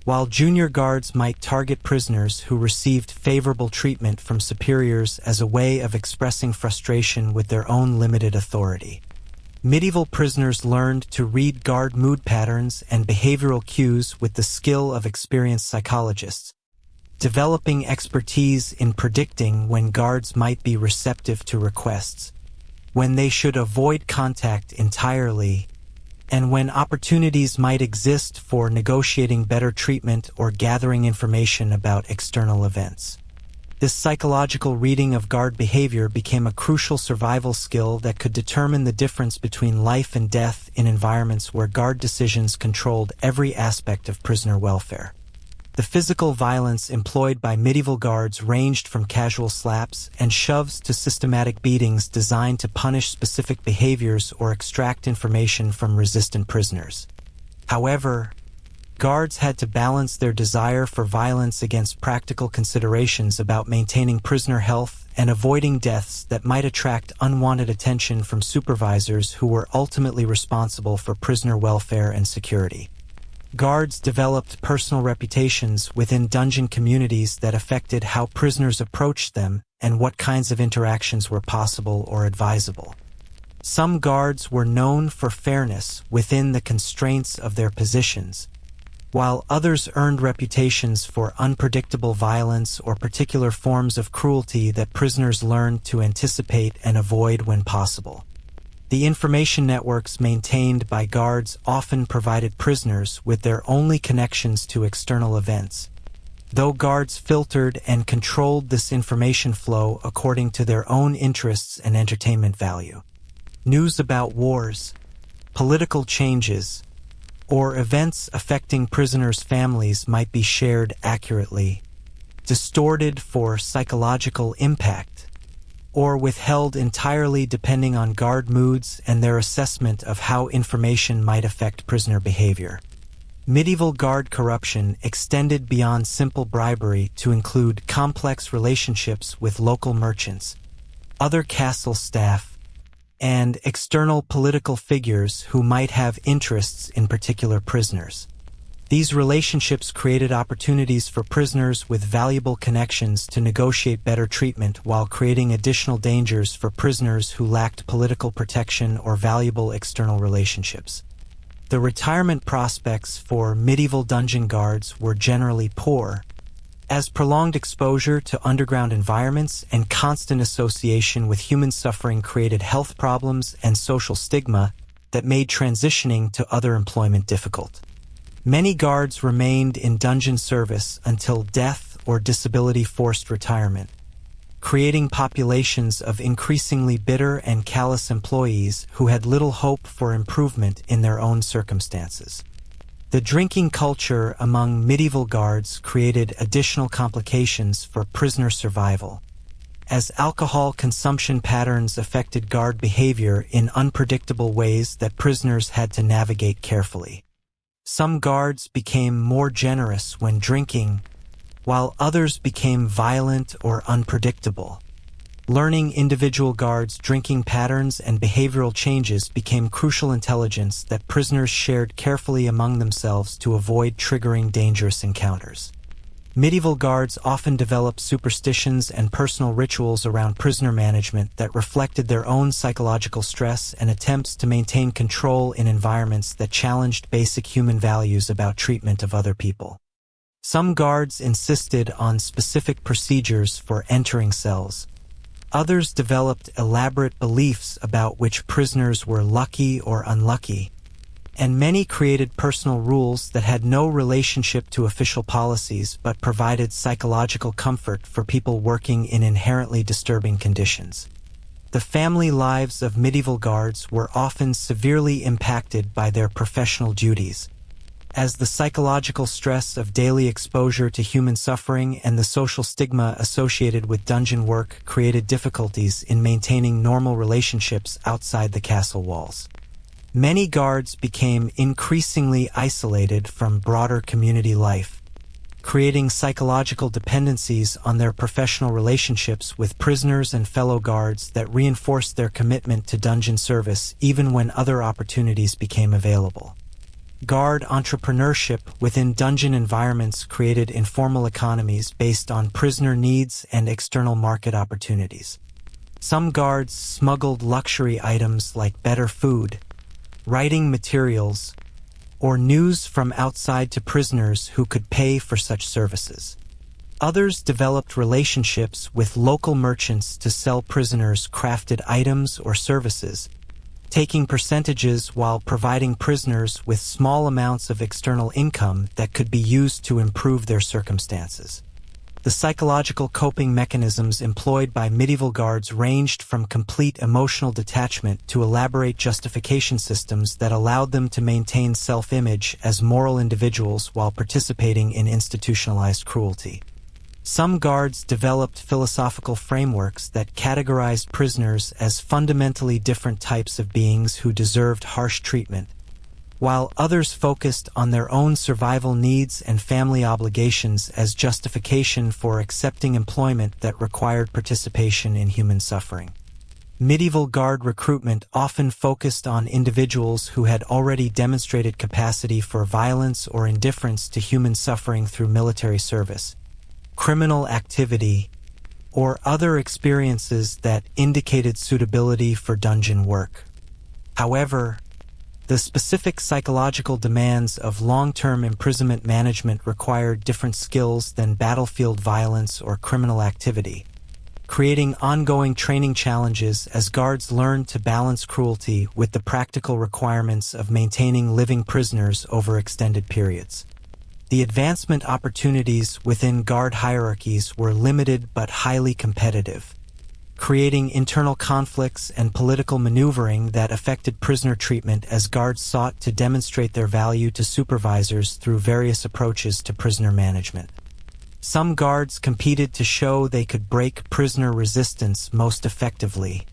while junior guards might target prisoners who received favorable treatment from superiors as a way of expressing frustration with their own limited authority. Medieval prisoners learned to read guard mood patterns and behavioral cues with the skill of experienced psychologists, developing expertise in predicting when guards might be receptive to requests, when they should avoid contact entirely, and when opportunities might exist for negotiating better treatment or gathering information about external events. This psychological reading of guard behavior became a crucial survival skill that could determine the difference between life and death in environments where guard decisions controlled every aspect of prisoner welfare. The physical violence employed by medieval guards ranged from casual slaps and shoves to systematic beatings designed to punish specific behaviors or extract information from resistant prisoners. However, Guards had to balance their desire for violence against practical considerations about maintaining prisoner health and avoiding deaths that might attract unwanted attention from supervisors who were ultimately responsible for prisoner welfare and security. Guards developed personal reputations within dungeon communities that affected how prisoners approached them and what kinds of interactions were possible or advisable. Some guards were known for fairness within the constraints of their positions, while others earned reputations for unpredictable violence or particular forms of cruelty that prisoners learned to anticipate and avoid when possible. The information networks maintained by guards often provided prisoners with their only connections to external events, though guards filtered and controlled this information flow according to their own interests and entertainment value. News about wars, political changes, or events affecting prisoners' families might be shared accurately, distorted for psychological impact, or withheld entirely depending on guard moods and their assessment of how information might affect prisoner behavior. Medieval guard corruption extended beyond simple bribery to include complex relationships with local merchants, other castle staff, and external political figures who might have interests in particular prisoners. These relationships created opportunities for prisoners with valuable connections to negotiate better treatment while creating additional dangers for prisoners who lacked political protection or valuable external relationships. The retirement prospects for medieval dungeon guards were generally poor, as prolonged exposure to underground environments and constant association with human suffering created health problems and social stigma that made transitioning to other employment difficult. Many guards remained in dungeon service until death or disability forced retirement, creating populations of increasingly bitter and callous employees who had little hope for improvement in their own circumstances. The drinking culture among medieval guards created additional complications for prisoner survival, as alcohol consumption patterns affected guard behavior in unpredictable ways that prisoners had to navigate carefully. Some guards became more generous when drinking, while others became violent or unpredictable. Learning individual guards' drinking patterns and behavioral changes became crucial intelligence that prisoners shared carefully among themselves to avoid triggering dangerous encounters. Medieval guards often developed superstitions and personal rituals around prisoner management that reflected their own psychological stress and attempts to maintain control in environments that challenged basic human values about treatment of other people. Some guards insisted on specific procedures for entering cells. Others developed elaborate beliefs about which prisoners were lucky or unlucky, and many created personal rules that had no relationship to official policies but provided psychological comfort for people working in inherently disturbing conditions. The family lives of medieval guards were often severely impacted by their professional duties, as the psychological stress of daily exposure to human suffering and the social stigma associated with dungeon work created difficulties in maintaining normal relationships outside the castle walls. Many guards became increasingly isolated from broader community life, creating psychological dependencies on their professional relationships with prisoners and fellow guards that reinforced their commitment to dungeon service even when other opportunities became available. Guard entrepreneurship within dungeon environments created informal economies based on prisoner needs and external market opportunities. Some guards smuggled luxury items like better food, writing materials, or news from outside to prisoners who could pay for such services. Others developed relationships with local merchants to sell prisoners crafted items or services, taking percentages while providing prisoners with small amounts of external income that could be used to improve their circumstances. The psychological coping mechanisms employed by medieval guards ranged from complete emotional detachment to elaborate justification systems that allowed them to maintain self-image as moral individuals while participating in institutionalized cruelty. Some guards developed philosophical frameworks that categorized prisoners as fundamentally different types of beings who deserved harsh treatment, while others focused on their own survival needs and family obligations as justification for accepting employment that required participation in human suffering. Medieval guard recruitment often focused on individuals who had already demonstrated capacity for violence or indifference to human suffering through military service, criminal activity, or other experiences that indicated suitability for dungeon work. However, the specific psychological demands of long-term imprisonment management required different skills than battlefield violence or criminal activity, creating ongoing training challenges as guards learned to balance cruelty with the practical requirements of maintaining living prisoners over extended periods. The advancement opportunities within guard hierarchies were limited but highly competitive, creating internal conflicts and political maneuvering that affected prisoner treatment as guards sought to demonstrate their value to supervisors through various approaches to prisoner management. Some guards competed to show they could break prisoner resistance most effectively,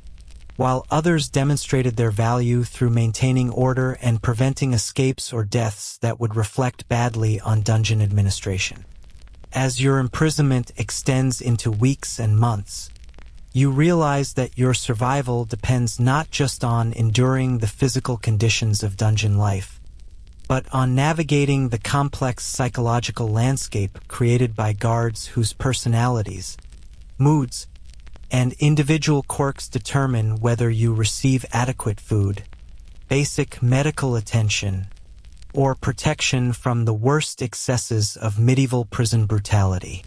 while others demonstrated their value through maintaining order and preventing escapes or deaths that would reflect badly on dungeon administration. As your imprisonment extends into weeks and months, you realize that your survival depends not just on enduring the physical conditions of dungeon life, but on navigating the complex psychological landscape created by guards whose personalities, moods, and individual quirks determine whether you receive adequate food, basic medical attention, or protection from the worst excesses of medieval prison brutality.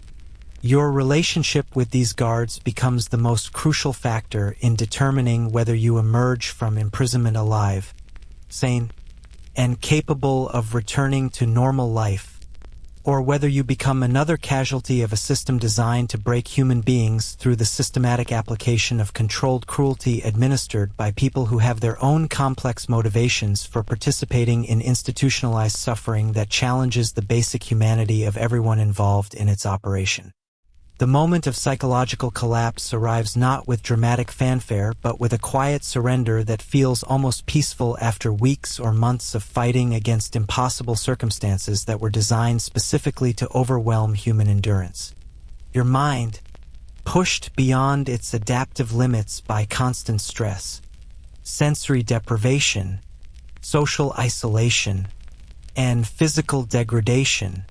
Your relationship with these guards becomes the most crucial factor in determining whether you emerge from imprisonment alive, sane, and capable of returning to normal life, or whether you become another casualty of a system designed to break human beings through the systematic application of controlled cruelty administered by people who have their own complex motivations for participating in institutionalized suffering that challenges the basic humanity of everyone involved in its operation. The moment of psychological collapse arrives not with dramatic fanfare, but with a quiet surrender that feels almost peaceful after weeks or months of fighting against impossible circumstances that were designed specifically to overwhelm human endurance. Your mind, pushed beyond its adaptive limits by constant stress, sensory deprivation, social isolation, and physical degradation,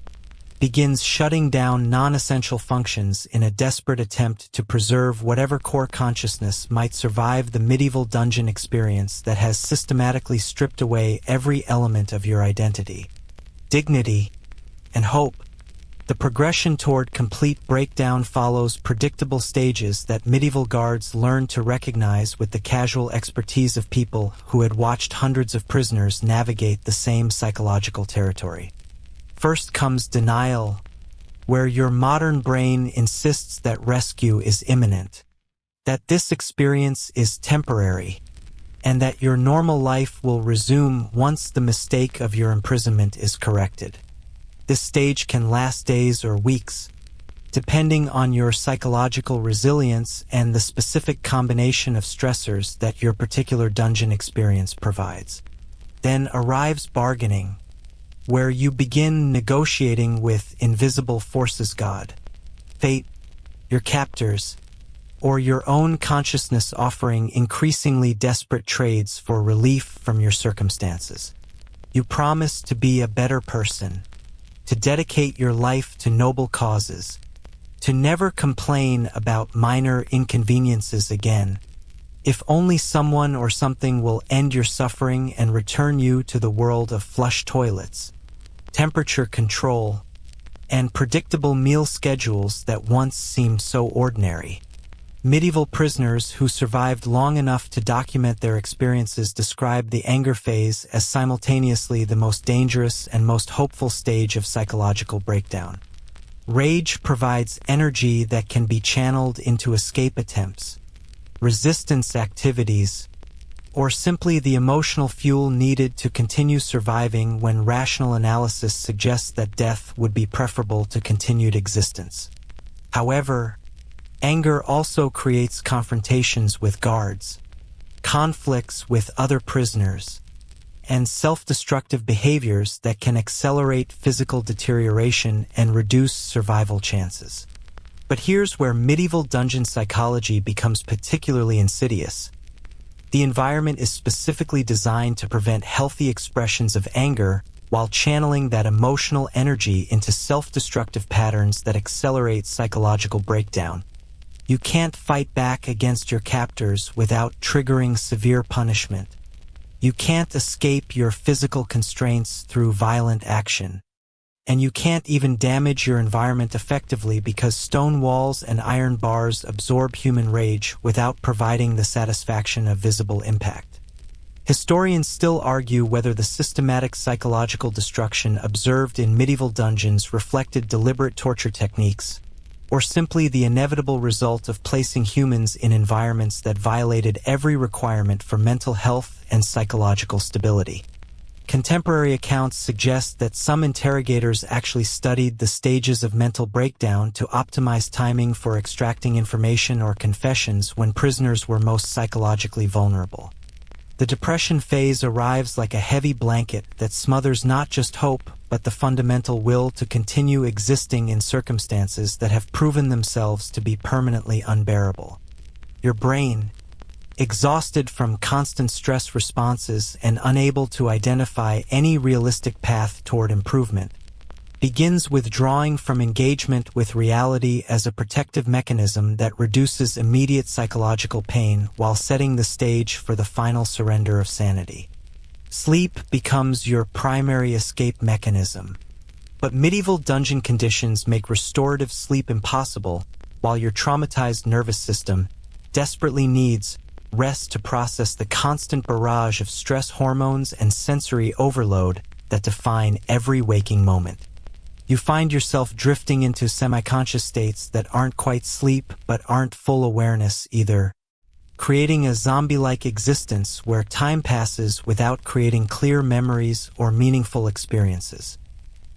begins shutting down non-essential functions in a desperate attempt to preserve whatever core consciousness might survive the medieval dungeon experience that has systematically stripped away every element of your identity, dignity, and hope. The progression toward complete breakdown follows predictable stages that medieval guards learned to recognize with the casual expertise of people who had watched hundreds of prisoners navigate the same psychological territory. First comes denial, where your modern brain insists that rescue is imminent, that this experience is temporary, and that your normal life will resume once the mistake of your imprisonment is corrected. This stage can last days or weeks, depending on your psychological resilience and the specific combination of stressors that your particular dungeon experience provides. Then arrives bargaining, where you begin negotiating with invisible forces, God, fate, your captors, or your own consciousness, offering increasingly desperate trades for relief from your circumstances. You promise to be a better person, to dedicate your life to noble causes, to never complain about minor inconveniences again, if only someone or something will end your suffering and return you to the world of flush toilets, temperature control, and predictable meal schedules that once seemed so ordinary. Medieval prisoners who survived long enough to document their experiences described the anger phase as simultaneously the most dangerous and most hopeful stage of psychological breakdown. Rage provides energy that can be channeled into escape attempts, resistance activities, or simply the emotional fuel needed to continue surviving when rational analysis suggests that death would be preferable to continued existence. However, anger also creates confrontations with guards, conflicts with other prisoners, and self-destructive behaviors that can accelerate physical deterioration and reduce survival chances. But here's where medieval dungeon psychology becomes particularly insidious. The environment is specifically designed to prevent healthy expressions of anger while channeling that emotional energy into self-destructive patterns that accelerate psychological breakdown. You can't fight back against your captors without triggering severe punishment. You can't escape your physical constraints through violent action. And you can't even damage your environment effectively because stone walls and iron bars absorb human rage without providing the satisfaction of visible impact. Historians still argue whether the systematic psychological destruction observed in medieval dungeons reflected deliberate torture techniques, or simply the inevitable result of placing humans in environments that violated every requirement for mental health and psychological stability. Contemporary accounts suggest that some interrogators actually studied the stages of mental breakdown to optimize timing for extracting information or confessions when prisoners were most psychologically vulnerable. The depression phase arrives like a heavy blanket that smothers not just hope, but the fundamental will to continue existing in circumstances that have proven themselves to be permanently unbearable. Your brain, exhausted from constant stress responses and unable to identify any realistic path toward improvement, begins withdrawing from engagement with reality as a protective mechanism that reduces immediate psychological pain while setting the stage for the final surrender of sanity. Sleep becomes your primary escape mechanism. But medieval dungeon conditions make restorative sleep impossible, while your traumatized nervous system desperately needs rest to process the constant barrage of stress hormones and sensory overload that define every waking moment. You find yourself drifting into semi-conscious states that aren't quite sleep but aren't full awareness either, creating a zombie-like existence where time passes without creating clear memories or meaningful experiences.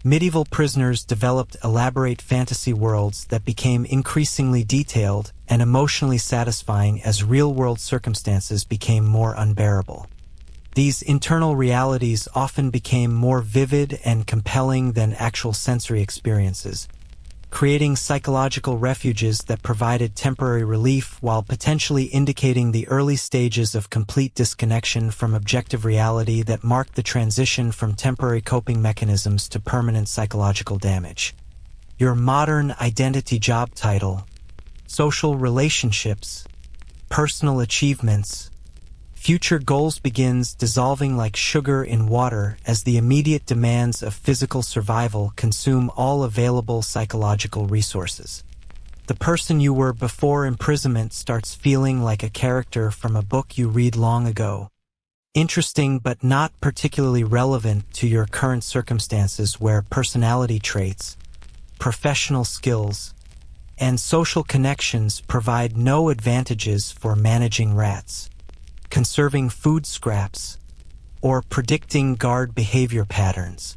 Medieval prisoners developed elaborate fantasy worlds that became increasingly detailed and emotionally satisfying as real-world circumstances became more unbearable. These internal realities often became more vivid and compelling than actual sensory experiences, creating psychological refuges that provided temporary relief while potentially indicating the early stages of complete disconnection from objective reality that marked the transition from temporary coping mechanisms to permanent psychological damage. Your modern identity job title, social relationships, personal achievements, future goals begins dissolving like sugar in water as the immediate demands of physical survival consume all available psychological resources. The person you were before imprisonment starts feeling like a character from a book you read long ago. Interesting but not particularly relevant to your current circumstances where personality traits, professional skills, and social connections provide no advantages for managing rats, conserving food scraps, or predicting guard behavior patterns.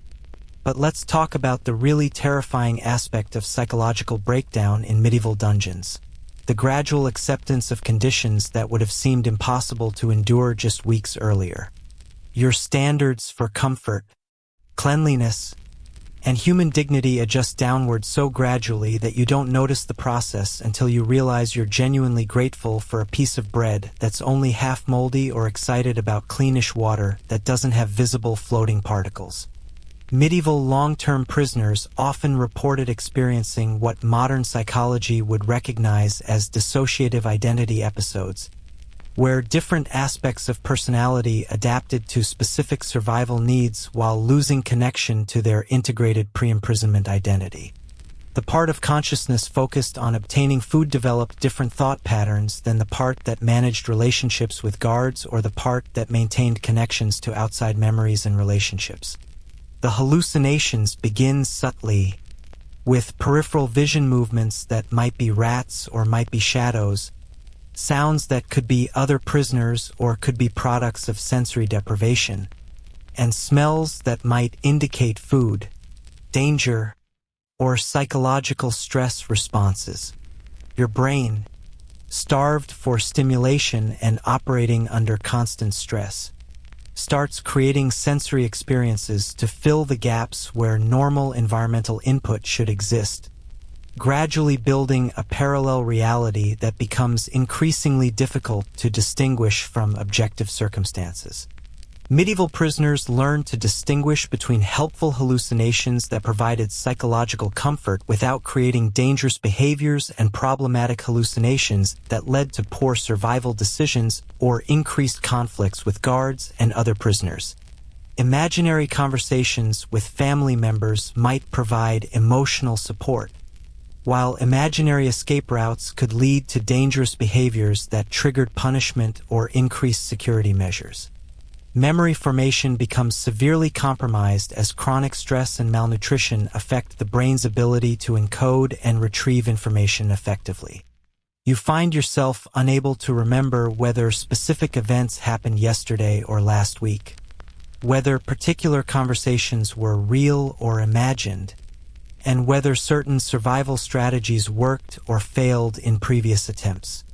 But let's talk about the really terrifying aspect of psychological breakdown in medieval dungeons: the gradual acceptance of conditions that would have seemed impossible to endure just weeks earlier. Your standards for comfort, cleanliness, and human dignity adjust downward so gradually that you don't notice the process until you realize you're genuinely grateful for a piece of bread that's only half moldy or excited about cleanish water that doesn't have visible floating particles. Medieval long-term prisoners often reported experiencing what modern psychology would recognize as dissociative identity episodes, where different aspects of personality adapted to specific survival needs while losing connection to their integrated pre-imprisonment identity. The part of consciousness focused on obtaining food developed different thought patterns than the part that managed relationships with guards or the part that maintained connections to outside memories and relationships. The hallucinations begin subtly, with peripheral vision movements that might be rats or might be shadows, sounds that could be other prisoners or could be products of sensory deprivation, and smells that might indicate food, danger, or psychological stress responses. Your brain, starved for stimulation and operating under constant stress, starts creating sensory experiences to fill the gaps where normal environmental input should exist, gradually building a parallel reality that becomes increasingly difficult to distinguish from objective circumstances. Medieval prisoners learned to distinguish between helpful hallucinations that provided psychological comfort without creating dangerous behaviors and problematic hallucinations that led to poor survival decisions or increased conflicts with guards and other prisoners. Imaginary conversations with family members might provide emotional support, while imaginary escape routes could lead to dangerous behaviors that triggered punishment or increased security measures. Memory formation becomes severely compromised as chronic stress and malnutrition affect the brain's ability to encode and retrieve information effectively. You find yourself unable to remember whether specific events happened yesterday or last week, whether particular conversations were real or imagined, and whether certain survival strategies worked or failed in previous attempts.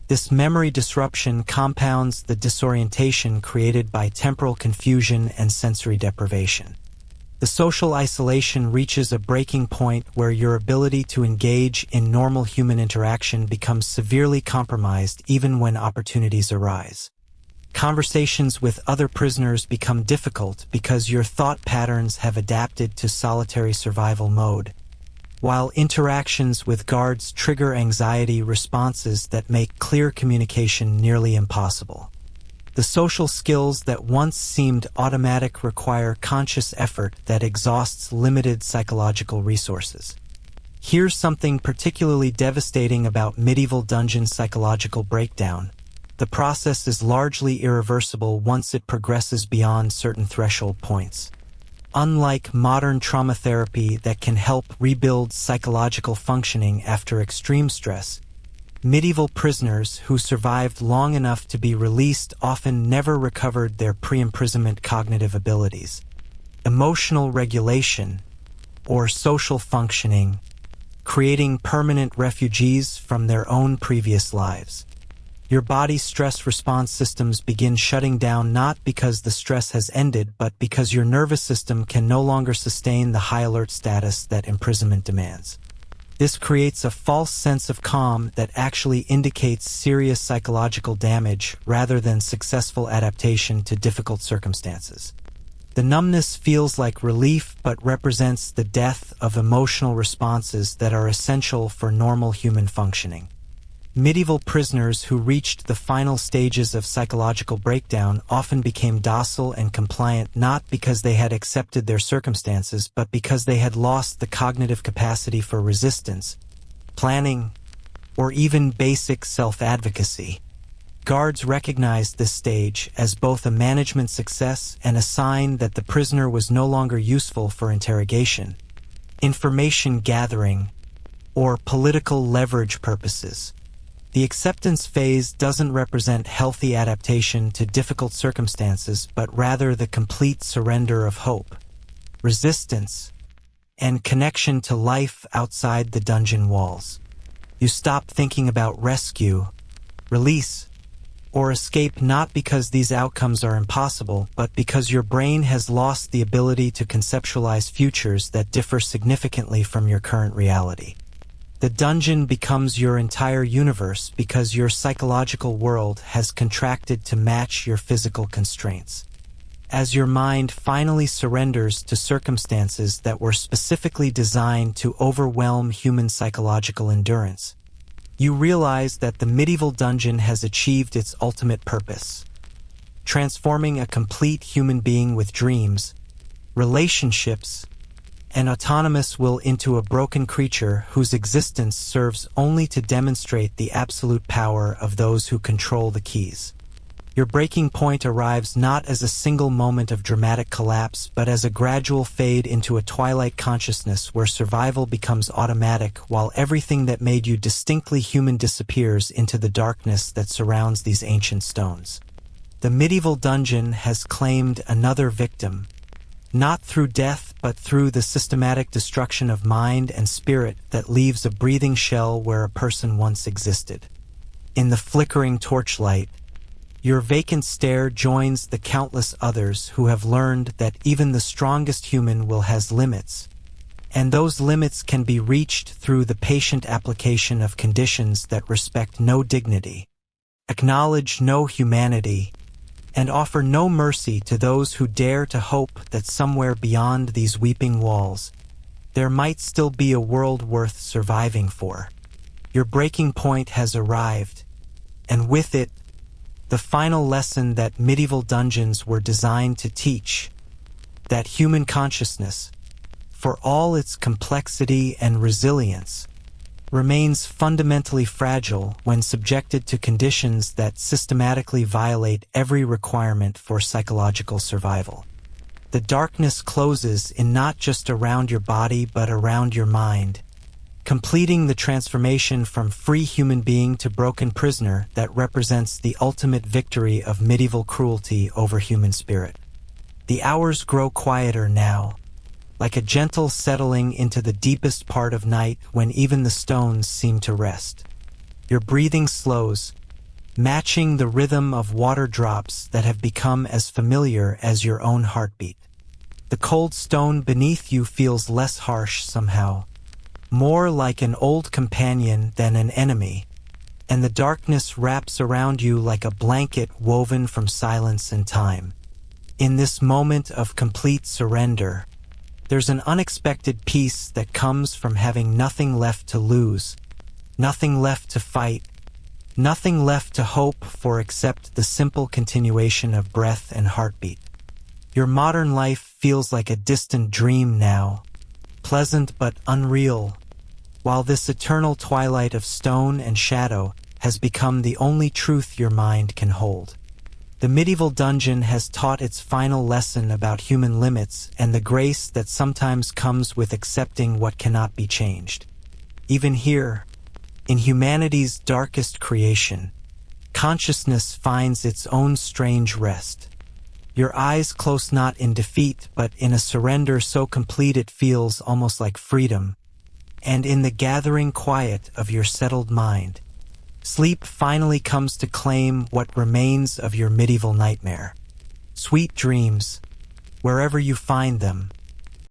This memory disruption compounds the disorientation created by temporal confusion and sensory deprivation. The social isolation reaches a breaking point where your ability to engage in normal human interaction becomes severely compromised even when opportunities arise. Conversations with other prisoners become difficult because your thought patterns have adapted to solitary survival mode, while interactions with guards trigger anxiety responses that make clear communication nearly impossible. The social skills that once seemed automatic require conscious effort that exhausts limited psychological resources. Here's something particularly devastating about medieval dungeon psychological breakdown. The process is largely irreversible once it progresses beyond certain threshold points. Unlike modern trauma therapy that can help rebuild psychological functioning after extreme stress, medieval prisoners who survived long enough to be released often never recovered their pre-imprisonment cognitive abilities, emotional regulation, or social functioning, creating permanent refugees from their own previous lives. Your body's stress response systems begin shutting down not because the stress has ended, but because your nervous system can no longer sustain the high alert status that imprisonment demands. This creates a false sense of calm that actually indicates serious psychological damage rather than successful adaptation to difficult circumstances. The numbness feels like relief but represents the death of emotional responses that are essential for normal human functioning. Medieval prisoners who reached the final stages of psychological breakdown often became docile and compliant not because they had accepted their circumstances, but because they had lost the cognitive capacity for resistance, planning, or even basic self-advocacy. Guards recognized this stage as both a management success and a sign that the prisoner was no longer useful for interrogation, information gathering, or political leverage purposes. The acceptance phase doesn't represent healthy adaptation to difficult circumstances, but rather the complete surrender of hope, resistance, and connection to life outside the dungeon walls. You stop thinking about rescue, release, or escape not because these outcomes are impossible, but because your brain has lost the ability to conceptualize futures that differ significantly from your current reality. The dungeon becomes your entire universe because your psychological world has contracted to match your physical constraints. As your mind finally surrenders to circumstances that were specifically designed to overwhelm human psychological endurance, you realize that the medieval dungeon has achieved its ultimate purpose, transforming a complete human being with dreams, relationships, and autonomous will into a broken creature whose existence serves only to demonstrate the absolute power of those who control the keys. Your breaking point arrives not as a single moment of dramatic collapse, but as a gradual fade into a twilight consciousness where survival becomes automatic while everything that made you distinctly human disappears into the darkness that surrounds these ancient stones. The medieval dungeon has claimed another victim, not through death, but through the systematic destruction of mind and spirit that leaves a breathing shell where a person once existed. In the flickering torchlight, Your vacant stare joins the countless others who have learned that even the strongest human will has limits, and those limits can be reached through the patient application of conditions that respect no dignity, acknowledge no humanity, and offer no mercy to those who dare to hope that somewhere beyond these weeping walls, there might still be a world worth surviving for. Your breaking point has arrived, and with it, the final lesson that medieval dungeons were designed to teach, that human consciousness, for all its complexity and resilience, remains fundamentally fragile when subjected to conditions that systematically violate every requirement for psychological survival. The darkness closes in not just around your body but around your mind, completing the transformation from free human being to broken prisoner that represents the ultimate victory of medieval cruelty over human spirit. The hours grow quieter now, like a gentle settling into the deepest part of night when even the stones seem to rest. Your breathing slows, matching the rhythm of water drops that have become as familiar as your own heartbeat. The cold stone beneath you feels less harsh somehow, more like an old companion than an enemy, and the darkness wraps around you like a blanket woven from silence and time. In this moment of complete surrender, there's an unexpected peace that comes from having nothing left to lose, nothing left to fight, nothing left to hope for except the simple continuation of breath and heartbeat. Your modern life feels like a distant dream now, pleasant but unreal, while this eternal twilight of stone and shadow has become the only truth your mind can hold. The medieval dungeon has taught its final lesson about human limits and the grace that sometimes comes with accepting what cannot be changed. Even here, in humanity's darkest creation, consciousness finds its own strange rest. Your eyes close not in defeat, but in a surrender so complete it feels almost like freedom. And in the gathering quiet of your settled mind, sleep finally comes to claim what remains of your medieval nightmare. Sweet dreams, wherever you find them,